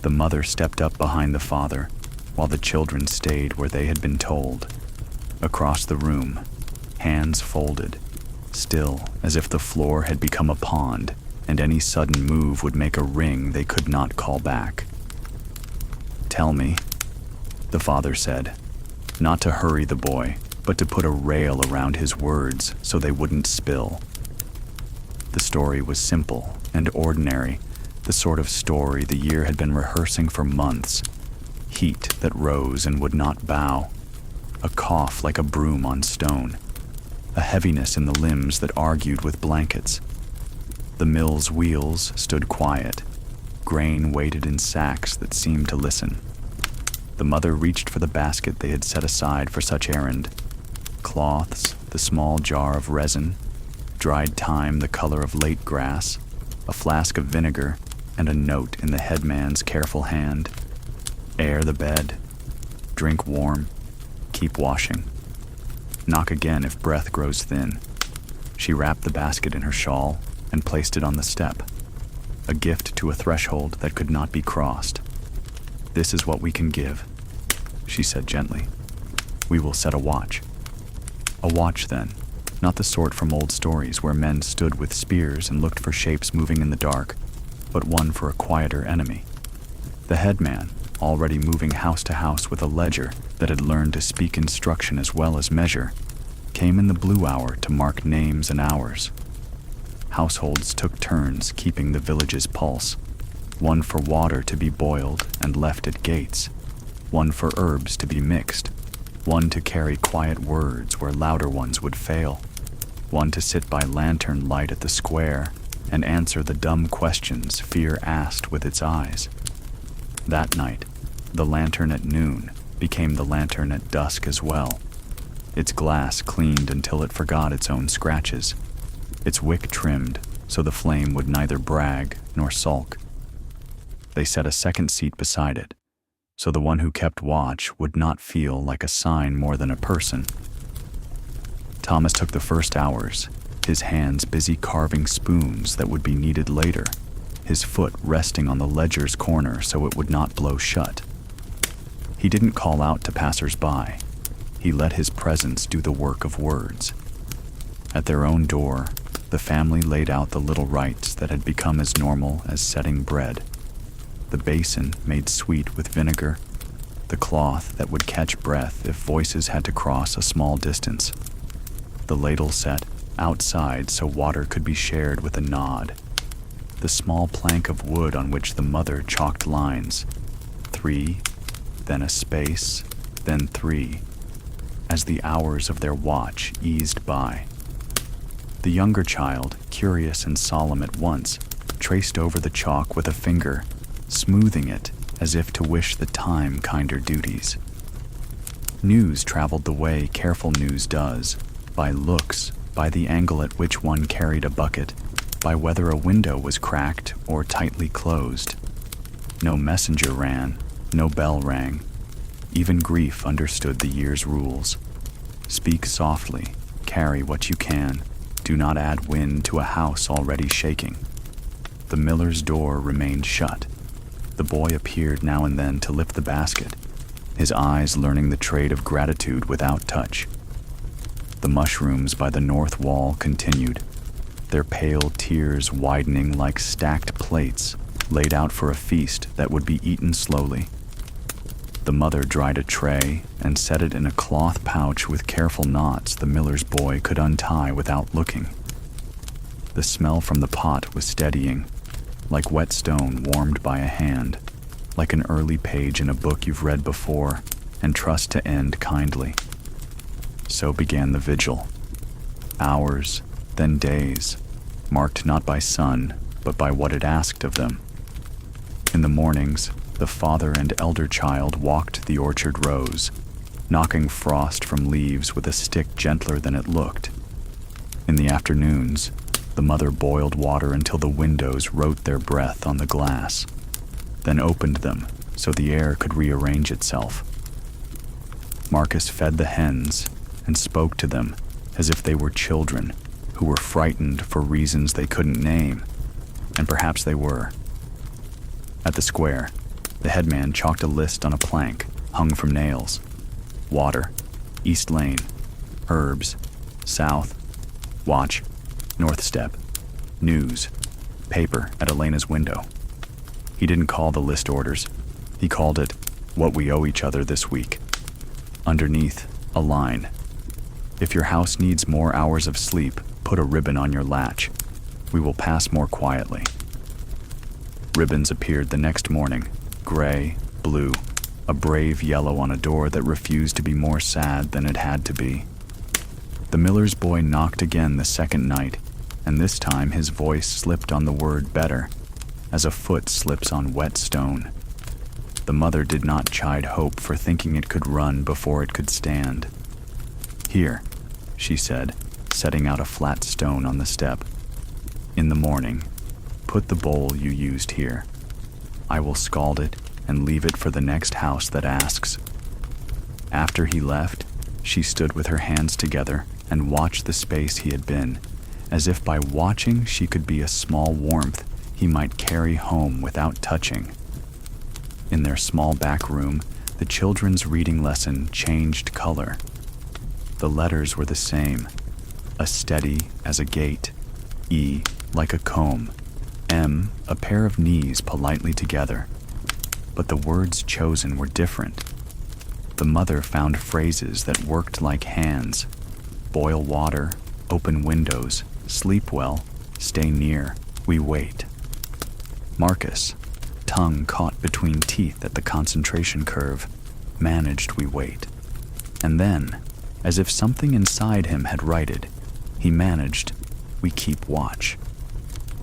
The mother stepped up behind the father, while the children stayed where they had been told. Across the room, hands folded, still as if the floor had become a pond, and any sudden move would make a ring they could not call back. "Tell me," the father said, not to hurry the boy, but to put a rail around his words so they wouldn't spill. The story was simple and ordinary, the sort of story the year had been rehearsing for months. Heat that rose and would not bow, a cough like a broom on stone, a heaviness in the limbs that argued with blankets. The mill's wheels stood quiet, grain waited in sacks that seemed to listen. The mother reached for the basket they had set aside for such errand. Cloths, the small jar of resin, dried thyme the color of late grass, a flask of vinegar, and a note in the headman's careful hand. Air the bed, drink warm, keep washing. Knock again if breath grows thin. She wrapped the basket in her shawl and placed it on the step, a gift to a threshold that could not be crossed. "This is what we can give," she said gently. "We will set a watch." A watch, then, not the sort from old stories where men stood with spears and looked for shapes moving in the dark, but one for a quieter enemy. The headman, already moving house to house with a ledger that had learned to speak instruction as well as measure, came in the blue hour to mark names and hours. Households took turns keeping the village's pulse, one for water to be boiled and left at gates, one for herbs to be mixed, one to carry quiet words where louder ones would fail, one to sit by lantern light at the square and answer the dumb questions fear asked with its eyes. That night, the lantern at noon became the lantern at dusk as well, its glass cleaned until it forgot its own scratches, its wick trimmed so the flame would neither brag nor sulk. They set a second seat beside it, so the one who kept watch would not feel like a sign more than a person. Thomas took the first hours, his hands busy carving spoons that would be needed later, his foot resting on the ledger's corner so it would not blow shut. He didn't call out to passers-by. He let his presence do the work of words. At their own door, the family laid out the little rites that had become as normal as setting bread. The basin made sweet with vinegar, the cloth that would catch breath if voices had to cross a small distance, the ladle set outside so water could be shared with a nod, the small plank of wood on which the mother chalked lines, 3, then a space, then 3, as the hours of their watch eased by. The younger child, curious and solemn at once, traced over the chalk with a finger, smoothing it as if to wish the time kinder duties. News traveled the way careful news does, by looks, by the angle at which one carried a bucket, by whether a window was cracked or tightly closed. No messenger ran, no bell rang. Even grief understood the year's rules. Speak softly, carry what you can, do not add wind to a house already shaking. The miller's door remained shut. The boy appeared now and then to lift the basket, his eyes learning the trade of gratitude without touch. The mushrooms by the north wall continued, their pale tiers widening like stacked plates laid out for a feast that would be eaten slowly. The mother dried a tray and set it in a cloth pouch with careful knots the miller's boy could untie without looking. The smell from the pot was steadying, like wet stone warmed by a hand, like an early page in a book you've read before and trust to end kindly. So began the vigil. Hours, then days, marked not by sun, but by what it asked of them. In the mornings, the father and elder child walked the orchard rows, knocking frost from leaves with a stick gentler than it looked. In the afternoons, the mother boiled water until the windows wrote their breath on the glass, then opened them so the air could rearrange itself. Marcus fed the hens and spoke to them as if they were children, who were frightened for reasons they couldn't name, and perhaps they were. At the square, the headman chalked a list on a plank hung from nails. Water, East Lane, herbs, south, watch, north step, news, paper at Elena's window. He didn't call the list orders. He called it what we owe each other this week. Underneath, a line. If your house needs more hours of sleep, put a ribbon on your latch. We will pass more quietly. Ribbons appeared the next morning, gray, blue, a brave yellow on a door that refused to be more sad than it had to be. The miller's boy knocked again the second night, and this time his voice slipped on the word better, as a foot slips on wet stone. The mother did not chide hope for thinking it could run before it could stand. Here, she said, setting out a flat stone on the step. In the morning, put the bowl you used here. I will scald it and leave it for the next house that asks. After he left, she stood with her hands together and watched the space he had been, as if by watching she could be a small warmth he might carry home without touching. In their small back room, the children's reading lesson changed color. The letters were the same, a steady as a gate, E like a comb, M a pair of knees politely together. But the words chosen were different. The mother found phrases that worked like hands. Boil water, open windows, sleep well, stay near, we wait. Marcus, tongue caught between teeth at the concentration curve, managed we wait. And then, as if something inside him had righted, he managed we keep watch.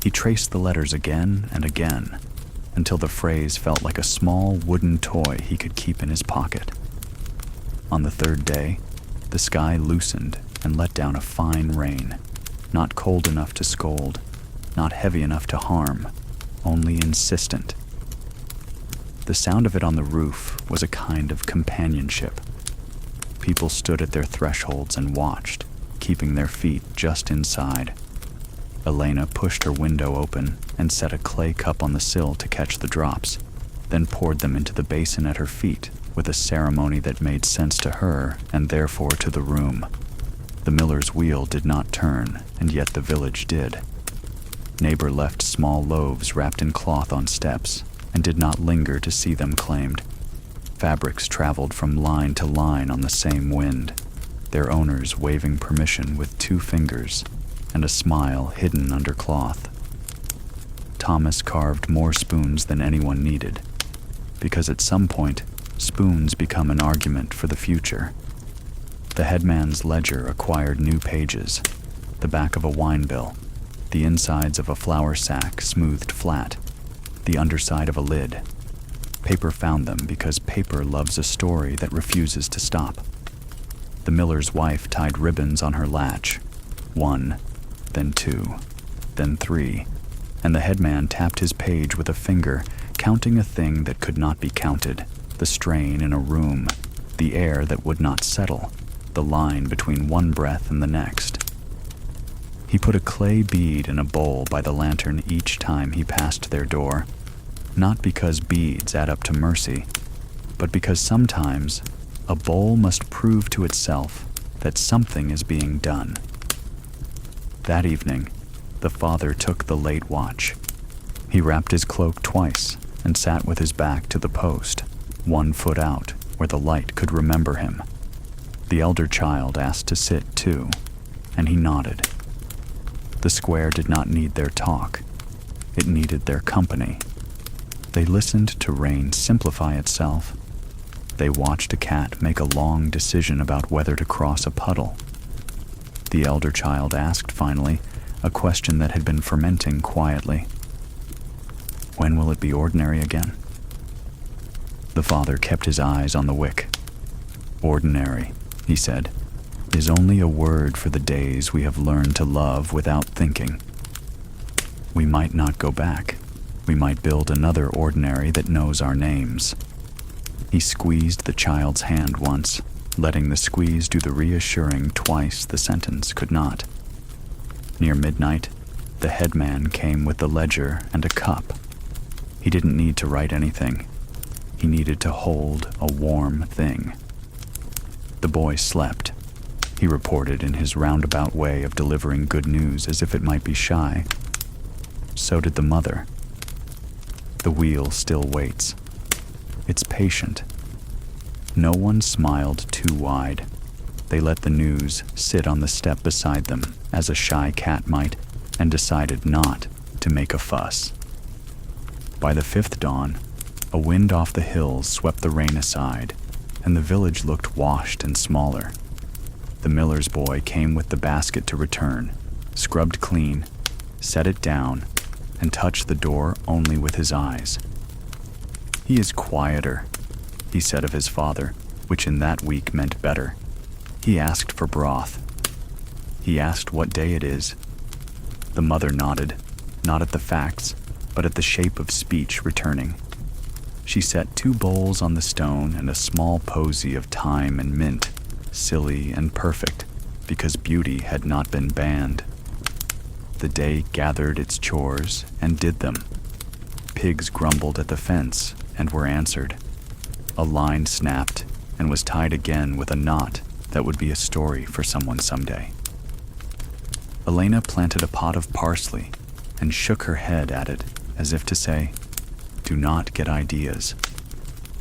He traced the letters again and again, until the phrase felt like a small wooden toy he could keep in his pocket. On the third day, the sky loosened and let down a fine rain, not cold enough to scold, not heavy enough to harm, only insistent. The sound of it on the roof was a kind of companionship. People stood at their thresholds and watched, keeping their feet just inside. Elena pushed her window open and set a clay cup on the sill to catch the drops, then poured them into the basin at her feet with a ceremony that made sense to her and therefore to the room. The miller's wheel did not turn, and yet the village did. Neighbor left small loaves wrapped in cloth on steps, and did not linger to see them claimed. Fabrics traveled from line to line on the same wind, their owners waving permission with 2 fingers, and a smile hidden under cloth. Thomas carved more spoons than anyone needed, because at some point, spoons become an argument for the future. The headman's ledger acquired new pages, the back of a wine bill, the insides of a flour sack smoothed flat, the underside of a lid. Paper found them because paper loves a story that refuses to stop. The miller's wife tied ribbons on her latch, 1, then 2, then 3, and the headman tapped his page with a finger, counting a thing that could not be counted, the strain in a room, the air that would not settle, the line between one breath and the next. He put a clay bead in a bowl by the lantern each time he passed their door, not because beads add up to mercy, but because sometimes a bowl must prove to itself that something is being done. That evening, the father took the late watch. He wrapped his cloak twice and sat with his back to the post, 1 foot out where the light could remember him. The elder child asked to sit too, and he nodded. The square did not need their talk. It needed their company. They listened to rain simplify itself. They watched a cat make a long decision about whether to cross a puddle. The elder child asked finally a question that had been fermenting quietly. When will it be ordinary again? The father kept his eyes on the wick. Ordinary, he said, is only a word for the days we have learned to love without thinking. We might not go back. We might build another ordinary that knows our names. He squeezed the child's hand once, letting the squeeze do the reassuring twice the sentence could not. Near midnight, the headman came with the ledger and a cup. He didn't need to write anything. He needed to hold a warm thing. The boy slept, he reported in his roundabout way of delivering good news as if it might be shy. So did the mother. The wheel still waits. It's patient. No one smiled too wide. They let the news sit on the step beside them, as a shy cat might, and decided not to make a fuss. By the fifth dawn, a wind off the hills swept the rain aside, and the village looked washed and smaller. The miller's boy came with the basket to return, scrubbed clean, set it down, and touched the door only with his eyes. "He is quieter," he said of his father, which in that week meant better. He asked for broth. He asked what day it is. The mother nodded, not at the facts, but at the shape of speech returning. She set 2 bowls on the stone and a small posy of thyme and mint, silly and perfect, because beauty had not been banned. The day gathered its chores and did them. Pigs grumbled at the fence and were answered. A line snapped and was tied again with a knot that would be a story for someone someday. Elena planted a pot of parsley and shook her head at it as if to say, "Do not get ideas."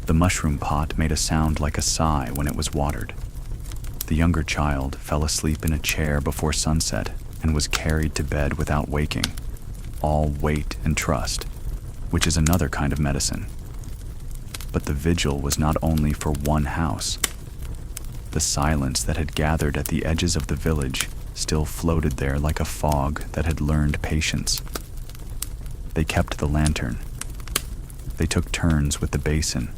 The mushroom pot made a sound like a sigh when it was watered. The younger child fell asleep in a chair before sunset and was carried to bed without waking, all wait and trust, which is another kind of medicine. But the vigil was not only for one house. The silence that had gathered at the edges of the village still floated there like a fog that had learned patience. They kept the lantern. They took turns with the basin.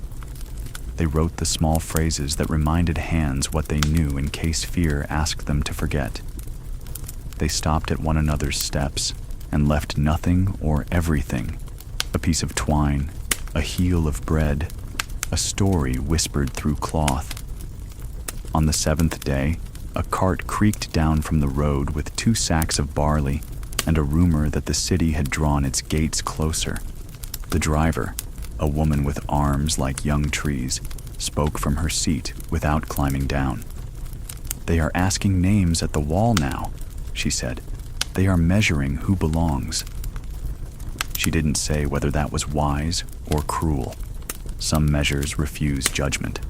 They wrote the small phrases that reminded hands what they knew in case fear asked them to forget. They stopped at one another's steps and left nothing or everything, a piece of twine, a heel of bread, a story whispered through cloth. On the 7th day, a cart creaked down from the road with 2 sacks of barley and a rumor that the city had drawn its gates closer. The driver, a woman with arms like young trees, spoke from her seat without climbing down. "They are asking names at the wall now," she said. "They are measuring who belongs." She didn't say whether that was wise or cruel. Some measures refuse judgment.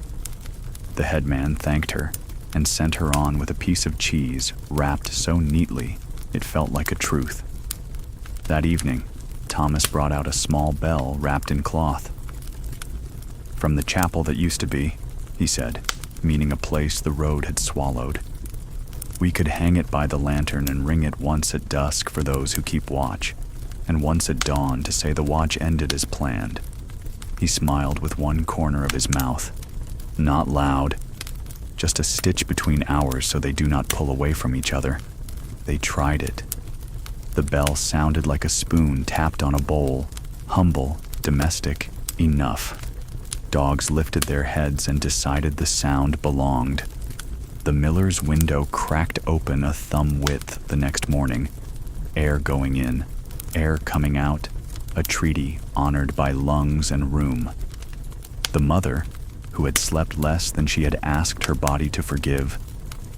The headman thanked her and sent her on with a piece of cheese wrapped so neatly it felt like a truth. That evening, Thomas brought out a small bell wrapped in cloth. "From the chapel that used to be," he said, meaning a place the road had swallowed. "We could hang it by the lantern and ring it once at dusk for those who keep watch, and once at dawn to say the watch ended as planned." He smiled with one corner of his mouth. "Not loud. Just a stitch between hours so they do not pull away from each other." They tried it. The bell sounded like a spoon tapped on a bowl, humble, domestic, enough. Dogs lifted their heads and decided the sound belonged. The miller's window cracked open a thumb width the next morning. Air going in, air coming out, a treaty honored by lungs and room. The mother, who had slept less than she had asked her body to forgive,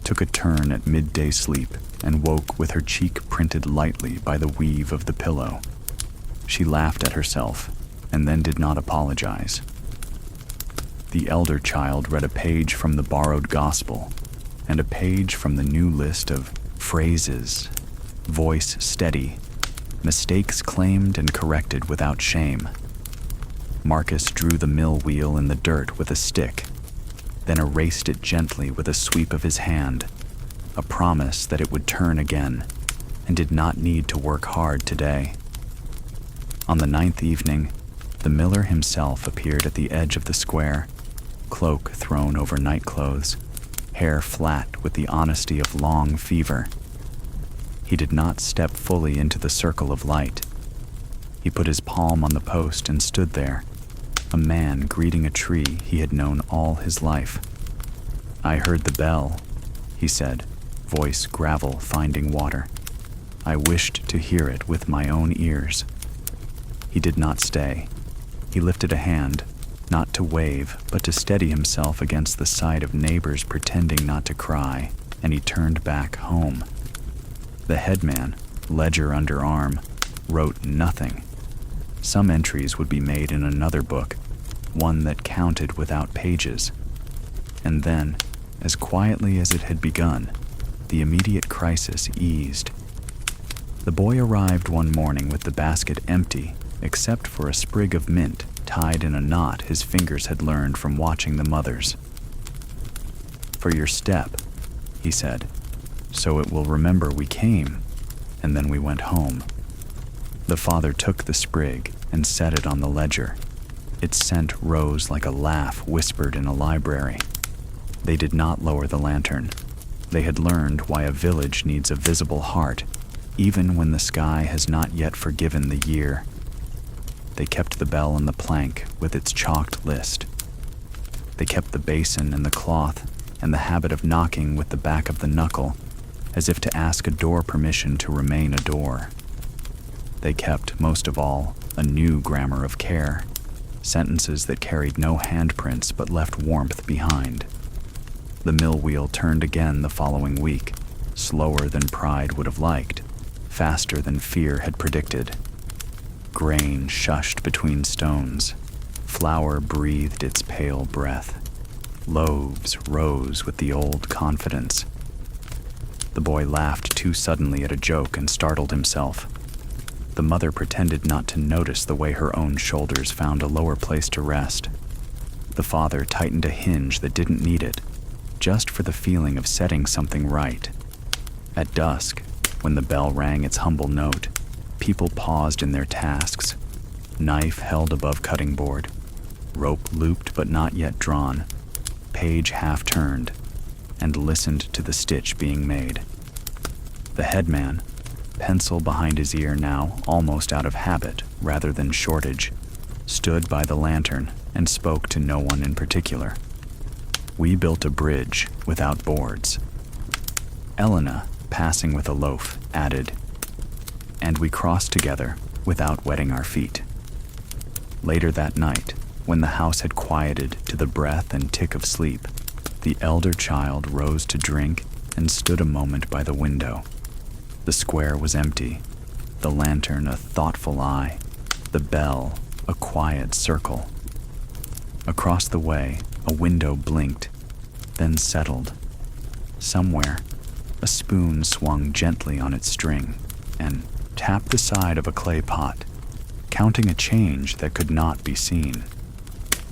took a turn at midday sleep and woke with her cheek printed lightly by the weave of the pillow. She laughed at herself and then did not apologize. The elder child read a page from the borrowed gospel and a page from the new list of phrases, voice steady, mistakes claimed and corrected without shame. Marcus drew the mill wheel in the dirt with a stick, then erased it gently with a sweep of his hand, a promise that it would turn again and did not need to work hard today. On the 9th evening, the miller himself appeared at the edge of the square, cloak thrown over nightclothes, hair flat with the honesty of long fever. He did not step fully into the circle of light. He put his palm on the post and stood there, a man greeting a tree he had known all his life. "I heard the bell," he said, voice gravel finding water. I wished to hear it with my own ears. He did not stay. He lifted a hand, not to wave, but to steady himself against the sight of neighbors pretending not to cry, and he turned back home. The headman, ledger under arm, wrote nothing. Some entries would be made in another book, one that counted without pages. And then, as quietly as it had begun, the immediate crisis eased. The boy arrived one morning with the basket empty, except for a sprig of mint tied in a knot his fingers had learned from watching the mothers. "For your step," he said, "so it will remember we came, and then we went home." The father took the sprig and set it on the ledger. Its scent rose like a laugh whispered in a library. They did not lower the lantern. They had learned why a village needs a visible heart, even when the sky has not yet forgiven the year. They kept the bell on the plank with its chalked list. They kept the basin and the cloth and the habit of knocking with the back of the knuckle, as if to ask a door permission to remain a door. They kept, most of all, a new grammar of care, sentences that carried no handprints but left warmth behind. The mill wheel turned again the following week, slower than pride would have liked, faster than fear had predicted. Grain shushed between stones. Flour breathed its pale breath. Loaves rose with the old confidence. The boy laughed too suddenly at a joke and startled himself. The mother pretended not to notice the way her own shoulders found a lower place to rest. The father tightened a hinge that didn't need it, just for the feeling of setting something right. At dusk, when the bell rang its humble note, people paused in their tasks, knife held above cutting board, rope looped but not yet drawn, page half turned, and listened to the stitch being made. The headman, pencil behind his ear now almost out of habit rather than shortage, stood by the lantern and spoke to no one in particular. We built a bridge without boards. Elena, passing with a loaf, added, and we crossed together without wetting our feet. Later that night, when the house had quieted to the breath and tick of sleep, the elder child rose to drink and stood a moment by the window. The square was empty, the lantern a thoughtful eye, the bell a quiet circle. Across the way, a window blinked, then settled. Somewhere, a spoon swung gently on its string and tapped the side of a clay pot, counting a change that could not be seen.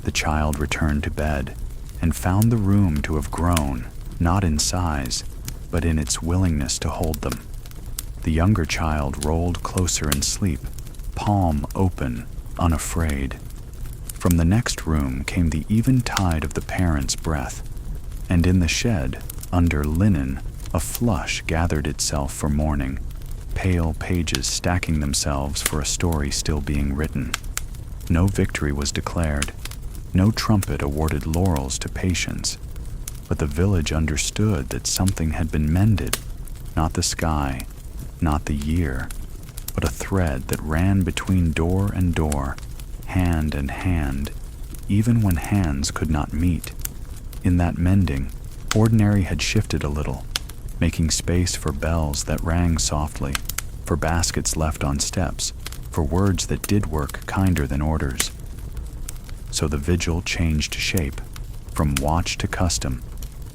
The child returned to bed and found the room to have grown, not in size, but in its willingness to hold them. The younger child rolled closer in sleep, palm open, unafraid. From the next room came the even tide of the parents' breath, and in the shed, under linen, a flush gathered itself for morning, pale pages stacking themselves for a story still being written. No victory was declared, no trumpet awarded laurels to patience, but the village understood that something had been mended, not the sky, not the year, but a thread that ran between door and door, hand and hand, even when hands could not meet. In that mending, ordinary had shifted a little, making space for bells that rang softly, for baskets left on steps, for words that did work kinder than orders. So the vigil changed shape, from watch to custom,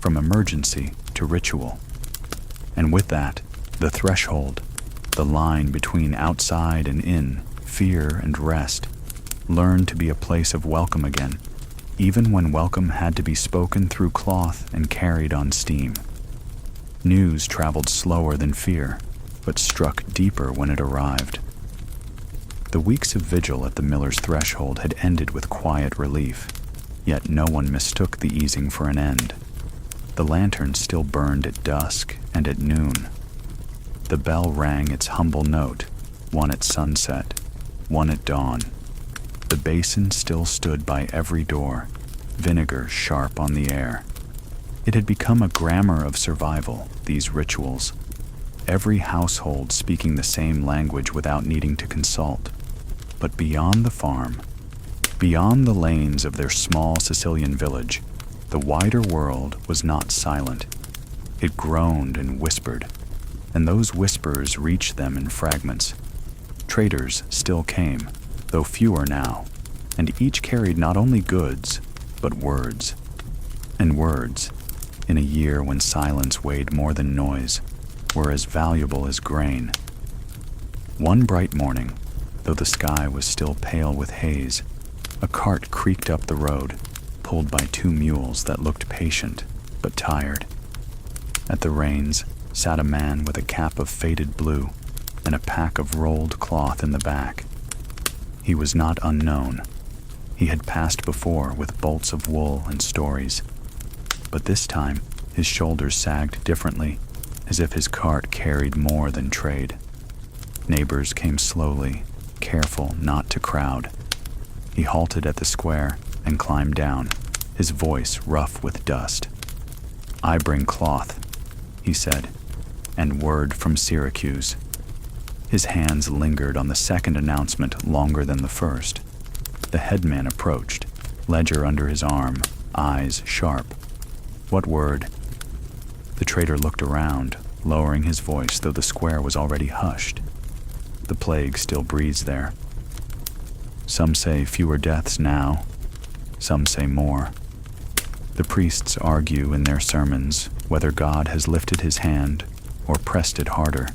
from emergency to ritual. And with that, the threshold, the line between outside and in, fear and rest, learned to be a place of welcome again, even when welcome had to be spoken through cloth and carried on steam. News traveled slower than fear, but struck deeper when it arrived. The weeks of vigil at the miller's threshold had ended with quiet relief, yet no one mistook the easing for an end. The lantern still burned at dusk and at noon. The bell rang its humble note, one at sunset, one at dawn. The basin still stood by every door, vinegar sharp on the air. It had become a grammar of survival, these rituals. every household speaking the same language without needing to consult. But beyond the farm, beyond the lanes of their small Sicilian village, the wider world was not silent. It groaned and whispered, and those whispers reached them in fragments. Traders still came, though fewer now, and each carried not only goods, but words. And words, in a year when silence weighed more than noise, were as valuable as grain. One bright morning, though the sky was still pale with haze, a cart creaked up the road, pulled by two mules that looked patient but tired. At the reins sat a man with a cap of faded blue and a pack of rolled cloth in the back. He was not unknown. He had passed before with bolts of wool and stories, but this time his shoulders sagged differently, as if his cart carried more than trade. Neighbors came slowly, careful not to crowd. He halted at the square and climbed down, his voice rough with dust. "I bring cloth," he said, "and word from Syracuse." His hands lingered on the second announcement longer than the first. The headman approached, ledger under his arm, eyes sharp. "What word?" The trader looked around, lowering his voice, though the square was already hushed. The plague still breathes there. Some say fewer deaths now, some say more. The priests argue in their sermons whether God has lifted his hand or pressed it harder.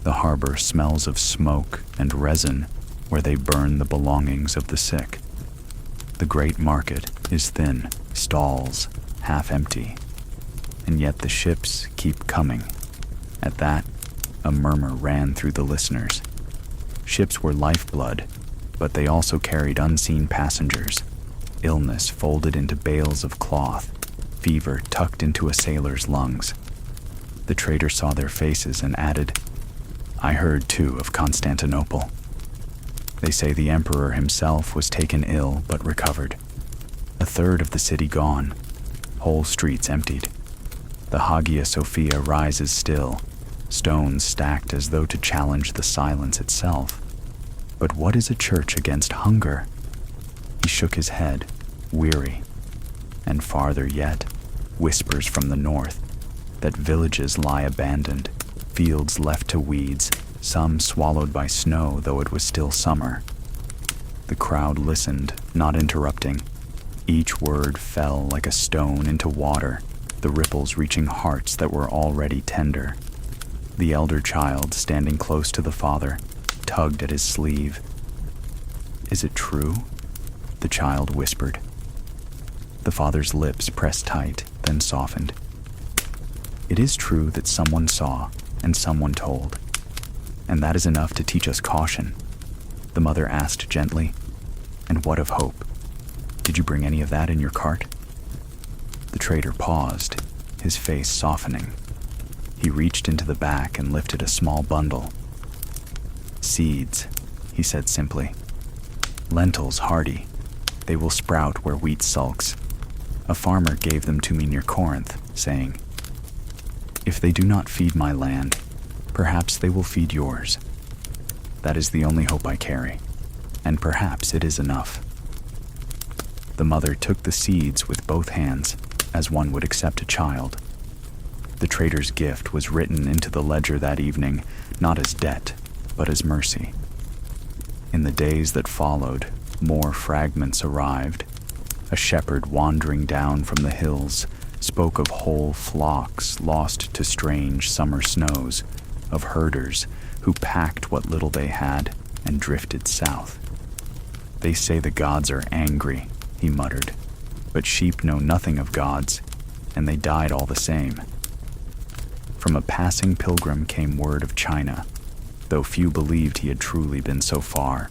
The harbor smells of smoke and resin where they burn the belongings of the sick. The great market is thin, stalls half empty, and yet the ships keep coming. At that, a murmur ran through the listeners. Ships were lifeblood, but they also carried unseen passengers, illness folded into bales of cloth, fever tucked into a sailor's lungs. The trader saw their faces and added, "I heard too of Constantinople. They say the emperor himself was taken ill but recovered. A third of the city gone, whole streets emptied. The Hagia Sophia rises still, stones stacked as though to challenge the silence itself. But what is a church against hunger?" He shook his head, weary. And farther yet, whispers from the north, that villages lie abandoned, fields left to weeds, some swallowed by snow though it was still summer. The crowd listened, not interrupting. Each word fell like a stone into water, the ripples reaching hearts that were already tender. The elder child, standing close to the father, tugged at his sleeve. "Is it true?" the child whispered. The father's lips pressed tight, then softened. "It is true that someone saw and someone told, and that is enough to teach us caution," the mother asked gently. "And what of hope? Did you bring any of that in your cart?" The trader paused, his face softening. He reached into the back and lifted a small bundle. "Seeds," he said simply. "Lentils hardy. They will sprout where wheat sulks. A farmer gave them to me near Corinth, saying, 'If they do not feed my land, perhaps they will feed yours.' That is the only hope I carry, and perhaps it is enough." The mother took the seeds with both hands, as one would accept a child. The trader's gift was written into the ledger that evening, not as debt, but as mercy. In the days that followed, more fragments arrived. A shepherd wandering down from the hills spoke of whole flocks lost to strange summer snows, of herders who packed what little they had and drifted south. "They say the gods are angry," he muttered, "but sheep know nothing of gods, and they died all the same." From a passing pilgrim came word of China, though few believed he had truly been so far,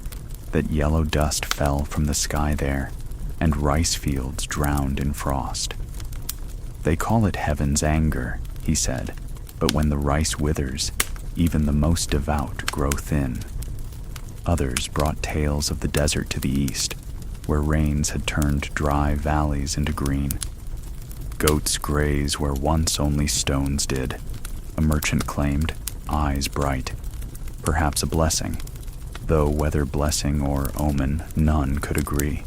that yellow dust fell from the sky there, and rice fields drowned in frost. "They call it heaven's anger," he said, "but when the rice withers, even the most devout grow thin." Others brought tales of the desert to the east, where rains had turned dry valleys into green. "Goats graze where once only stones did. a merchant claimed, eyes bright. Perhaps a blessing, though whether blessing or omen, none could agree.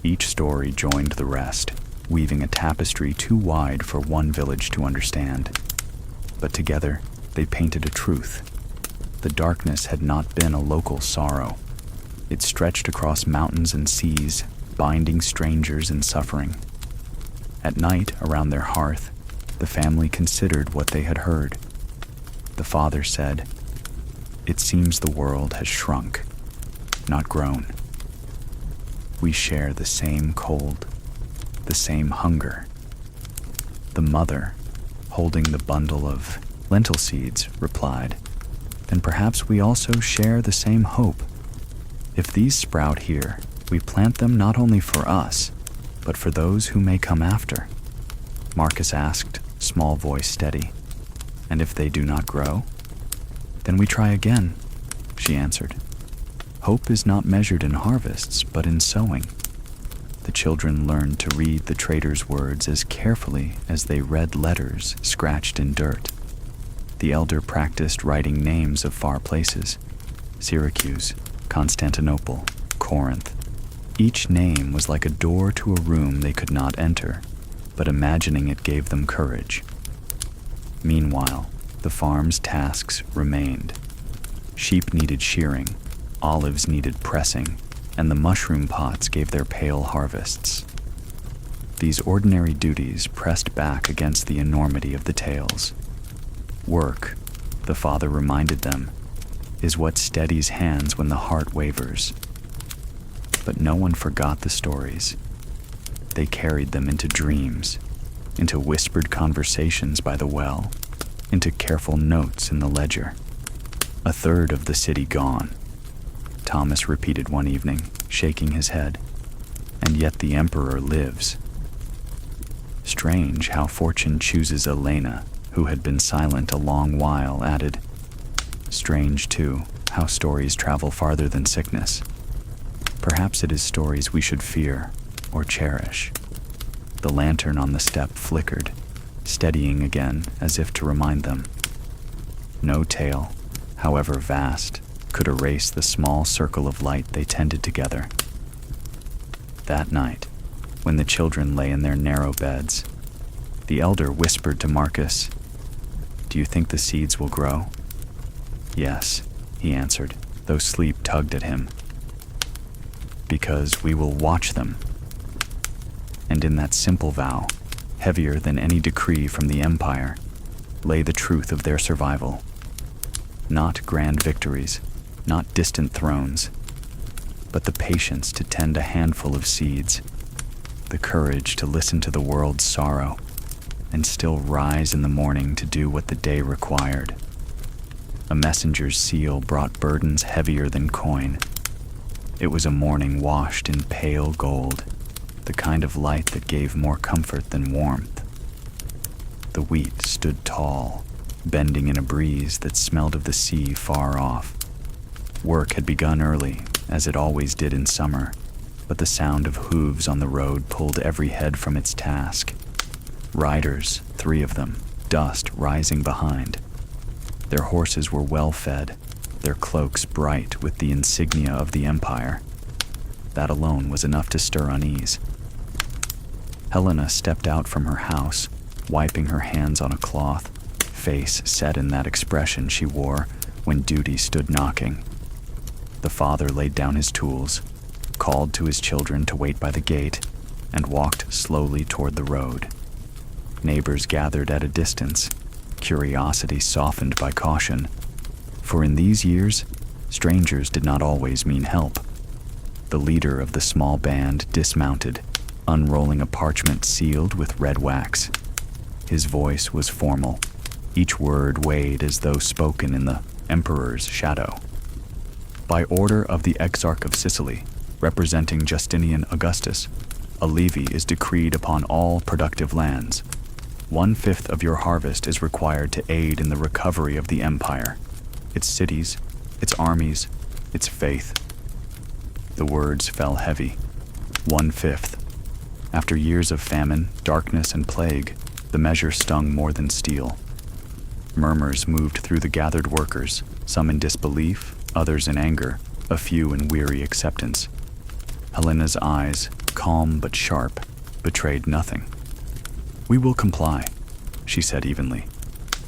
Each story joined the rest, weaving a tapestry too wide for one village to understand. But together, they painted a truth. The darkness had not been a local sorrow. It stretched across mountains and seas, binding strangers in suffering. At night, around their hearth, the family considered what they had heard. The father said, "It seems the world has shrunk, not grown. We share the same cold, the same hunger." The mother, holding the bundle of lentil seeds, replied, "Then perhaps we also share the same hope. If these sprout here, we plant them not only for us, but for those who may come after." Marcus asked, small voice steady, "And if they do not grow?" "Then we try again," she answered. "Hope is not measured in harvests, but in sowing." The children learned to read the trader's words as carefully as they read letters scratched in dirt. The elder practiced writing names of far places: Syracuse, Constantinople, Corinth. Each name was like a door to a room they could not enter, but imagining it gave them courage. Meanwhile, the farm's tasks remained. Sheep needed shearing, olives needed pressing, and the mushroom pots gave their pale harvests. These ordinary duties pressed back against the enormity of the tales. Work, the father reminded them, is what steadies hands when the heart wavers. But no one forgot the stories. They carried them into dreams, into whispered conversations by the well, into careful notes in the ledger. "A third of the city gone," Thomas repeated one evening, shaking his head. "And yet the emperor lives." Strange how fortune chooses Elena, who had been silent a long while, added, "Strange, too, how stories travel farther than sickness. Perhaps it is stories we should fear or cherish." The lantern on the step flickered, steadying again as if to remind them. No tale, however vast, could erase the small circle of light they tended together. That night, when the children lay in their narrow beds, the elder whispered to Marcus, "Do you think the seeds will grow?" "Yes," he answered, though sleep tugged at him. "Because we will watch them." And in that simple vow, heavier than any decree from the empire, lay the truth of their survival. Not grand victories, not distant thrones, but the patience to tend a handful of seeds, the courage to listen to the world's sorrow, and still rise in the morning to do what the day required. A messenger's seal brought burdens heavier than coin. It was a morning washed in pale gold, the kind of light that gave more comfort than warmth. The wheat stood tall, bending in a breeze that smelled of the sea far off. Work had begun early, as it always did in summer, but the sound of hooves on the road pulled every head from its task. Riders, 3 of them, dust rising behind. Their horses were well fed, their cloaks bright with the insignia of the empire. That alone was enough to stir unease. Helena stepped out from her house, wiping her hands on a cloth, face set in that expression she wore when duty stood knocking. The father laid down his tools, called to his children to wait by the gate, and walked slowly toward the road. Neighbors gathered at a distance, curiosity softened by caution, for in these years, strangers did not always mean help. The leader of the small band dismounted, unrolling a parchment sealed with red wax. His voice was formal, each word weighed as though spoken in the emperor's shadow. "By order of the Exarch of Sicily, representing Justinian Augustus, a levy is decreed upon all productive lands. 1/5 of your harvest is required to aid in the recovery of the empire, its cities, its armies, its faith." The words fell heavy. 1/5. After years of famine, darkness, and plague, the measure stung more than steel. Murmurs moved through the gathered workers, some in disbelief, others in anger, a few in weary acceptance. Helena's eyes, calm but sharp, betrayed nothing. "We will comply," she said evenly.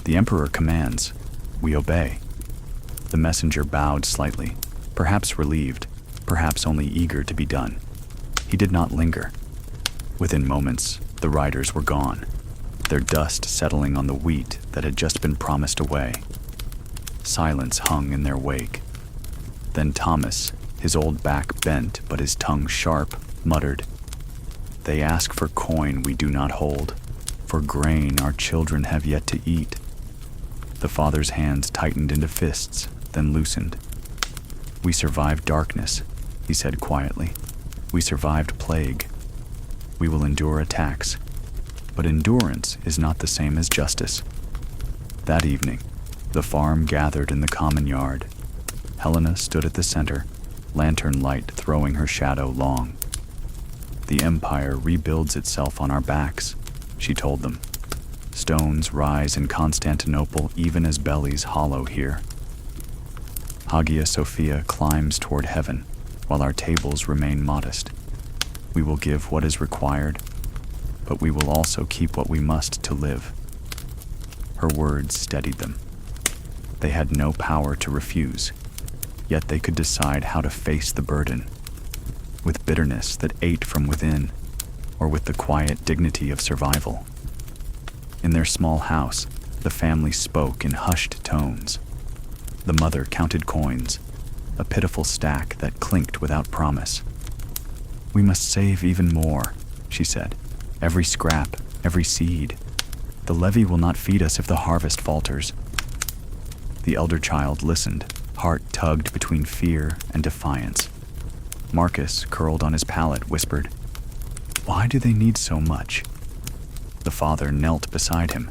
"The Emperor commands. We obey." The messenger bowed slightly, perhaps relieved, perhaps only eager to be done. He did not linger. Within moments, the riders were gone, their dust settling on the wheat that had just been promised away. Silence hung in their wake. Then Thomas, his old back bent but his tongue sharp, muttered, "They ask for coin we do not hold, for grain our children have yet to eat." The father's hands tightened into fists, then loosened. "We survived darkness," he said quietly. "We survived plague. We will endure attacks. But endurance is not the same as justice." That evening, the farm gathered in the common yard. Helena stood at the center, lantern light throwing her shadow long. "The empire rebuilds itself on our backs," she told them. "Stones rise in Constantinople even as bellies hollow here. Hagia Sophia climbs toward heaven, while our tables remain modest. We will give what is required, but we will also keep what we must to live." Her words steadied them. They had no power to refuse, yet they could decide how to face the burden, with bitterness that ate from within, or with the quiet dignity of survival. In their small house, the family spoke in hushed tones. The mother counted coins, a pitiful stack that clinked without promise. "We must save even more," she said. "Every scrap, every seed. The levy will not feed us if the harvest falters." The elder child listened, heart tugged between fear and defiance. Marcus, curled on his pallet, whispered, "Why do they need so much?" The father knelt beside him.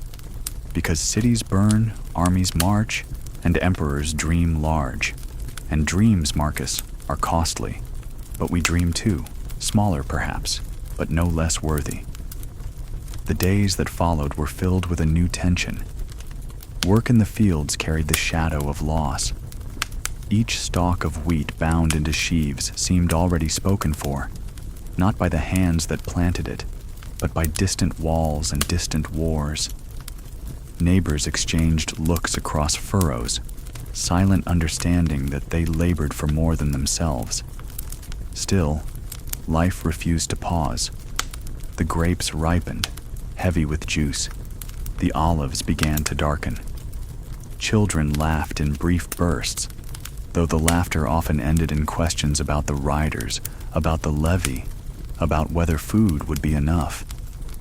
"Because cities burn, armies march, and emperors dream large. And dreams, Marcus, are costly. But we dream too, smaller perhaps, but no less worthy." The days that followed were filled with a new tension. Work in the fields carried the shadow of loss. Each stalk of wheat bound into sheaves seemed already spoken for, not by the hands that planted it, but by distant walls and distant wars. Neighbors exchanged looks across furrows, silent understanding that they labored for more than themselves. Still, life refused to pause. The grapes ripened, heavy with juice. The olives began to darken. Children laughed in brief bursts, though the laughter often ended in questions about the riders, about the levy, about whether food would be enough.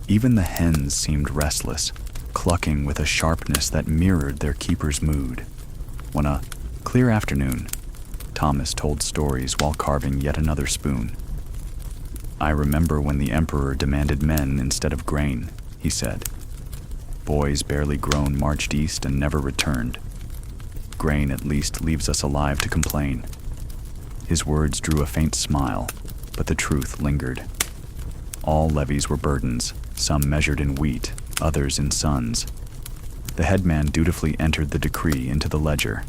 Even the hens seemed restless, clucking with a sharpness that mirrored their keeper's mood. One a clear afternoon, Thomas told stories while carving yet another spoon. "I remember when the emperor demanded men instead of grain," he said. "Boys barely grown marched east and never returned. Grain at least leaves us alive to complain." His words drew a faint smile, but the truth lingered. All levies were burdens, some measured in wheat, others in sons. The headman dutifully entered the decree into the ledger.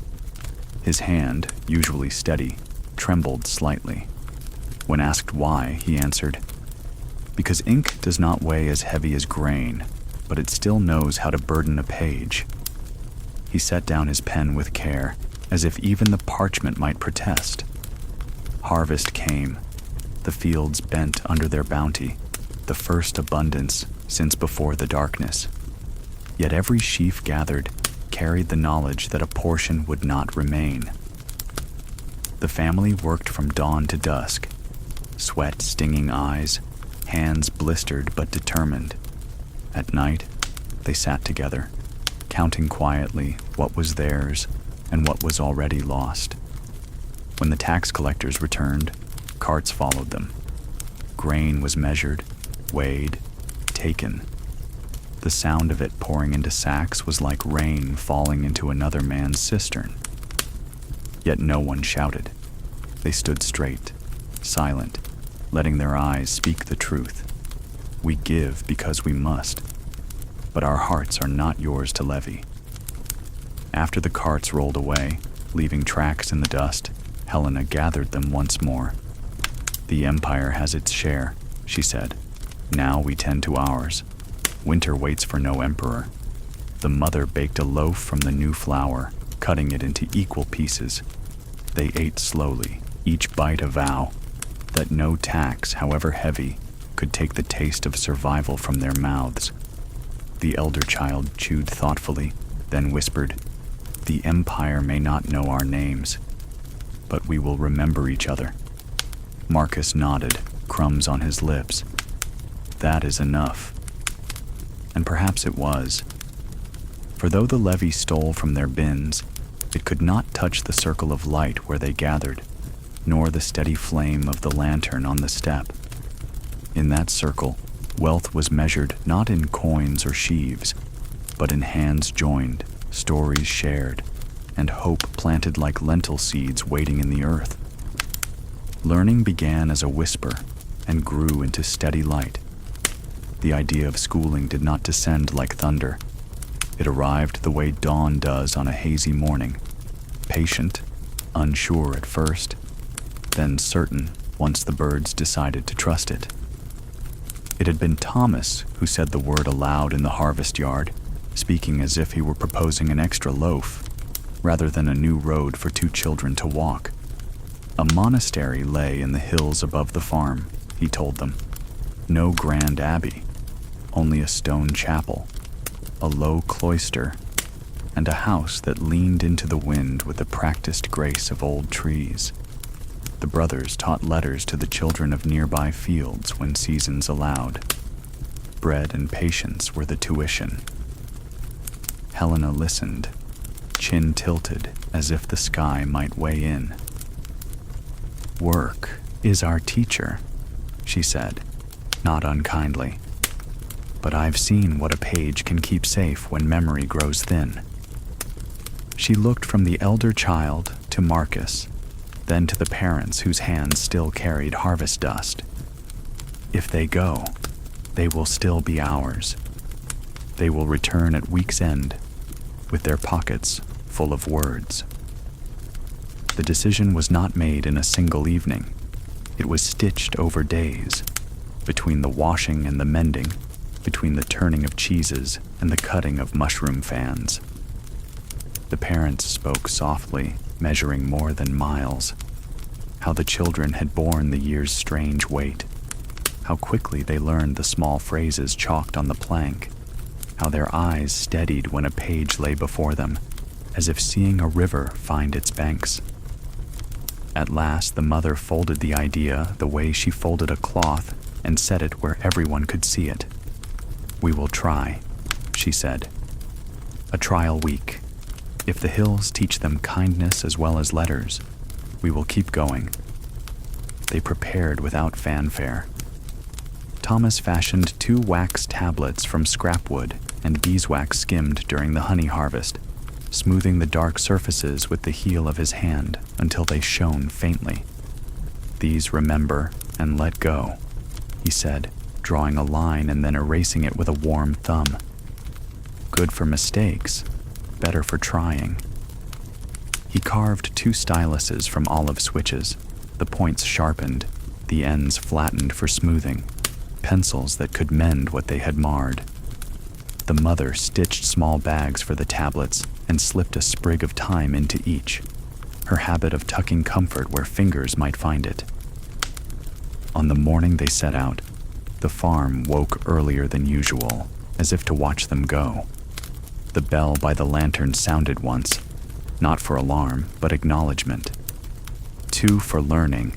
His hand, usually steady, trembled slightly. When asked why, he answered, "Because ink does not weigh as heavy as grain, but it still knows how to burden a page." He set down his pen with care, as if even the parchment might protest. Harvest came. The fields bent under their bounty, the first abundance since before the darkness. Yet every sheaf gathered carried the knowledge that a portion would not remain. The family worked from dawn to dusk, sweat stinging eyes, hands blistered but determined. At night, they sat together, counting quietly what was theirs and what was already lost. When the tax collectors returned, carts followed them. Grain was measured, weighed, taken. The sound of it pouring into sacks was like rain falling into another man's cistern. Yet no one shouted. They stood straight, silent, letting their eyes speak the truth. We give because we must, but our hearts are not yours to levy. After the carts rolled away, leaving tracks in the dust, Helena gathered them once more. "The Empire has its share," she said. "Now we tend to ours. Winter waits for no emperor." The mother baked a loaf from the new flour, cutting it into equal pieces. They ate slowly, each bite a vow, that no tax, however heavy, could take the taste of survival from their mouths. The elder child chewed thoughtfully, then whispered, "The Empire may not know our names, but we will remember each other." Marcus nodded, crumbs on his lips. "That is enough." And perhaps it was. For though the levy stole from their bins, it could not touch the circle of light where they gathered, nor the steady flame of the lantern on the step. In that circle, wealth was measured not in coins or sheaves, but in hands joined, stories shared, and hope planted like lentil seeds waiting in the earth. Learning began as a whisper and grew into steady light. The idea of schooling did not descend like thunder. It arrived the way dawn does on a hazy morning, patient, unsure at first, then certain once the birds decided to trust it. It had been Thomas who said the word aloud in the harvest yard, speaking as if he were proposing an extra loaf, rather than a new road for two children to walk. A monastery lay in the hills above the farm, he told them. No grand abbey, only a stone chapel, a low cloister, and a house that leaned into the wind with the practiced grace of old trees. The brothers taught letters to the children of nearby fields when seasons allowed. Bread and patience were the tuition. Helena listened, chin tilted as if the sky might weigh in. "Work is our teacher," she said, not unkindly. "But I've seen what a page can keep safe when memory grows thin." She looked from the elder child to Marcus, then to the parents whose hands still carried harvest dust. "If they go, they will still be ours. They will return at week's end, with their pockets full of words." The decision was not made in a single evening. It was stitched over days, between the washing and the mending, between the turning of cheeses and the cutting of mushroom fans. The parents spoke softly, measuring more than miles. How the children had borne the year's strange weight. How quickly they learned the small phrases chalked on the plank. How their eyes steadied when a page lay before them, as if seeing a river find its banks. At last the mother folded the idea the way she folded a cloth and set it where everyone could see it. "We will try," she said. "A trial week. If the hills teach them kindness as well as letters, we will keep going." They prepared without fanfare. Thomas fashioned 2 wax tablets from scrap wood and beeswax skimmed during the honey harvest, smoothing the dark surfaces with the heel of his hand until they shone faintly. "These remember and let go," he said, drawing a line and then erasing it with a warm thumb. "Good for mistakes, better for trying." He carved 2 styluses from olive switches, the points sharpened, the ends flattened for smoothing, pencils that could mend what they had marred. The mother stitched small bags for the tablets and slipped a sprig of thyme into each, her habit of tucking comfort where fingers might find it. On the morning they set out, the farm woke earlier than usual, as if to watch them go. The bell by the lantern sounded once, not for alarm, but acknowledgement. 2 for learning,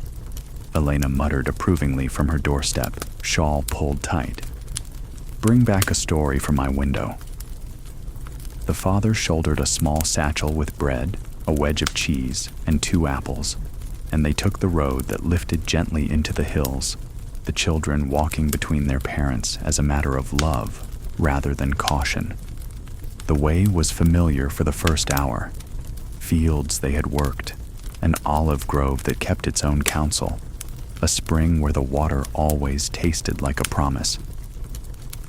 Elena muttered approvingly from her doorstep, shawl pulled tight. "Bring back a story from my window." The father shouldered a small satchel with bread, a wedge of cheese, and 2 apples, and they took the road that lifted gently into the hills, the children walking between their parents as a matter of love rather than caution. The way was familiar for the first hour. Fields they had worked, an olive grove that kept its own counsel, a spring where the water always tasted like a promise.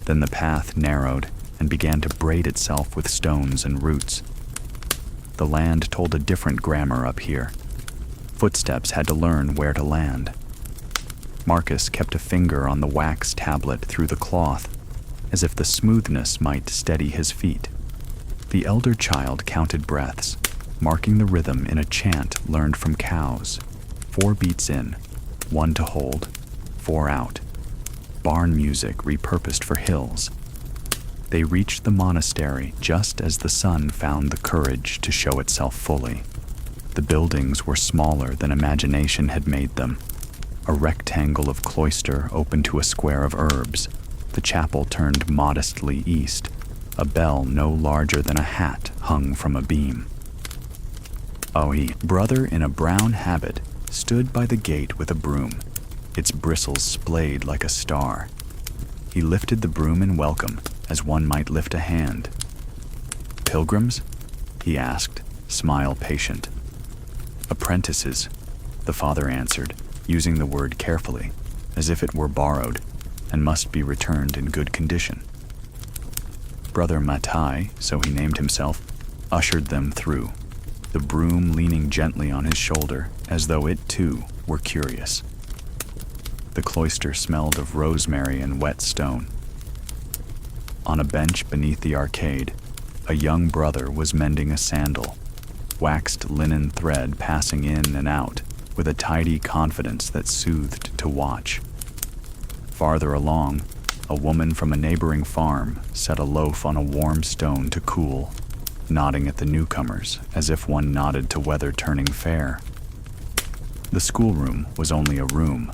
Then the path narrowed and began to braid itself with stones and roots. The land told a different grammar up here. Footsteps had to learn where to land. Marcus kept a finger on the wax tablet through the cloth, as if the smoothness might steady his feet. The elder child counted breaths, marking the rhythm in a chant learned from cows. 4 beats in, 1 to hold, 4 out. Barn music repurposed for hills. They reached the monastery just as the sun found the courage to show itself fully. The buildings were smaller than imagination had made them. A rectangle of cloister open to a square of herbs. The chapel turned modestly east. A bell no larger than a hat hung from a beam. A brother in a brown habit stood by the gate with a broom. Its bristles splayed like a star. He lifted the broom in welcome, as one might lift a hand. "Pilgrims?" he asked, smile patient. "Apprentices," the father answered, using the word carefully, as if it were borrowed, and must be returned in good condition. Brother Matai, so he named himself, ushered them through, the broom leaning gently on his shoulder, as though it too were curious. The cloister smelled of rosemary and wet stone. On a bench beneath the arcade, a young brother was mending a sandal, waxed linen thread passing in and out with a tidy confidence that soothed to watch. Farther along, a woman from a neighboring farm set a loaf on a warm stone to cool, nodding at the newcomers as if one nodded to weather turning fair. The schoolroom was only a room,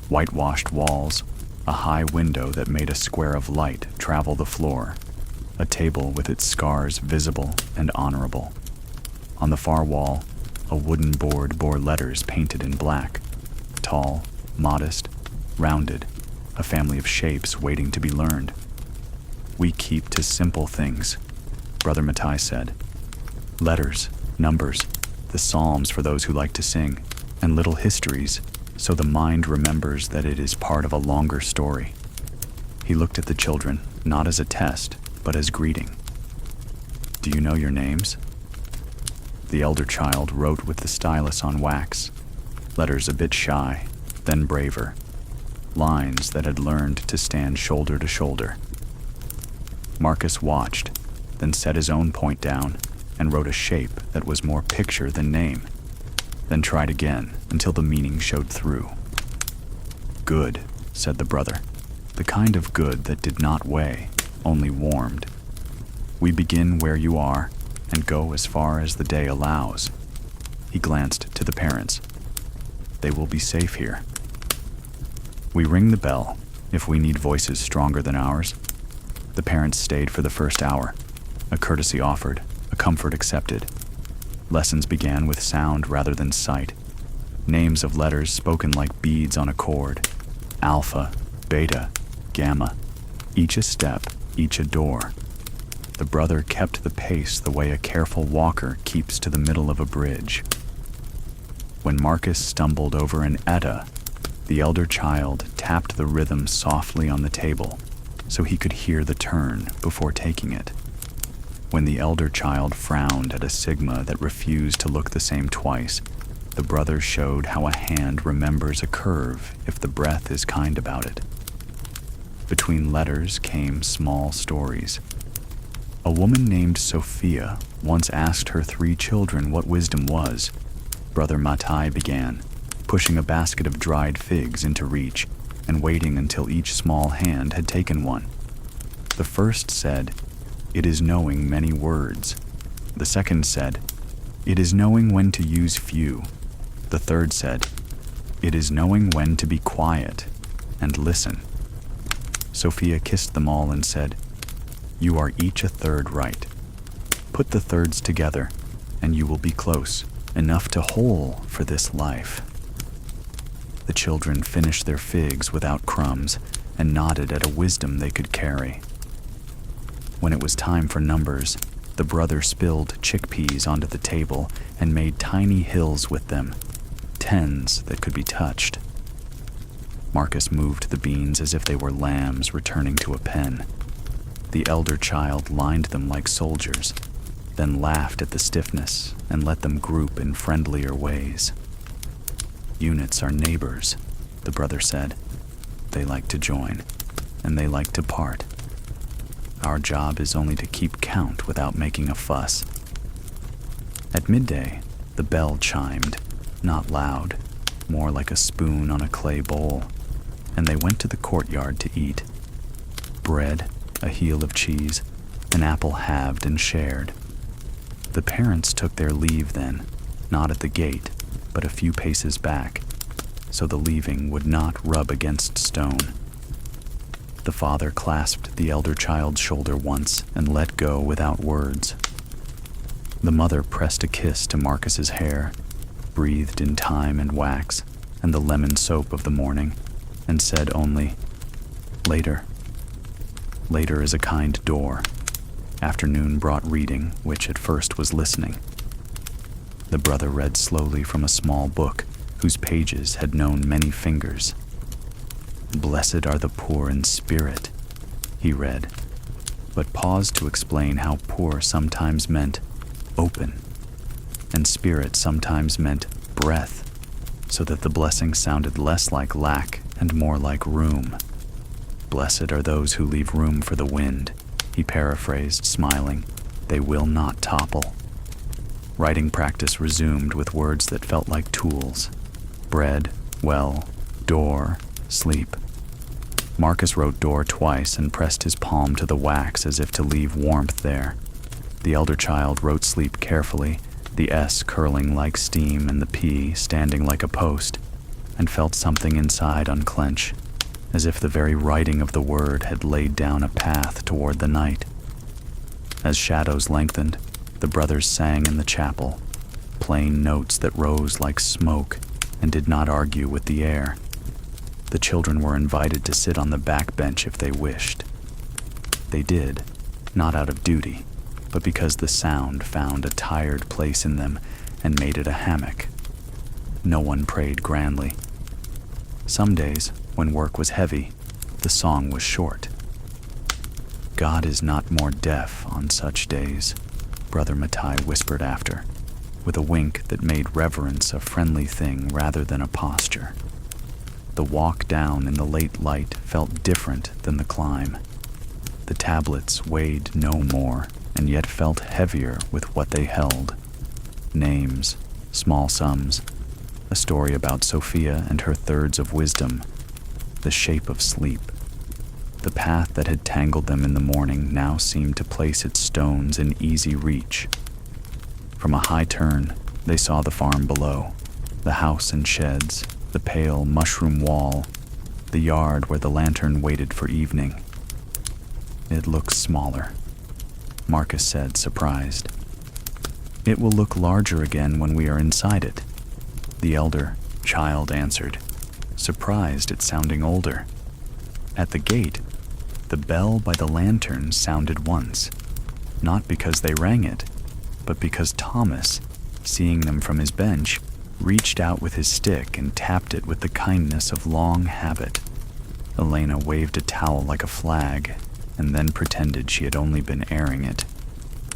whitewashed walls, a high window that made a square of light travel the floor, a table with its scars visible and honorable. On the far wall, a wooden board bore letters painted in black, tall, modest, rounded, a family of shapes waiting to be learned. "We keep to simple things," Brother Matai said. "Letters, numbers, the psalms for those who like to sing, and little histories, so the mind remembers that it is part of a longer story." He looked at the children, not as a test, but as greeting. "Do you know your names?" The elder child wrote with the stylus on wax, letters a bit shy, then braver, lines that had learned to stand shoulder to shoulder. Marcus watched, then set his own point down and wrote a shape that was more picture than name, then tried again until the meaning showed through. "Good," said the brother, the kind of good that did not weigh, only warmed. "We begin where you are and go as far as the day allows." He glanced to the parents. "They will be safe here. We ring the bell if we need voices stronger than ours." The parents stayed for the first hour, a courtesy offered, a comfort accepted. Lessons began with sound rather than sight. Names of letters spoken like beads on a cord. Alpha, beta, gamma, each a step, each a door. The brother kept the pace the way a careful walker keeps to the middle of a bridge. When Marcus stumbled over an eta, the elder child tapped the rhythm softly on the table so he could hear the turn before taking it. When the elder child frowned at a sigma that refused to look the same twice, the brother showed how a hand remembers a curve if the breath is kind about it. Between letters came small stories. A woman named Sophia once asked her 3 children what wisdom was. Brother Matai began, pushing a basket of dried figs into reach and waiting until each small hand had taken one. The first said, "It is knowing many words." The second said, "It is knowing when to use few." The third said, "It is knowing when to be quiet and listen." Sophia kissed them all and said, "You are each a third right. Put the thirds together, and you will be close, enough to whole for this life." The children finished their figs without crumbs and nodded at a wisdom they could carry. When it was time for numbers, the brother spilled chickpeas onto the table and made tiny hills with them, tens that could be touched. Marcus moved the beans as if they were lambs returning to a pen. The elder child lined them like soldiers, then laughed at the stiffness and let them group in friendlier ways. "Units are neighbors," the brother said. "They like to join, and they like to part. Our job is only to keep count without making a fuss." At midday, the bell chimed, not loud, more like a spoon on a clay bowl, and they went to the courtyard to eat. Bread, a heel of cheese, an apple halved and shared. The parents took their leave then, not at the gate, but a few paces back, so the leaving would not rub against stone. The father clasped the elder child's shoulder once and let go without words. The mother pressed a kiss to Marcus's hair, breathed in thyme and wax and the lemon soap of the morning, and said only, "Later." Later is a kind door. Afternoon brought reading, which at first was listening. The brother read slowly from a small book whose pages had known many fingers. "Blessed are the poor in spirit," he read, but paused to explain how poor sometimes meant open, and spirit sometimes meant breath, so that the blessing sounded less like lack and more like room. "Blessed are those who leave room for the wind," he paraphrased, smiling. "They will not topple." Writing practice resumed with words that felt like tools. Bread, well, door, sleep. Marcus wrote door twice and pressed his palm to the wax as if to leave warmth there. The elder child wrote sleep carefully, the S curling like steam and the P standing like a post, and felt something inside unclench, as if the very writing of the word had laid down a path toward the night. As shadows lengthened, the brothers sang in the chapel, plain notes that rose like smoke and did not argue with the air. The children were invited to sit on the back bench if they wished. They did, not out of duty, but because the sound found a tired place in them and made it a hammock. No one prayed grandly. Some days, when work was heavy, the song was short. "God is not more deaf on such days," Brother Matai whispered after, with a wink that made reverence a friendly thing rather than a posture. The walk down in the late light felt different than the climb. The tablets weighed no more, and yet felt heavier with what they held. Names, small sums, a story about Sophia and her thirds of wisdom, the shape of sleep. The path that had tangled them in the morning now seemed to place its stones in easy reach. From a high turn, they saw the farm below, the house and sheds, the pale mushroom wall, the yard where the lantern waited for evening. "It looks smaller," Marcus said, surprised. "It will look larger again when we are inside it," the elder child answered, surprised at sounding older. At the gate, the bell by the lantern sounded once, not because they rang it, but because Thomas, seeing them from his bench, reached out with his stick and tapped it with the kindness of long habit. Elena waved a towel like a flag, and then pretended she had only been airing it.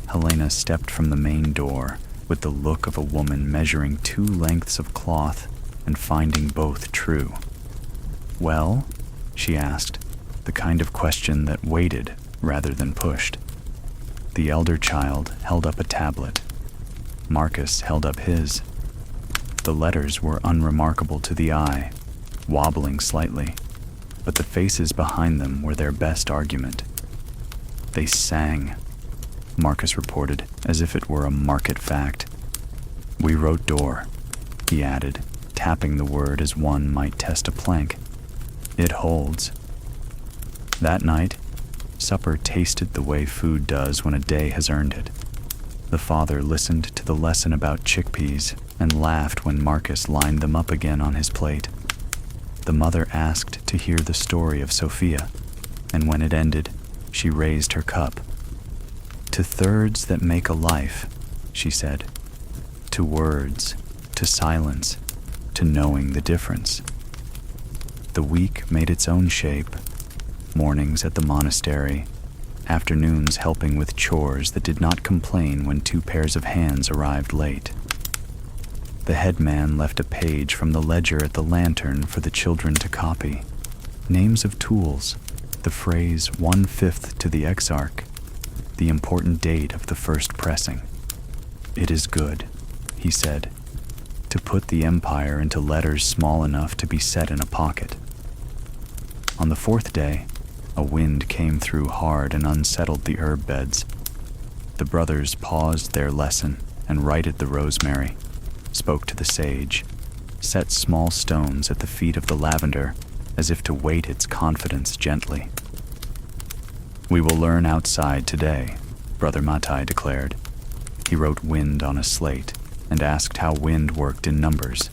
Helena stepped from the main door with the look of a woman measuring 2 lengths of cloth and finding both true. "Well?" she asked, the kind of question that waited rather than pushed. The elder child held up a tablet. Marcus held up his. The letters were unremarkable to the eye, wobbling slightly, but the faces behind them were their best argument. "They sang," Marcus reported, as if it were a market fact. "We wrote door," he added, tapping the word as one might test a plank. "It holds." That night, supper tasted the way food does when a day has earned it. The father listened to the lesson about chickpeas and laughed when Marcus lined them up again on his plate. The mother asked to hear the story of Sophia, and when it ended, she raised her cup. "To thirds that make a life," she said. "To words, to silence, to knowing the difference." The week made its own shape. Mornings at the monastery, afternoons helping with chores that did not complain when 2 pairs of hands arrived late. The headman left a page from the ledger at the lantern for the children to copy. Names of tools, the phrase 1/5 to the exarch, the important date of the first pressing. "It is good," he said, "to put the empire into letters small enough to be set in a pocket." On the 4th day, a wind came through hard and unsettled the herb beds. The brothers paused their lesson and righted the rosemary, spoke to the sage, set small stones at the feet of the lavender as if to weight its confidence gently. "We will learn outside today," Brother Matai declared. He wrote wind on a slate and asked how wind worked in numbers,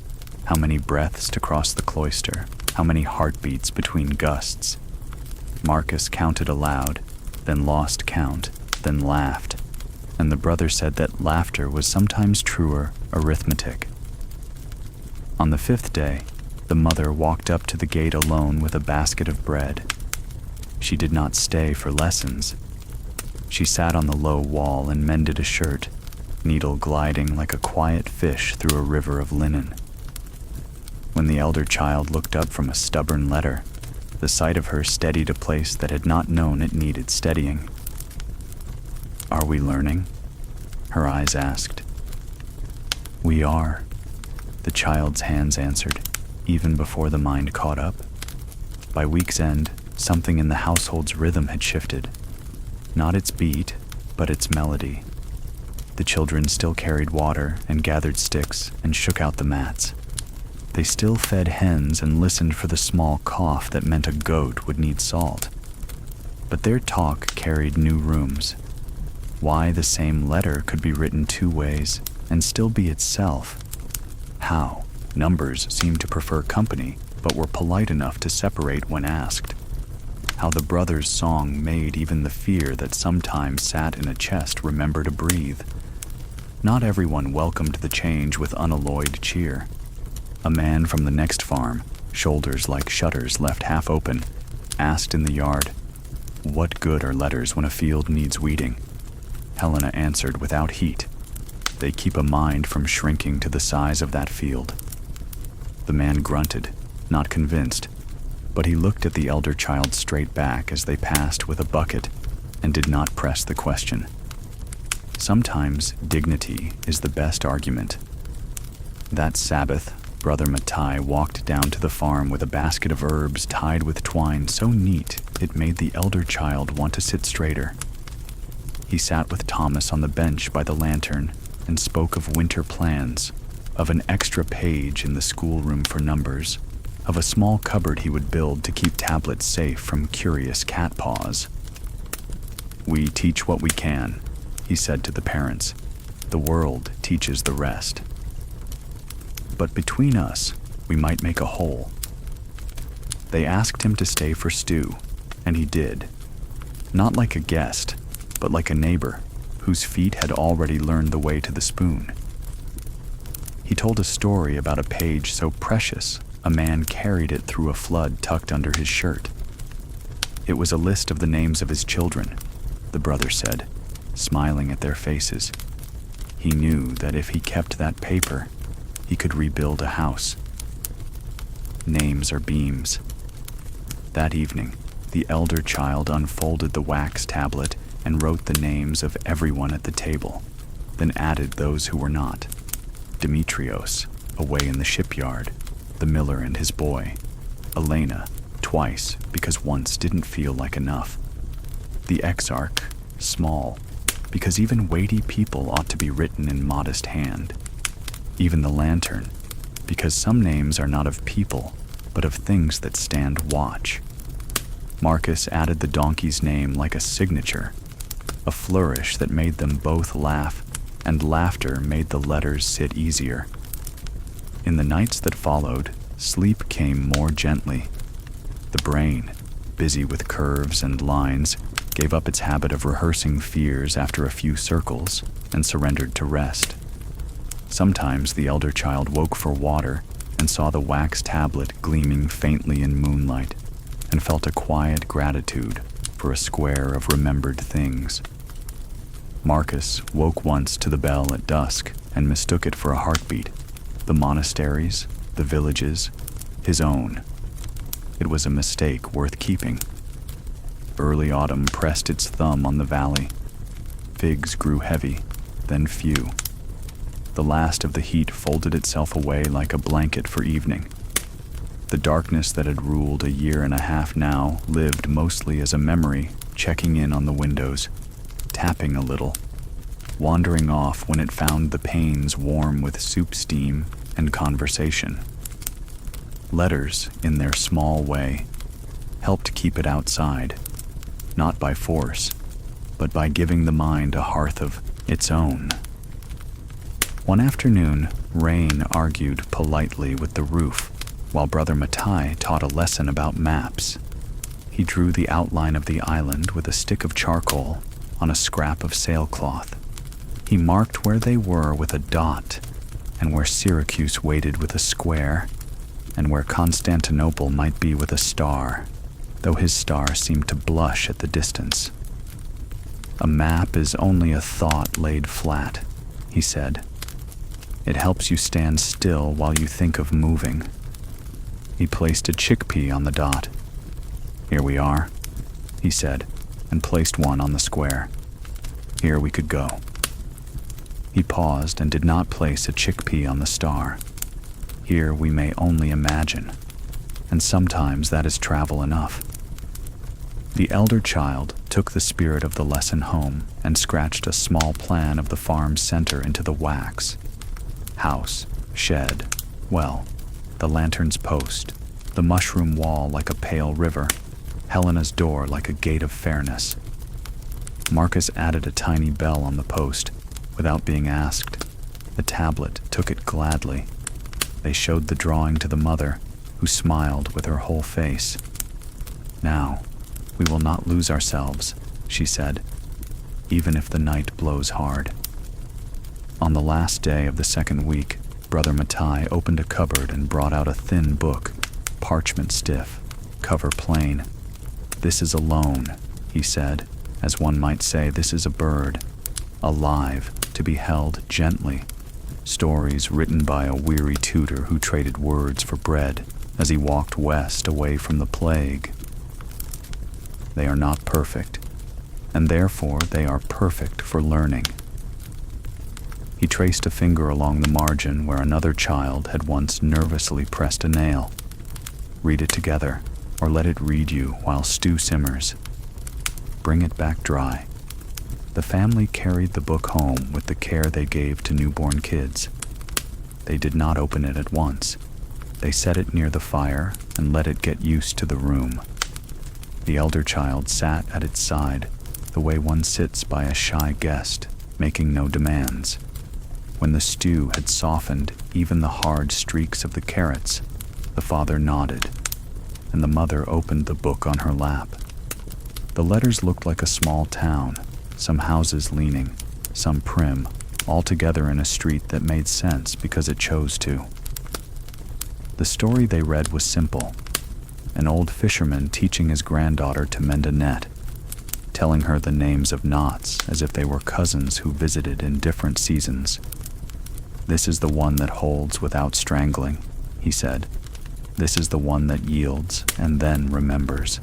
how many breaths to cross the cloister, how many heartbeats between gusts. Marcus counted aloud, then lost count, then laughed, and the brother said that laughter was sometimes truer arithmetic. On the 5th day, the mother walked up to the gate alone with a basket of bread. She did not stay for lessons. She sat on the low wall and mended a shirt, needle gliding like a quiet fish through a river of linen. When the elder child looked up from a stubborn letter, the sight of her steadied a place that had not known it needed steadying. "Are we learning?" her eyes asked. "We are," the child's hands answered, even before the mind caught up. By week's end, something in the household's rhythm had shifted. Not its beat, but its melody. The children still carried water and gathered sticks and shook out the mats. They still fed hens and listened for the small cough that meant a goat would need salt. But their talk carried new rooms. Why the same letter could be written 2 ways and still be itself. How numbers seemed to prefer company, but were polite enough to separate when asked. How the brothers' song made even the fear that sometimes sat in a chest remember to breathe. Not everyone welcomed the change with unalloyed cheer. A man from the next farm, shoulders like shutters left half open, asked in the yard, "What good are letters when a field needs weeding?" Helena answered without heat, "They keep a mind from shrinking to the size of that field." The man grunted, not convinced, but he looked at the elder child straight back as they passed with a bucket and did not press the question. Sometimes dignity is the best argument. That Sabbath, Brother Matai walked down to the farm with a basket of herbs tied with twine so neat it made the elder child want to sit straighter. He sat with Thomas on the bench by the lantern and spoke of winter plans, of an extra page in the schoolroom for numbers, of a small cupboard he would build to keep tablets safe from curious cat paws. "We teach what we can," he said to the parents. "The world teaches the rest. But between us, we might make a whole." They asked him to stay for stew, and he did. Not like a guest, but like a neighbor whose feet had already learned the way to the spoon. He told a story about a page so precious a man carried it through a flood tucked under his shirt. It was a list of the names of his children, the brother said, smiling at their faces. He knew that if he kept that paper, he could rebuild a house. Names are beams. That evening, the elder child unfolded the wax tablet and wrote the names of everyone at the table, then added those who were not. Demetrios, away in the shipyard, the miller and his boy. Elena, twice, because once didn't feel like enough. The exarch, small, because even weighty people ought to be written in modest hand. Even the lantern, because some names are not of people, but of things that stand watch. Marcus added the donkey's name like a signature, a flourish that made them both laugh, and laughter made the letters sit easier. In the nights that followed, sleep came more gently. The brain, busy with curves and lines, gave up its habit of rehearsing fears after a few circles and surrendered to rest. Sometimes the elder child woke for water and saw the wax tablet gleaming faintly in moonlight and felt a quiet gratitude for for a square of remembered things. Marcus woke once to the bell at dusk and mistook it for a heartbeat. The monasteries, the villages, his own. It was a mistake worth keeping. Early autumn pressed its thumb on the valley. Figs grew heavy, then few. The last of the heat folded itself away like a blanket for evening. The darkness that had ruled a year and a half now lived mostly as a memory, checking in on the windows, tapping a little, wandering off when it found the panes warm with soup steam and conversation. Letters, in their small way, helped keep it outside, not by force, but by giving the mind a hearth of its own. One afternoon, Rain argued politely with the roof, while Brother Matai taught a lesson about maps. He drew the outline of the island with a stick of charcoal on a scrap of sailcloth. He marked where they were with a dot, and where Syracuse waited with a square, and where Constantinople might be with a star, though his star seemed to blush at the distance. "A map is only a thought laid flat," he said. "It helps you stand still while you think of moving." He placed a chickpea on the dot. "Here we are," he said, and placed one on the square. "Here we could go." He paused and did not place a chickpea on the star. Here we may only imagine, and sometimes that is travel enough. The elder child took the spirit of the lesson home and scratched a small plan of the farm's center into the wax. House, shed, well, the lantern's post, the mushroom wall like a pale river, Helena's door like a gate of fairness. Marcus added a tiny bell on the post, without being asked. The tablet took it gladly. They showed the drawing to the mother, who smiled with her whole face. "Now, we will not lose ourselves," she said, "even if the night blows hard." On the last day of the second week, Brother Matai opened a cupboard and brought out a thin book, parchment stiff, cover plain. "This is alone," he said, as one might say this is a bird, alive, to be held gently. Stories written by a weary tutor who traded words for bread as he walked west away from the plague. They are not perfect, and therefore they are perfect for learning. He traced a finger along the margin where another child had once nervously pressed a nail. "Read it together, or let it read you while stew simmers. Bring it back dry." The family carried the book home with the care they gave to newborn kids. They did not open it at once. They set it near the fire and let it get used to the room. The elder child sat at its side, the way one sits by a shy guest, making no demands. When the stew had softened even the hard streaks of the carrots, the father nodded, and the mother opened the book on her lap. The letters looked like a small town, some houses leaning, some prim, all together in a street that made sense because it chose to. The story they read was simple: an old fisherman teaching his granddaughter to mend a net, telling her the names of knots as if they were cousins who visited in different seasons. "This is the one that holds without strangling," he said. "This is the one that yields and then remembers."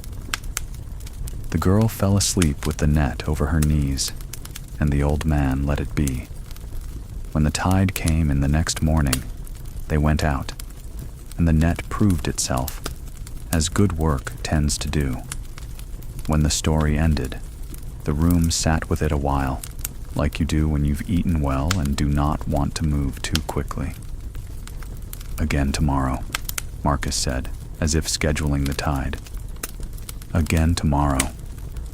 The girl fell asleep with the net over her knees, and the old man let it be. When the tide came in the next morning, they went out, and the net proved itself, as good work tends to do. When the story ended, the room sat with it a while, like you do when you've eaten well and do not want to move too quickly. "Again tomorrow," Marcus said, as if scheduling the tide. "Again tomorrow,"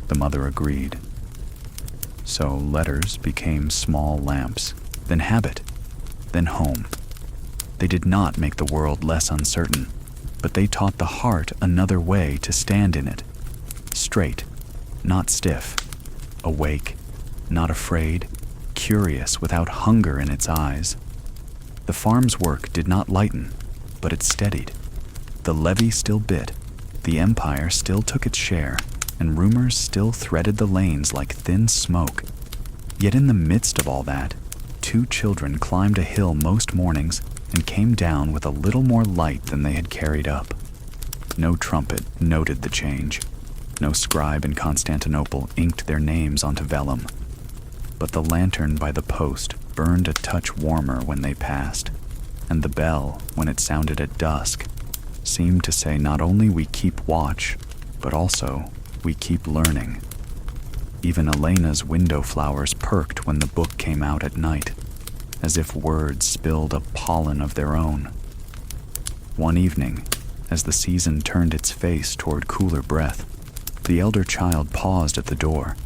the mother agreed. So letters became small lamps, then habit, then home. They did not make the world less uncertain, but they taught the heart another way to stand in it. Straight, not stiff. Awake, not afraid. Curious without hunger in its eyes. The farm's work did not lighten, but it steadied. The levee still bit. The empire still took its share, and rumors still threaded the lanes like thin smoke. Yet in the midst of all that, 2 children climbed a hill most mornings and came down with a little more light than they had carried up. No trumpet noted the change. No scribe in Constantinople inked their names onto vellum. But the lantern by the post burned a touch warmer when they passed, and the bell, when it sounded at dusk, seemed to say not only we keep watch, but also we keep learning. Even Elena's window flowers perked when the book came out at night, as if words spilled a pollen of their own. One evening, as the season turned its face toward cooler breath, the elder child paused at the door,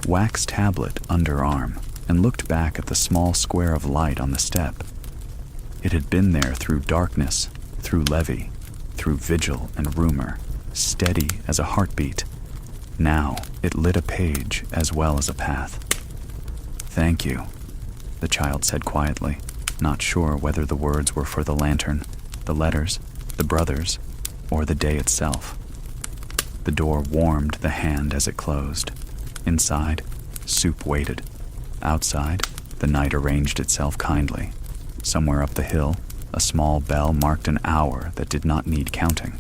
wax tablet under arm, and looked back at the small square of light on the step. It had been there through darkness, through levee, through vigil and rumor, steady as a heartbeat. Now it lit a page as well as a path. "Thank you," the child said quietly, not sure whether the words were for the lantern, the letters, the brothers, or the day itself. The door warmed the hand as it closed. Inside, soup waited. Outside, the night arranged itself kindly. Somewhere up the hill, a small bell marked an hour that did not need counting.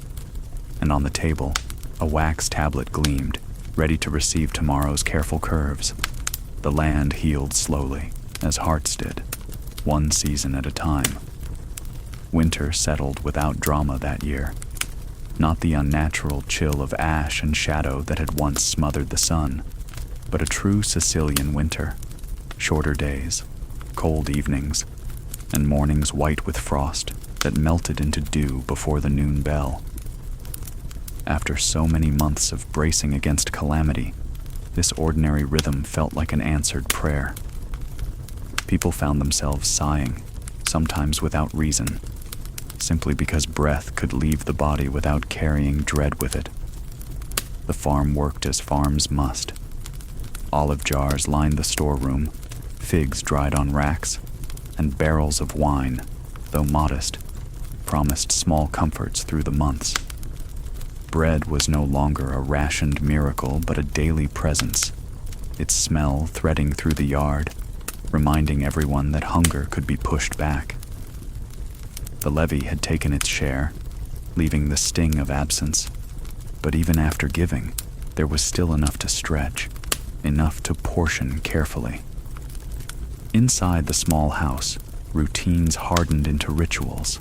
And on the table, a wax tablet gleamed, ready to receive tomorrow's careful curves. The land healed slowly, as hearts did, one season at a time. Winter settled without drama that year. Not the unnatural chill of ash and shadow that had once smothered the sun, but a true Sicilian winter. Shorter days, cold evenings, and mornings white with frost that melted into dew before the noon bell. After so many months of bracing against calamity, this ordinary rhythm felt like an answered prayer. People found themselves sighing, sometimes without reason, simply because breath could leave the body without carrying dread with it. The farm worked as farms must. Olive jars lined the storeroom, figs dried on racks, and barrels of wine, though modest, promised small comforts through the months. Bread was no longer a rationed miracle, but a daily presence, its smell threading through the yard, reminding everyone that hunger could be pushed back. The levee had taken its share, leaving the sting of absence, but even after giving, there was still enough to stretch, enough to portion carefully. Inside the small house, routines hardened into rituals.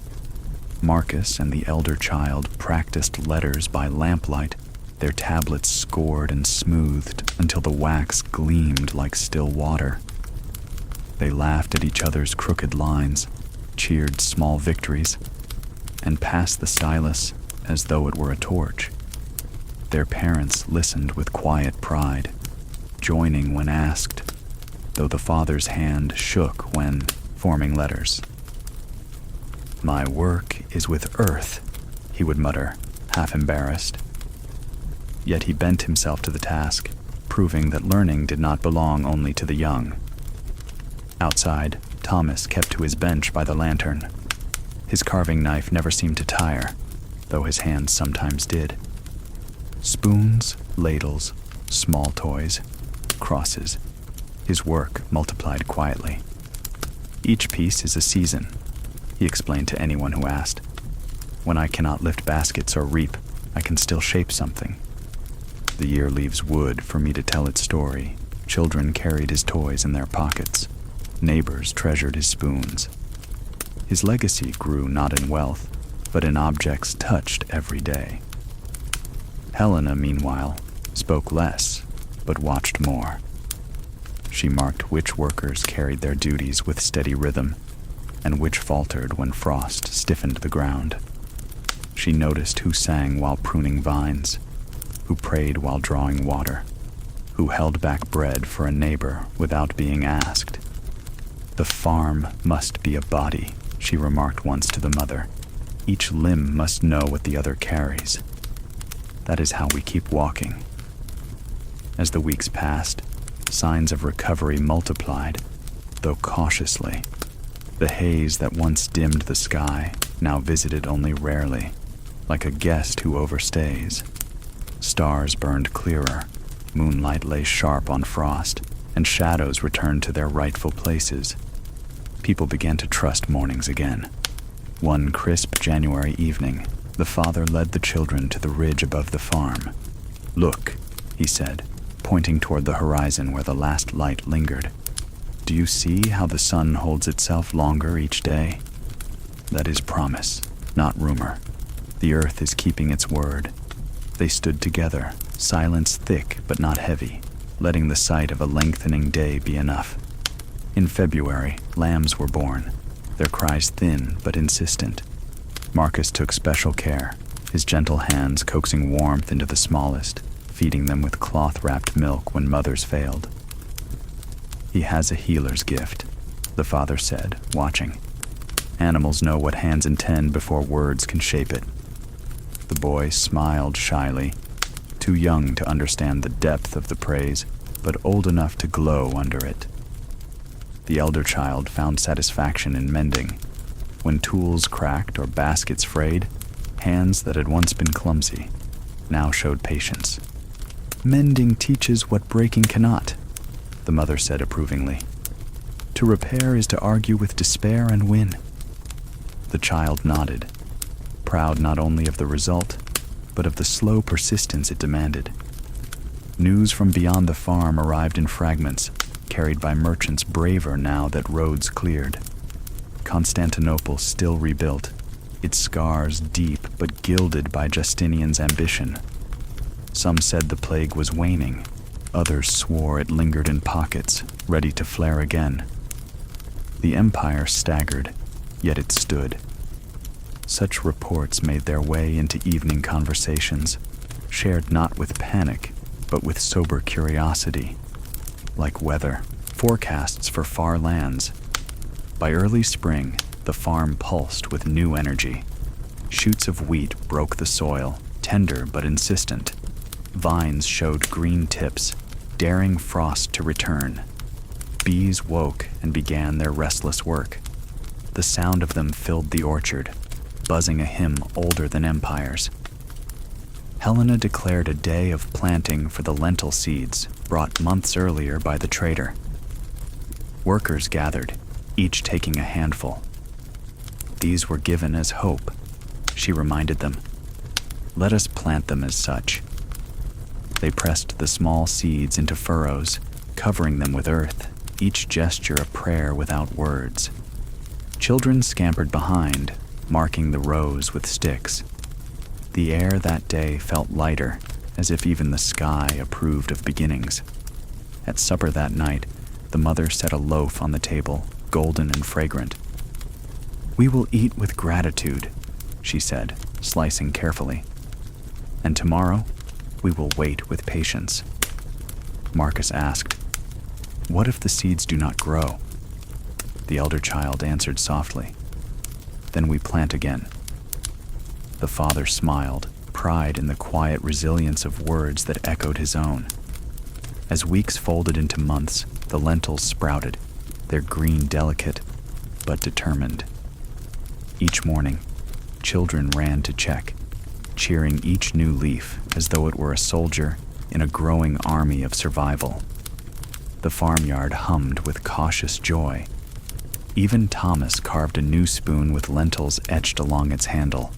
Marcus and the elder child practiced letters by lamplight, their tablets scored and smoothed until the wax gleamed like still water. They laughed at each other's crooked lines, cheered small victories, and passed the stylus as though it were a torch. Their parents listened with quiet pride, joining when asked, though the father's hand shook when forming letters. "My work is with earth," he would mutter, half embarrassed. Yet he bent himself to the task, proving that learning did not belong only to the young. Outside, Thomas kept to his bench by the lantern. His carving knife never seemed to tire, though his hands sometimes did. Spoons, ladles, small toys, crosses. His work multiplied quietly. "Each piece is a season," he explained to anyone who asked. "When I cannot lift baskets or reap, I can still shape something. The year leaves wood for me to tell its story. Children carried his toys in their pockets. Neighbors treasured his spoons. His legacy grew not in wealth, but in objects touched every day." Helena, meanwhile, spoke less, but watched more. She marked which workers carried their duties with steady rhythm, and which faltered when frost stiffened the ground. She noticed who sang while pruning vines, who prayed while drawing water, who held back bread for a neighbor without being asked. "The farm must be a body," she remarked once to the mother. "Each limb must know what the other carries. That is how we keep walking." As the weeks passed, signs of recovery multiplied, though cautiously. The haze that once dimmed the sky now visited only rarely, like a guest who overstays. Stars burned clearer, moonlight lay sharp on frost, and shadows returned to their rightful places. People began to trust mornings again. One crisp January evening, the father led the children to the ridge above the farm. "Look," he said, pointing toward the horizon where the last light lingered. "Do you see how the sun holds itself longer each day? That is promise, not rumor. The earth is keeping its word." They stood together, silence thick but not heavy, letting the sight of a lengthening day be enough. In February, lambs were born, their cries thin but insistent. Marcus took special care, his gentle hands coaxing warmth into the smallest, feeding them with cloth-wrapped milk when mothers failed. "He has a healer's gift," the father said, watching. "Animals know what hands intend before words can shape it." The boy smiled shyly, too young to understand the depth of the praise, but old enough to glow under it. The elder child found satisfaction in mending. When tools cracked or baskets frayed, hands that had once been clumsy now showed patience. "Mending teaches what breaking cannot," the mother said approvingly. "To repair is to argue with despair and win." The child nodded, proud not only of the result, but of the slow persistence it demanded. News from beyond the farm arrived in fragments, carried by merchants braver now that roads cleared. Constantinople still rebuilt, its scars deep but gilded by Justinian's ambition. Some said the plague was waning, others swore it lingered in pockets, ready to flare again. The empire staggered, yet it stood. Such reports made their way into evening conversations, shared not with panic, but with sober curiosity. Like weather, forecasts for far lands. By early spring, the farm pulsed with new energy. Shoots of wheat broke the soil, tender but insistent. Vines showed green tips, daring frost to return. Bees woke and began their restless work. The sound of them filled the orchard, buzzing a hymn older than empires. Helena declared a day of planting for the lentil seeds brought months earlier by the trader. Workers gathered, each taking a handful. These were given as hope, she reminded them. Let us plant them as such. They pressed the small seeds into furrows, covering them with earth, each gesture a prayer without words. Children scampered behind, marking the rows with sticks. The air that day felt lighter, as if even the sky approved of beginnings. At supper that night, the mother set a loaf on the table, golden and fragrant. "We will eat with gratitude," she said, slicing carefully. "And tomorrow, we will wait with patience." Marcus asked, "What if the seeds do not grow?" The elder child answered softly, "Then we plant again." The father smiled, pride in the quiet resilience of words that echoed his own. As weeks folded into months, the lentils sprouted, their green delicate, but determined. Each morning, children ran to check, cheering each new leaf as though it were a soldier in a growing army of survival. The farmyard hummed with cautious joy. Even Thomas carved a new spoon with lentils etched along its handle,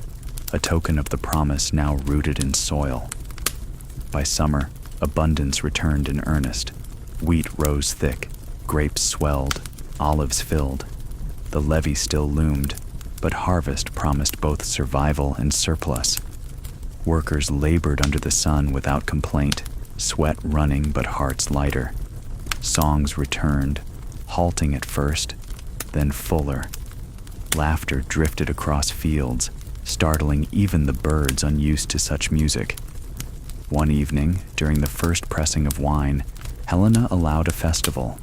a token of the promise now rooted in soil. By summer, abundance returned in earnest. Wheat rose thick, grapes swelled, olives filled. The levee still loomed, but harvest promised both survival and surplus. Workers labored under the sun without complaint, sweat running but hearts lighter. Songs returned, halting at first, then fuller. Laughter drifted across fields, startling even the birds unused to such music. One evening, during the first pressing of wine, Helena allowed a festival.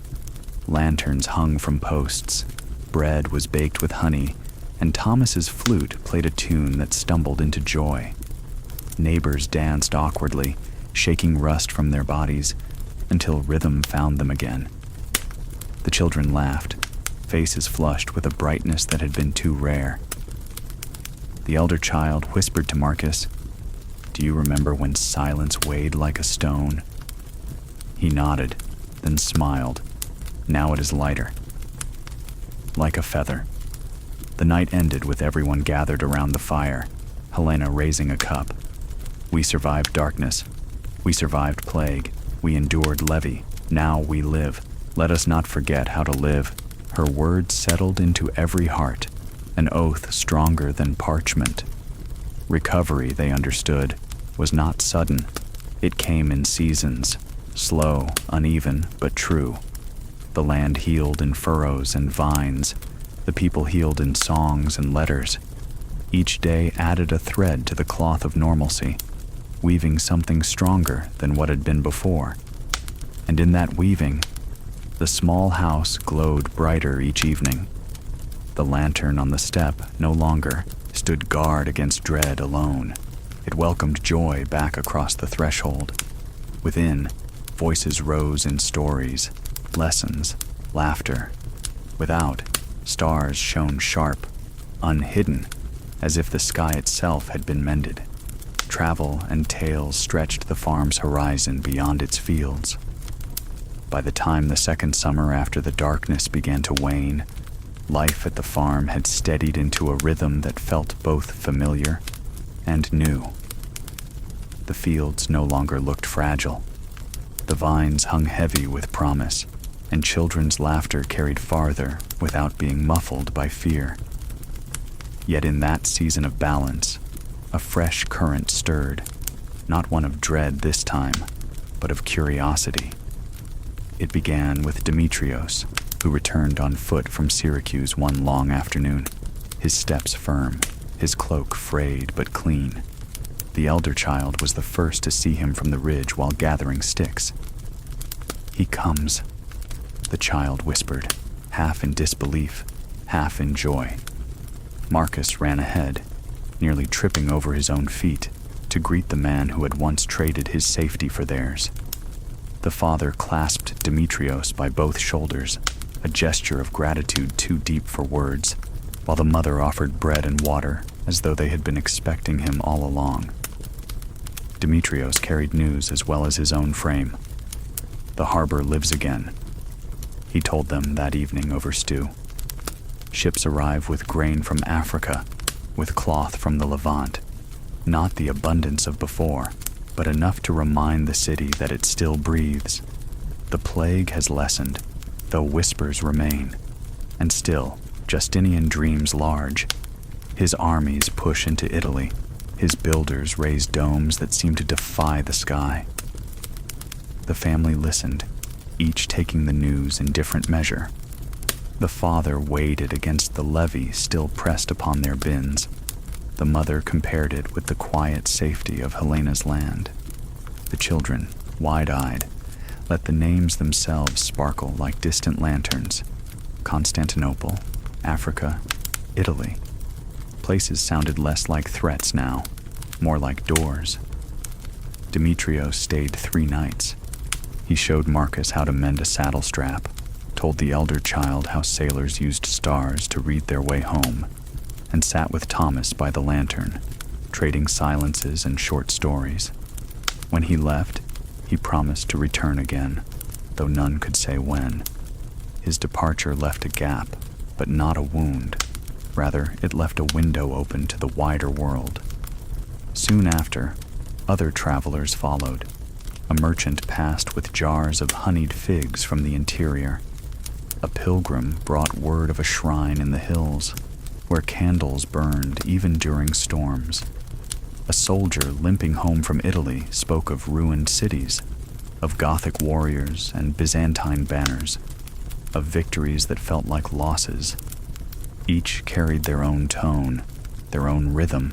Lanterns hung from posts, bread was baked with honey, and Thomas's flute played a tune that stumbled into joy. Neighbors danced awkwardly, shaking rust from their bodies, until rhythm found them again. The children laughed, faces flushed with a brightness that had been too rare. The elder child whispered to Marcus, "Do Do you remember when silence weighed like a stone? He nodded, then smiled. Now it is lighter. Like a feather. The night ended with everyone gathered around the fire, Helena raising a cup. We survived darkness. We survived plague. We endured levy. Now we live. Let us not forget how to live. Her words settled into every heart, an oath stronger than parchment. Recovery, they understood, was not sudden. It came in seasons, slow, uneven, but true. The land healed in furrows and vines. The people healed in songs and letters. Each day added a thread to the cloth of normalcy, weaving something stronger than what had been before. And in that weaving, the small house glowed brighter each evening. The lantern on the step no longer stood guard against dread alone. It welcomed joy back across the threshold. Within, voices rose in stories, lessons, laughter. Without, stars shone sharp, unhidden, as if the sky itself had been mended. Travel and tales stretched the farm's horizon beyond its fields. By the time the second summer after the darkness began to wane, life at the farm had steadied into a rhythm that felt both familiar and new. The fields no longer looked fragile. The vines hung heavy with promise, and children's laughter carried farther without being muffled by fear. Yet in that season of balance, a fresh current stirred, not one of dread this time, but of curiosity. It began with Demetrios, who returned on foot from Syracuse one long afternoon, his steps firm, his cloak frayed but clean. The elder child was the first to see him from the ridge while gathering sticks. "He comes," the child whispered, half in disbelief, half in joy. Marcus ran ahead, nearly tripping over his own feet, to greet the man who had once traded his safety for theirs. The father clasped Demetrios by both shoulders, a gesture of gratitude too deep for words, while the mother offered bread and water as though they had been expecting him all along. Demetrios carried news as well as his own frame. "The harbor lives again," he told them that evening over stew. "Ships arrive with grain from Africa, with cloth from the Levant, not the abundance of before, but enough to remind the city that it still breathes. The plague has lessened, though whispers remain. And still, Justinian dreams large. His armies push into Italy. His builders raise domes that seem to defy the sky." The family listened, each taking the news in different measure. The father weighed it against the levy still pressed upon their bins. The mother compared it with the quiet safety of Helena's land. The children, wide-eyed, let the names themselves sparkle like distant lanterns. Constantinople, Africa, Italy. Places sounded less like threats now, more like doors. Demetrios stayed 3 nights. He showed Marcus how to mend a saddle strap, told the elder child how sailors used stars to read their way home, and sat with Thomas by the lantern, trading silences and short stories. When he left, he promised to return again, though none could say when. His departure left a gap, but not a wound. Rather, it left a window open to the wider world. Soon after, other travelers followed. A merchant passed with jars of honeyed figs from the interior. A pilgrim brought word of a shrine in the hills, where candles burned even during storms. A soldier limping home from Italy spoke of ruined cities, of Gothic warriors and Byzantine banners, of victories that felt like losses. Each carried their own tone, their own rhythm,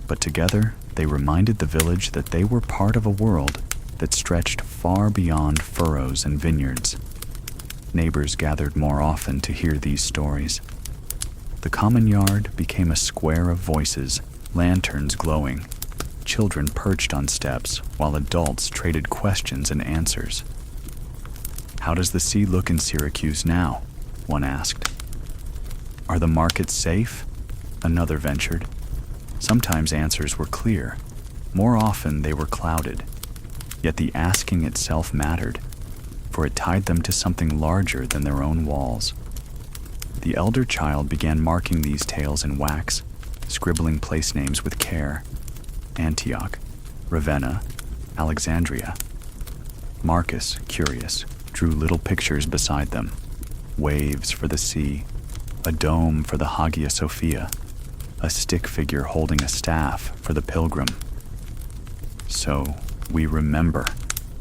but together they reminded the village that they were part of a world that stretched far beyond furrows and vineyards. Neighbors gathered more often to hear these stories. The common yard became a square of voices, lanterns glowing. Children perched on steps while adults traded questions and answers. "How does the sea look in Syracuse now?" one asked. "Are the markets safe?" another ventured. Sometimes answers were clear. More often they were clouded, yet the asking itself mattered, for it tied them to something larger than their own walls. The elder child began marking these tales in wax, scribbling place names with care: Antioch, Ravenna, Alexandria. Marcus, curious, drew little pictures beside them: waves for the sea, a dome for the Hagia Sophia, a stick figure holding a staff for the pilgrim. "So we remember,"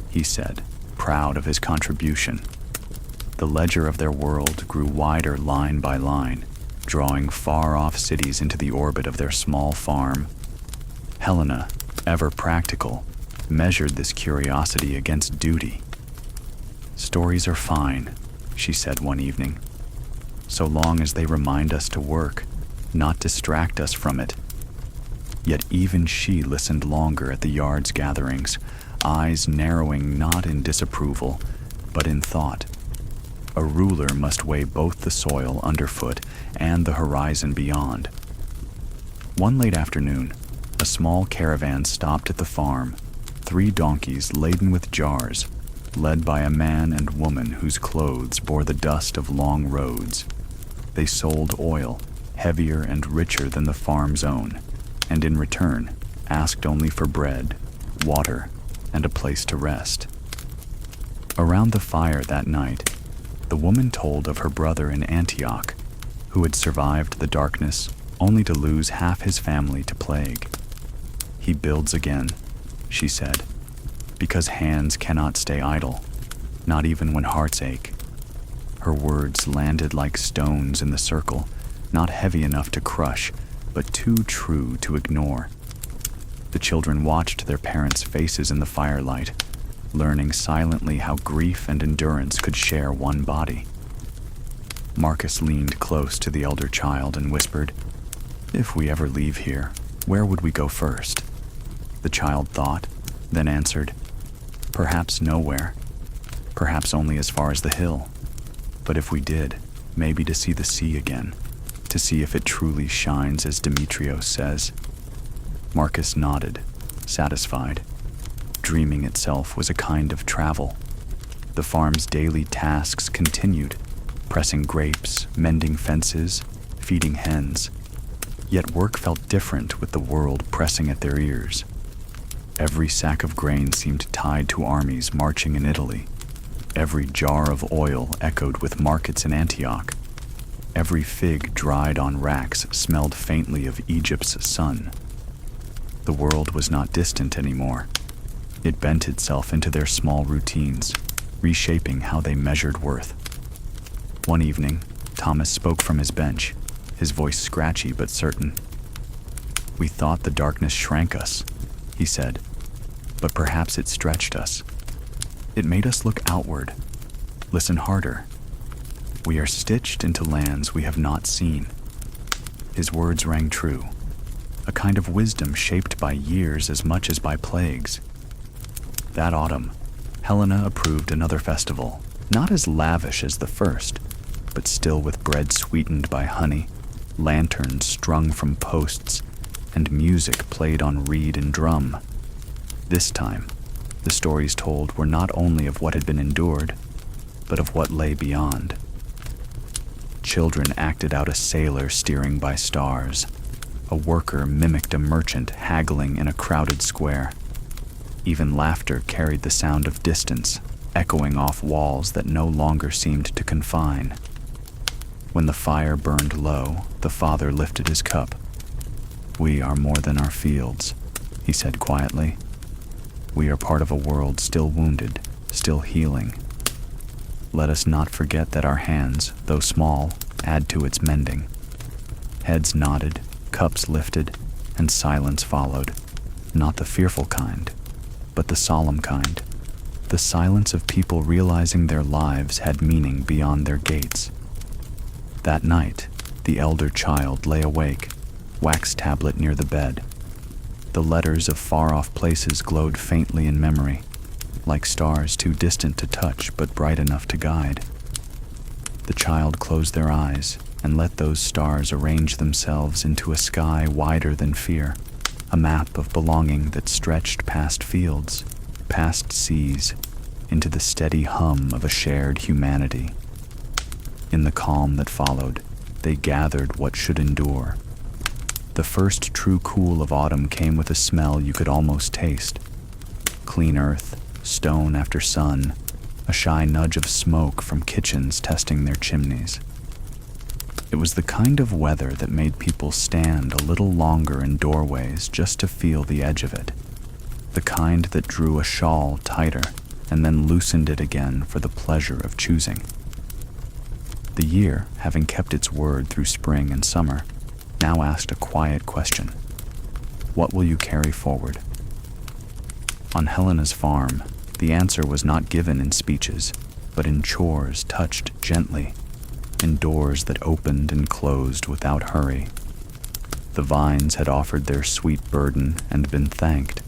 he said, proud of his contribution. The ledger of their world grew wider line by line, drawing far-off cities into the orbit of their small farm. Helena, ever practical, measured this curiosity against duty. "Stories are fine," she said one evening, "so long as they remind us to work, not distract us from it." Yet even she listened longer at the yard's gatherings, eyes narrowing not in disapproval, but in thought. A ruler must weigh both the soil underfoot and the horizon beyond. One late afternoon, a small caravan stopped at the farm, 3 donkeys laden with jars, led by a man and woman whose clothes bore the dust of long roads. They sold oil, heavier and richer than the farm's own, and in return asked only for bread, water, and a place to rest. Around the fire that night, the woman told of her brother in Antioch, who had survived the darkness only to lose half his family to plague. "He builds again," she said, "because hands cannot stay idle, not even when hearts ache." Her words landed like stones in the circle, not heavy enough to crush, but too true to ignore. The children watched their parents' faces in the firelight, learning silently how grief and endurance could share one body. Marcus leaned close to the elder child and whispered, "If we ever leave here, where would we go first?" The child thought, then answered, "Perhaps nowhere. Perhaps only as far as the hill. But if we did, maybe to see the sea again, to see if it truly shines as Demetrios says." Marcus nodded, satisfied. Dreaming itself was a kind of travel. The farm's daily tasks continued, pressing grapes, mending fences, feeding hens. Yet work felt different with the world pressing at their ears. Every sack of grain seemed tied to armies marching in Italy. Every jar of oil echoed with markets in Antioch. Every fig dried on racks smelled faintly of Egypt's sun. The world was not distant anymore. It bent itself into their small routines, reshaping how they measured worth. One evening, Thomas spoke from his bench, his voice scratchy but certain. "We thought the darkness shrank us," he said, "but perhaps it stretched us. It made us look outward, listen harder. We are stitched into lands we have not seen." His words rang true, a kind of wisdom shaped by years as much as by plagues. That autumn, Helena approved another festival, not as lavish as the first, but still with bread sweetened by honey, lanterns strung from posts, and music played on reed and drum. This time, the stories told were not only of what had been endured, but of what lay beyond. Children acted out a sailor steering by stars. A worker mimicked a merchant haggling in a crowded square. Even laughter carried the sound of distance, echoing off walls that no longer seemed to confine. When the fire burned low, the father lifted his cup. "We are more than our fields," he said quietly. "We are part of a world still wounded, still healing. Let us not forget that our hands, though small, add to its mending." Heads nodded, cups lifted, and silence followed, not the fearful kind, but the solemn kind, the silence of people realizing their lives had meaning beyond their gates. That night, the elder child lay awake, wax tablet near the bed. The letters of far-off places glowed faintly in memory, like stars too distant to touch but bright enough to guide. The child closed their eyes and let those stars arrange themselves into a sky wider than fear, a map of belonging that stretched past fields, past seas, into the steady hum of a shared humanity. In the calm that followed, they gathered what should endure. The first true cool of autumn came with a smell you could almost taste. Clean earth, stone after sun, a shy nudge of smoke from kitchens testing their chimneys. It was the kind of weather that made people stand a little longer in doorways just to feel the edge of it. The kind that drew a shawl tighter and then loosened it again for the pleasure of choosing. The year, having kept its word through spring and summer, now asked a quiet question. What will you carry forward? On Helena's farm, the answer was not given in speeches, but in chores touched gently, in doors that opened and closed without hurry. The vines had offered their sweet burden and been thanked.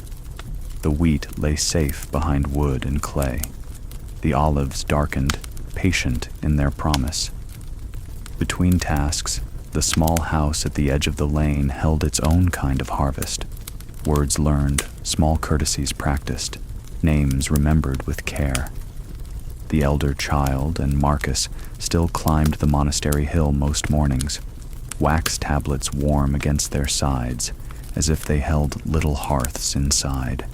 The wheat lay safe behind wood and clay. The olives darkened, patient in their promise. Between tasks, the small house at the edge of the lane held its own kind of harvest. Words learned, small courtesies practiced, names remembered with care. The elder child and Marcus still climbed the monastery hill most mornings, wax tablets warm against their sides, as if they held little hearths inside.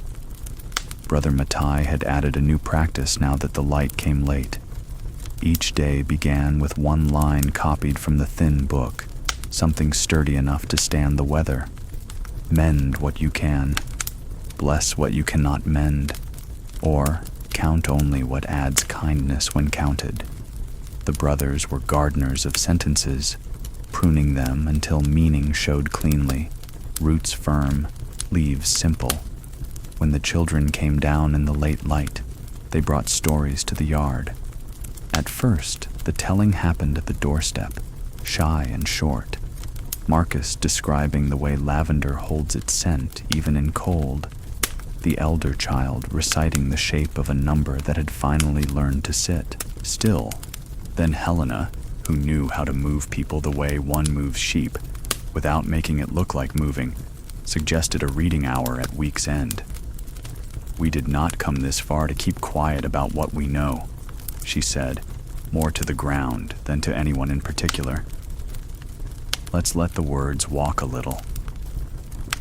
Brother Matai had added a new practice now that the light came late. Each day began with one line copied from the thin book, something sturdy enough to stand the weather. Mend what you can, bless what you cannot mend, or count only what adds kindness when counted. The brothers were gardeners of sentences, pruning them until meaning showed cleanly, roots firm, leaves simple. When the children came down in the late light, they brought stories to the yard. At first, the telling happened at the doorstep, shy and short. Marcus describing the way lavender holds its scent even in cold. The elder child reciting the shape of a number that had finally learned to sit still. Then Helena, who knew how to move people the way one moves sheep, without making it look like moving, suggested a reading hour at week's end. We did not come this far to keep quiet about what we know, she said, more to the ground than to anyone in particular. Let's let the words walk a little.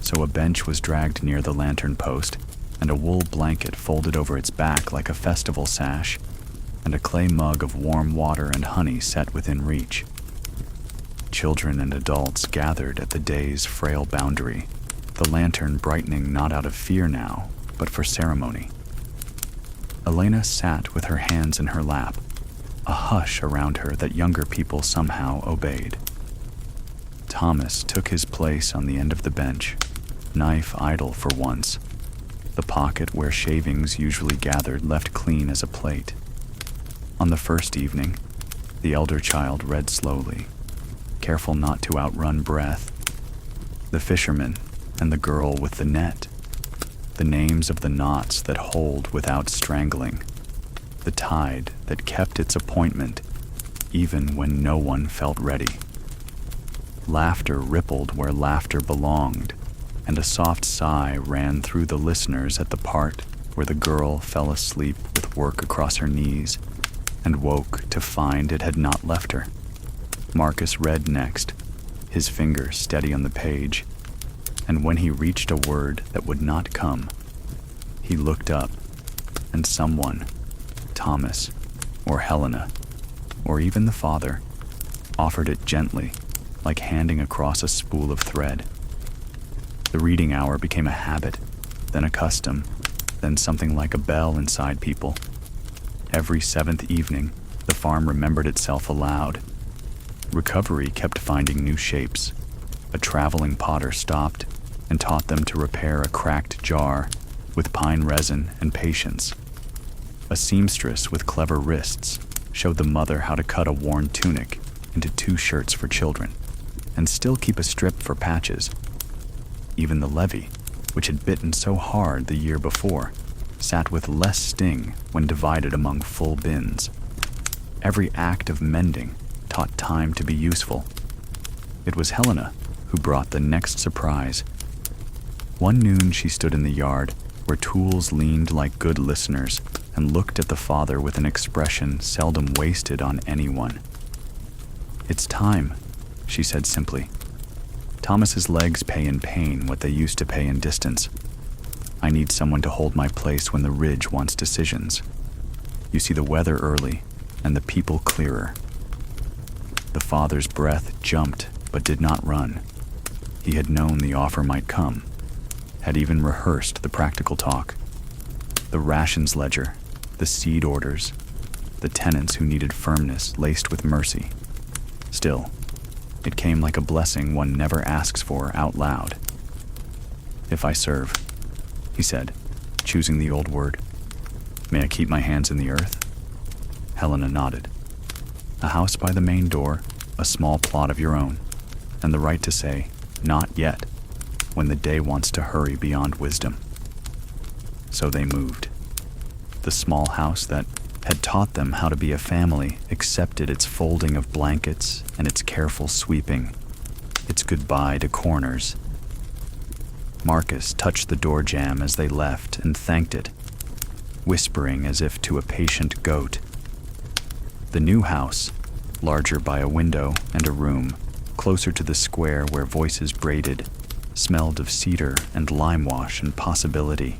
So a bench was dragged near the lantern post, and a wool blanket folded over its back like a festival sash, and a clay mug of warm water and honey set within reach. Children and adults gathered at the day's frail boundary, the lantern brightening not out of fear now, but for ceremony. Elena sat with her hands in her lap, a hush around her that younger people somehow obeyed. Thomas took his place on the end of the bench, knife idle for once, the pocket where shavings usually gathered left clean as a plate. On the first evening, the elder child read slowly, careful not to outrun breath. The fisherman and the girl with the net, the names of the knots that hold without strangling, the tide that kept its appointment even when no one felt ready. Laughter rippled where laughter belonged, and a soft sigh ran through the listeners at the part where the girl fell asleep with work across her knees and woke to find it had not left her. Marcus read next, his finger steady on the page, and when he reached a word that would not come, he looked up, and someone, Thomas, or Helena, or even the father, offered it gently, like handing across a spool of thread. The reading hour became a habit, then a custom, then something like a bell inside people. Every seventh evening, the farm remembered itself aloud. Recovery kept finding new shapes. A traveling potter stopped and taught them to repair a cracked jar with pine resin and patience. A seamstress with clever wrists showed the mother how to cut a worn tunic into 2 shirts for children and still keep a strip for patches. Even the levee, which had bitten so hard the year before, sat with less sting when divided among full bins. Every act of mending taught time to be useful. It was Helena who brought the next surprise. One noon she stood in the yard, where tools leaned like good listeners, and looked at the father with an expression seldom wasted on anyone. "It's time," she said simply. "Thomas's legs pay in pain what they used to pay in distance. I need someone to hold my place when the ridge wants decisions. You see the weather early, and the people clearer." The father's breath jumped, but did not run. He had known the offer might come, had even rehearsed the practical talk. The rations ledger, the seed orders, the tenants who needed firmness laced with mercy. Still, it came like a blessing one never asks for out loud. "If I serve," he said, choosing the old word. "May I keep my hands in the earth?" Helena nodded. "A house by the main door, a small plot of your own, and the right to say, 'Not yet,' when the day wants to hurry beyond wisdom." So they moved. The small house that had taught them how to be a family accepted its folding of blankets and its careful sweeping, its goodbye to corners. Marcus touched the door jamb as they left and thanked it, whispering as if to a patient goat. The new house, larger by a window and a room, closer to the square where voices braided, smelled of cedar and lime wash and possibility.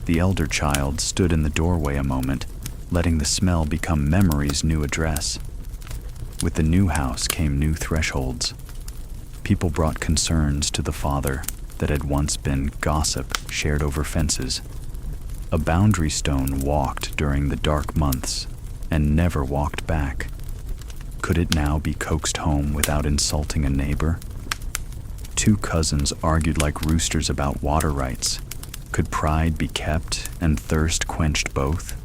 The elder child stood in the doorway a moment, letting the smell become memory's new address. With the new house came new thresholds. People brought concerns to the father that had once been gossip shared over fences. A boundary stone walked during the dark months and never walked back. Could it now be coaxed home without insulting a neighbor? Two cousins argued like roosters about water rights. Could pride be kept and thirst quenched both?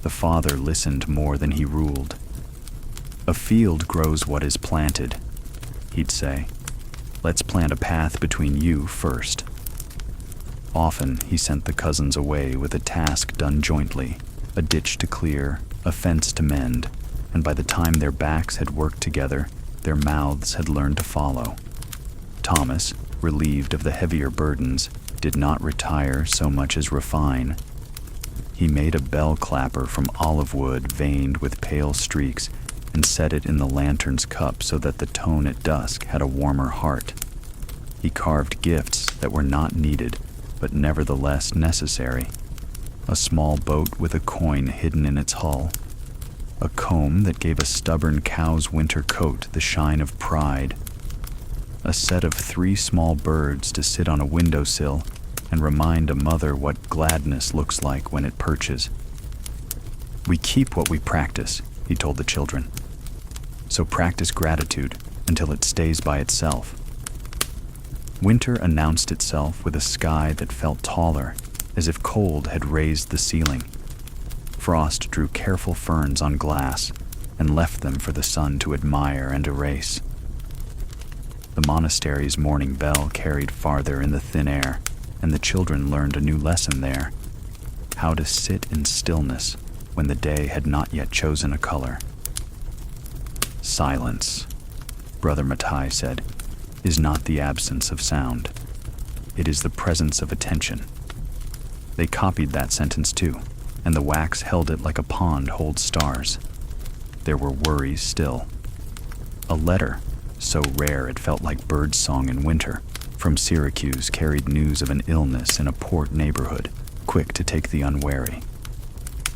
The father listened more than he ruled. "A field grows what is planted," he'd say. "Let's plant a path between you first." Often he sent the cousins away with a task done jointly, a ditch to clear, a fence to mend, and by the time their backs had worked together, their mouths had learned to follow. Thomas, relieved of the heavier burdens, did not retire so much as refine. He made a bell clapper from olive wood veined with pale streaks and set it in the lantern's cup so that the tone at dusk had a warmer heart. He carved gifts that were not needed, but nevertheless necessary. A small boat with a coin hidden in its hull. A comb that gave a stubborn cow's winter coat the shine of pride. A set of 3 small birds to sit on a windowsill and remind a mother what gladness looks like when it perches. "We keep what we practice," he told the children. "So practice gratitude until it stays by itself." Winter announced itself with a sky that felt taller, as if cold had raised the ceiling. Frost drew careful ferns on glass and left them for the sun to admire and erase. The monastery's morning bell carried farther in the thin air, and the children learned a new lesson there: how to sit in stillness when the day had not yet chosen a color. "Silence," Brother Matthias said, "is not the absence of sound. It is the presence of attention." They copied that sentence too, and the wax held it like a pond holds stars. There were worries still. A letter, so rare it felt like bird song in winter, from Syracuse carried news of an illness in a port neighborhood, quick to take the unwary.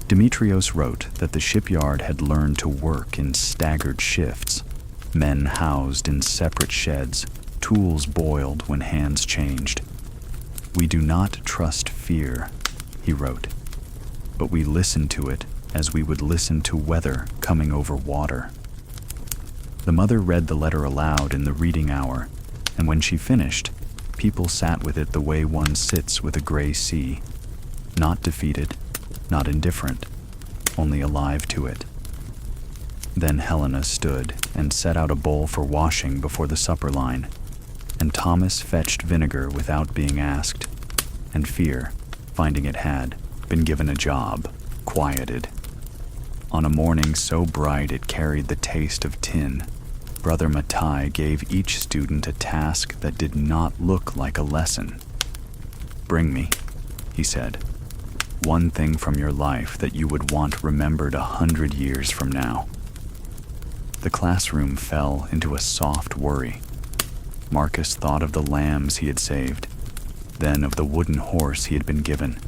Demetrios wrote that the shipyard had learned to work in staggered shifts, men housed in separate sheds, tools boiled when hands changed. "We do not trust fear," he wrote, "but we listen to it as we would listen to weather coming over water." The mother read the letter aloud in the reading hour, and when she finished, people sat with it the way one sits with a gray sea, not defeated, not indifferent, only alive to it. Then Helena stood and set out a bowl for washing before the supper line, and Thomas fetched vinegar without being asked, and fear, finding it had been given a job, quieted. On a morning so bright it carried the taste of tin, Brother Matthias gave each student a task that did not look like a lesson, "Bring me," he said, "one thing from your life that you would want remembered 100 years from now." The classroom fell into a soft worry. Marcus thought of the lambs he had saved, then of the wooden horse he had been given,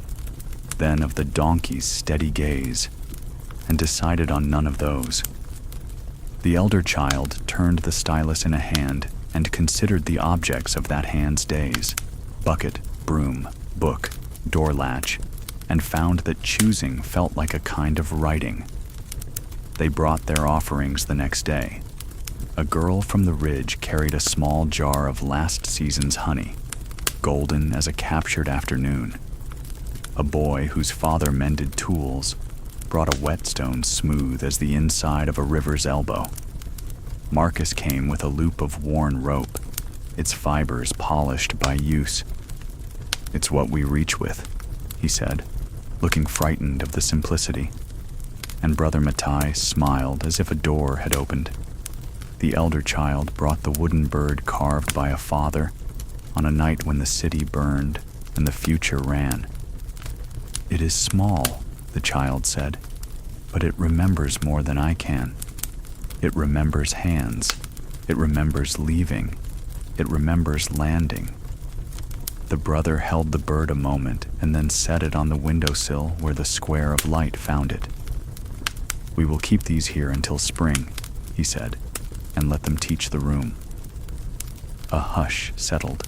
then of the donkey's steady gaze, and decided on none of those. The elder child turned the stylus in a hand and considered the objects of that hand's days: bucket, broom, book, door latch, and found that choosing felt like a kind of writing. They brought their offerings the next day. A girl from the ridge carried a small jar of last season's honey, golden as a captured afternoon. A boy whose father mended tools brought a whetstone smooth as the inside of a river's elbow. Marcus came with a loop of worn rope, its fibers polished by use. "It's what we reach with," he said, looking frightened of the simplicity. And Brother Mattai smiled as if a door had opened. The elder child brought the wooden bird carved by a father on a night when the city burned and the future ran. "It is small," the child said, "but it remembers more than I can. It remembers hands. It remembers leaving. It remembers landing." The brother held the bird a moment and then set it on the windowsill where the square of light found it. "We will keep these here until spring," he said, "and let them teach the room." A hush settled,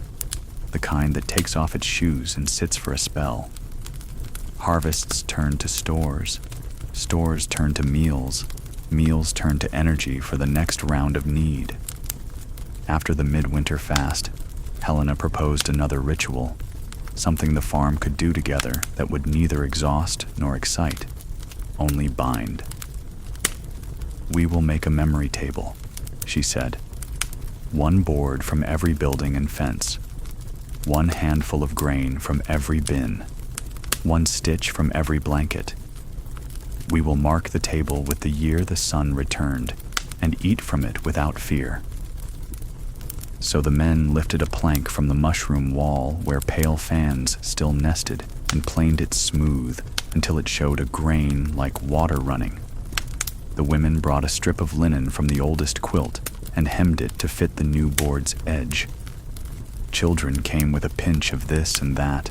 the kind that takes off its shoes and sits for a spell. Harvests turned to stores, stores turned to meals, meals turned to energy for the next round of need. After the midwinter fast, Helena proposed another ritual, something the farm could do together that would neither exhaust nor excite, only bind. "We will make a memory table," she said. "One board from every building and fence, one handful of grain from every bin, one stitch from every blanket. We will mark the table with the year the sun returned and eat from it without fear." So the men lifted a plank from the mushroom wall where pale fans still nested and planed it smooth until it showed a grain like water running. The women brought a strip of linen from the oldest quilt and hemmed it to fit the new board's edge. Children came with a pinch of this and that,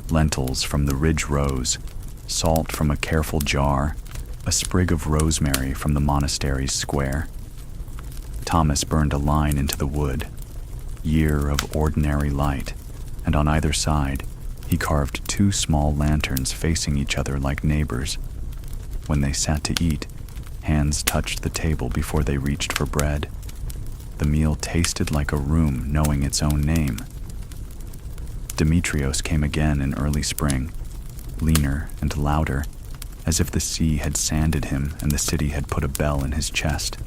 lentils from the ridge rows, salt from a careful jar, a sprig of rosemary from the monastery's square. Thomas burned a line into the wood, "Year of ordinary light," and on either side, he carved 2 small lanterns facing each other like neighbors. When they sat to eat, hands touched the table before they reached for bread. The meal tasted like a room knowing its own name. Demetrios came again in early spring, leaner and louder, as if the sea had sanded him and the city had put a bell in his chest.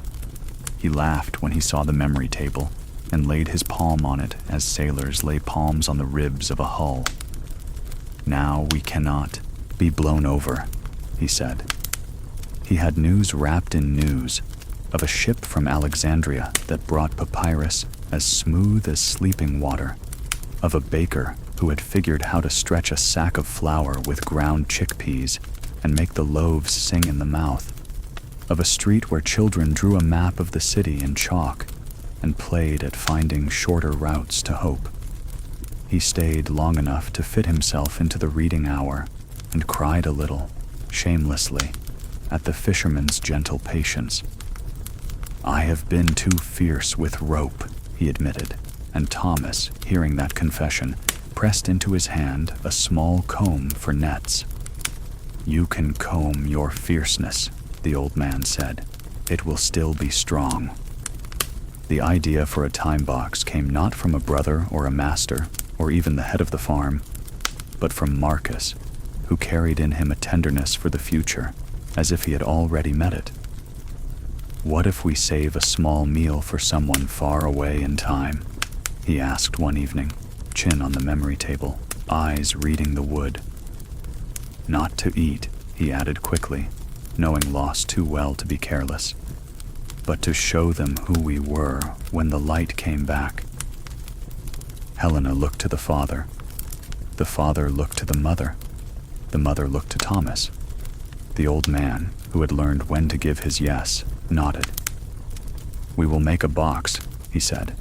He laughed when he saw the memory table and laid his palm on it as sailors lay palms on the ribs of a hull. "Now we cannot be blown over," he said. He had news wrapped in news of a ship from Alexandria that brought papyrus as smooth as sleeping water, of a baker who had figured how to stretch a sack of flour with ground chickpeas and make the loaves sing in the mouth, of a street where children drew a map of the city in chalk and played at finding shorter routes to hope. He stayed long enough to fit himself into the reading hour and cried a little, shamelessly, at the fisherman's gentle patience. "I have been too fierce with rope," he admitted, and Thomas, hearing that confession, pressed into his hand a small comb for nets. "You can comb your fierceness," the old man said. "It will still be strong." The idea for a time box came not from a brother or a master, or even the head of the farm, but from Marcus, who carried in him a tenderness for the future, as if he had already met it. "What if we save a small meal for someone far away in time?" he asked one evening, chin on the memory table, eyes reading the wood. "Not to eat," he added quickly, knowing loss too well to be careless, "but to show them who we were when the light came back." Helena looked to the father. The father looked to the mother. The mother looked to Thomas. The old man, who had learned when to give his yes, nodded. "We will make a box," he said.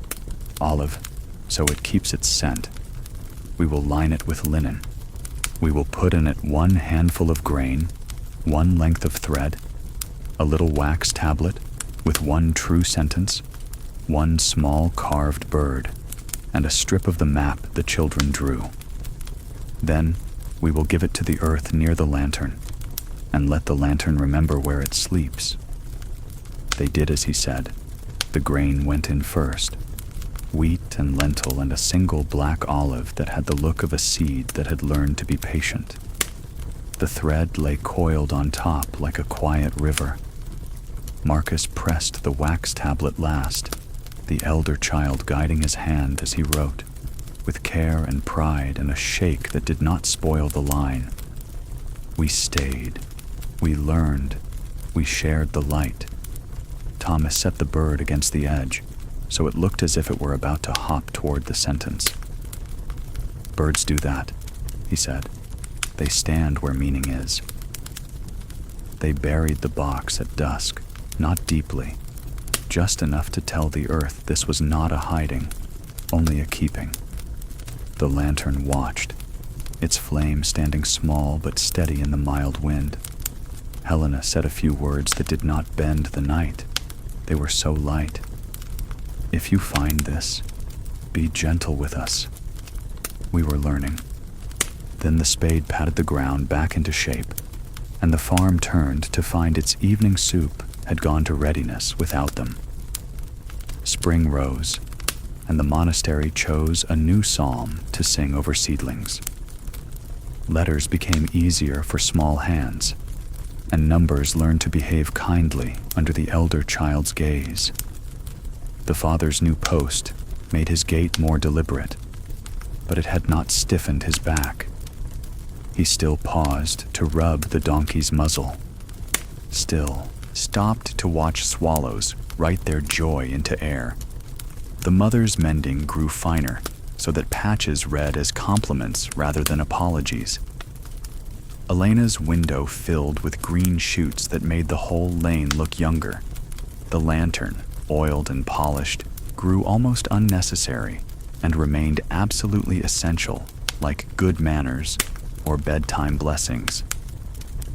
"Olive, so it keeps its scent. We will line it with linen. We will put in it 1 handful of grain, 1 length of thread, a little wax tablet with 1 true sentence, 1 small carved bird, and a strip of the map the children drew. Then we will give it to the earth near the lantern, and let the lantern remember where it sleeps." They did as he said. The grain went in first. Wheat and lentil and a single black olive that had the look of a seed that had learned to be patient. The thread lay coiled on top like a quiet river. Marcus pressed the wax tablet last, the elder child guiding his hand as he wrote, with care and pride and a shake that did not spoil the line. "We stayed. We learned. We shared the light." Thomas set the bird against the edge, so it looked as if it were about to hop toward the sentence. "Birds do that," he said. "They stand where meaning is." They buried the box at dusk, not deeply, just enough to tell the earth this was not a hiding, only a keeping. The lantern watched, its flame standing small but steady in the mild wind. Helena said a few words that did not bend the night. They were so light. "If you find this, be gentle with us." We were learning. Then the spade patted the ground back into shape, and the farm turned to find its evening soup had gone to readiness without them. Spring rose, and the monastery chose a new psalm to sing over seedlings. Letters became easier for small hands, and numbers learned to behave kindly under the elder child's gaze. The father's new post made his gait more deliberate, but it had not stiffened his back. He still paused to rub the donkey's muzzle, still stopped to watch swallows write their joy into air. The mother's mending grew finer, so that patches read as compliments rather than apologies. Elena's window filled with green shoots that made the whole lane look younger. The lantern, oiled and polished, grew almost unnecessary and remained absolutely essential, like good manners or bedtime blessings.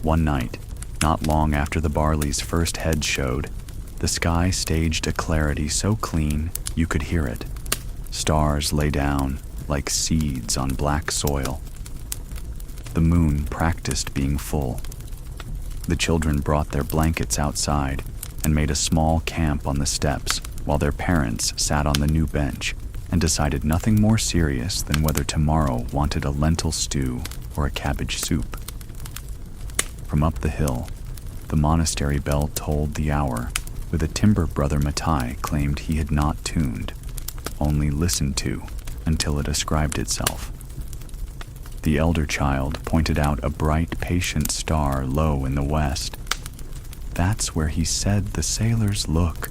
One night, not long after the barley's first head showed, the sky staged a clarity so clean you could hear it. Stars lay down like seeds on black soil. The moon practiced being full. The children brought their blankets outside and made a small camp on the steps while their parents sat on the new bench and decided nothing more serious than whether tomorrow wanted a lentil stew or a cabbage soup. From up the hill, the monastery bell tolled the hour, with a timber brother Matai claimed he had not tuned, only listened to until it ascribed itself. The elder child pointed out a bright, patient star low in the west. "That's where he said the sailors look,"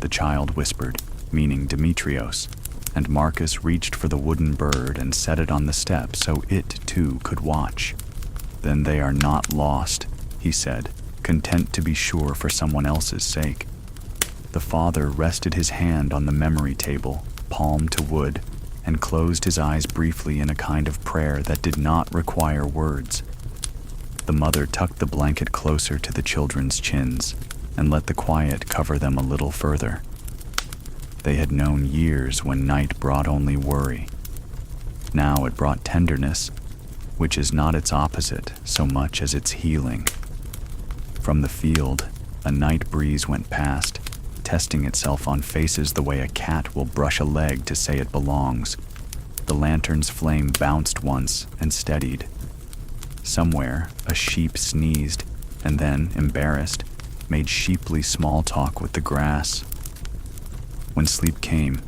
the child whispered, meaning Demetrios, and Marcus reached for the wooden bird and set it on the step so it, too, could watch. "Then they are not lost," he said, content to be sure for someone else's sake. The father rested his hand on the memory table, palm to wood, and closed his eyes briefly in a kind of prayer that did not require words. The mother tucked the blanket closer to the children's chins and let the quiet cover them a little further. They had known years when night brought only worry. Now it brought tenderness, which is not its opposite so much as its healing. From the field, a night breeze went past, testing itself on faces the way a cat will brush a leg to say it belongs. The lantern's flame bounced once and steadied. Somewhere, a sheep sneezed, and then, embarrassed, made sheeply small talk with the grass. When sleep came,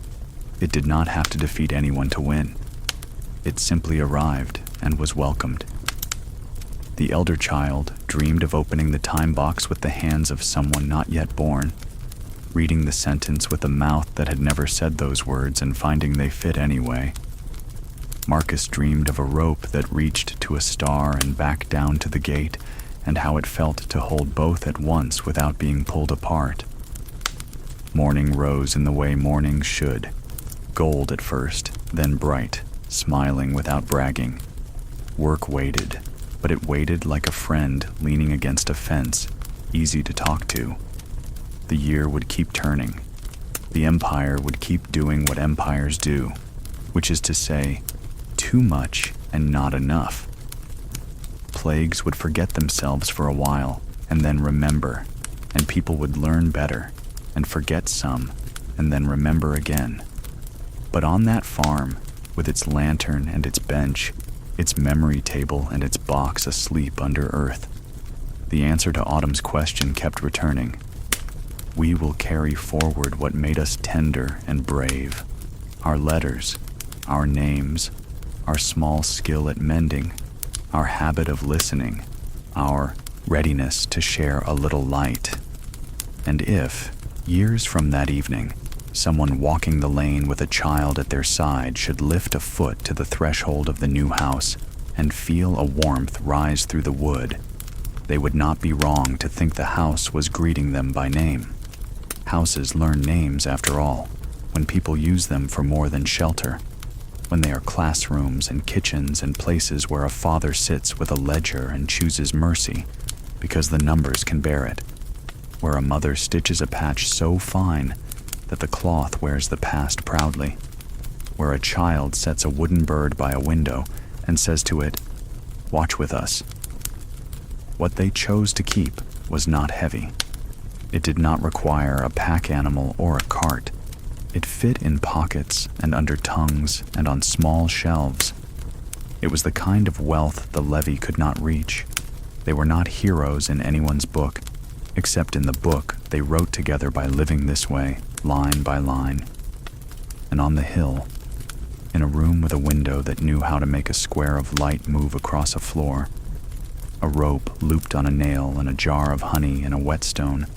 it did not have to defeat anyone to win. It simply arrived and was welcomed. The elder child dreamed of opening the time box with the hands of someone not yet born, reading the sentence with a mouth that had never said those words and finding they fit anyway. Marcus dreamed of a rope that reached to a star and back down to the gate, and how it felt to hold both at once without being pulled apart. Morning rose in the way mornings should, gold at first, then bright, smiling without bragging. Work waited, but it waited like a friend leaning against a fence, easy to talk to. The year would keep turning. The empire would keep doing what empires do, which is to say, too much and not enough. Plagues would forget themselves for a while, and then remember, and people would learn better, and forget some, and then remember again. But on that farm, with its lantern and its bench, its memory table and its box asleep under earth, the answer to Autumn's question kept returning. We will carry forward what made us tender and brave, our letters, our names, our small skill at mending, our habit of listening, our readiness to share a little light. And if, years from that evening, someone walking the lane with a child at their side should lift a foot to the threshold of the new house and feel a warmth rise through the wood, they would not be wrong to think the house was greeting them by name. Houses learn names, after all, when people use them for more than shelter, when they are classrooms and kitchens and places where a father sits with a ledger and chooses mercy because the numbers can bear it, where a mother stitches a patch so fine that the cloth wears the past proudly, where a child sets a wooden bird by a window and says to it, "Watch with us." What they chose to keep was not heavy. It did not require a pack animal or a cart. It fit in pockets and under tongues and on small shelves. It was the kind of wealth the levy could not reach. They were not heroes in anyone's book, except in the book they wrote together by living this way, line by line. And on the hill, in a room with a window that knew how to make a square of light move across a floor, a rope looped on a nail and a jar of honey and a whetstone,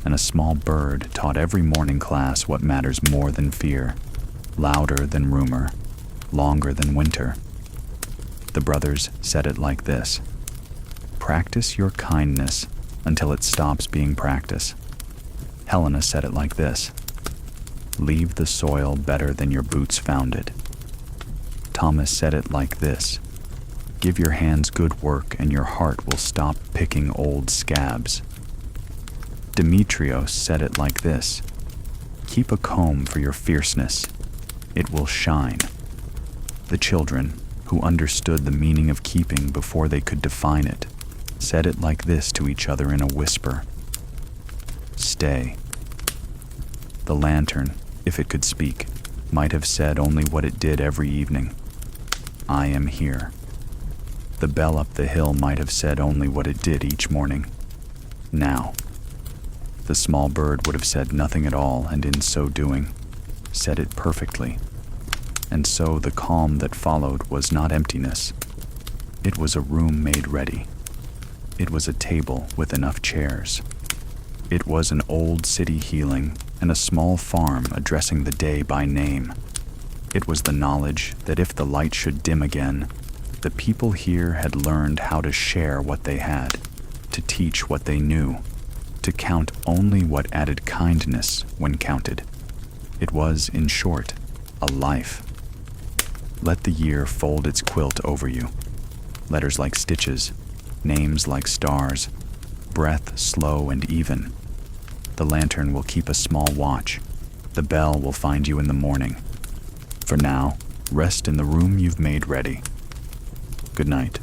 and a small bird taught every morning class what matters more than fear, louder than rumor, longer than winter. The brothers said it like this: practice your kindness until it stops being practice. Helena said it like this: leave the soil better than your boots found it. Thomas said it like this: give your hands good work and your heart will stop picking old scabs. Demetrios said it like this: keep a comb for your fierceness. It will shine. The children, who understood the meaning of keeping before they could define it, said it like this to each other in a whisper: stay. The lantern, if it could speak, might have said only what it did every evening: I am here. The bell up the hill might have said only what it did each morning: now. The small bird would have said nothing at all, and in so doing, said it perfectly. And so the calm that followed was not emptiness. It was a room made ready. It was a table with enough chairs. It was an old city healing and a small farm addressing the day by name. It was the knowledge that if the light should dim again, the people here had learned how to share what they had, to teach what they knew, to count only what added kindness when counted. It was, in short, a life. Let the year fold its quilt over you. Letters like stitches, names like stars, breath slow and even. The lantern will keep a small watch. The bell will find you in the morning. For now, rest in the room you've made ready. Good night.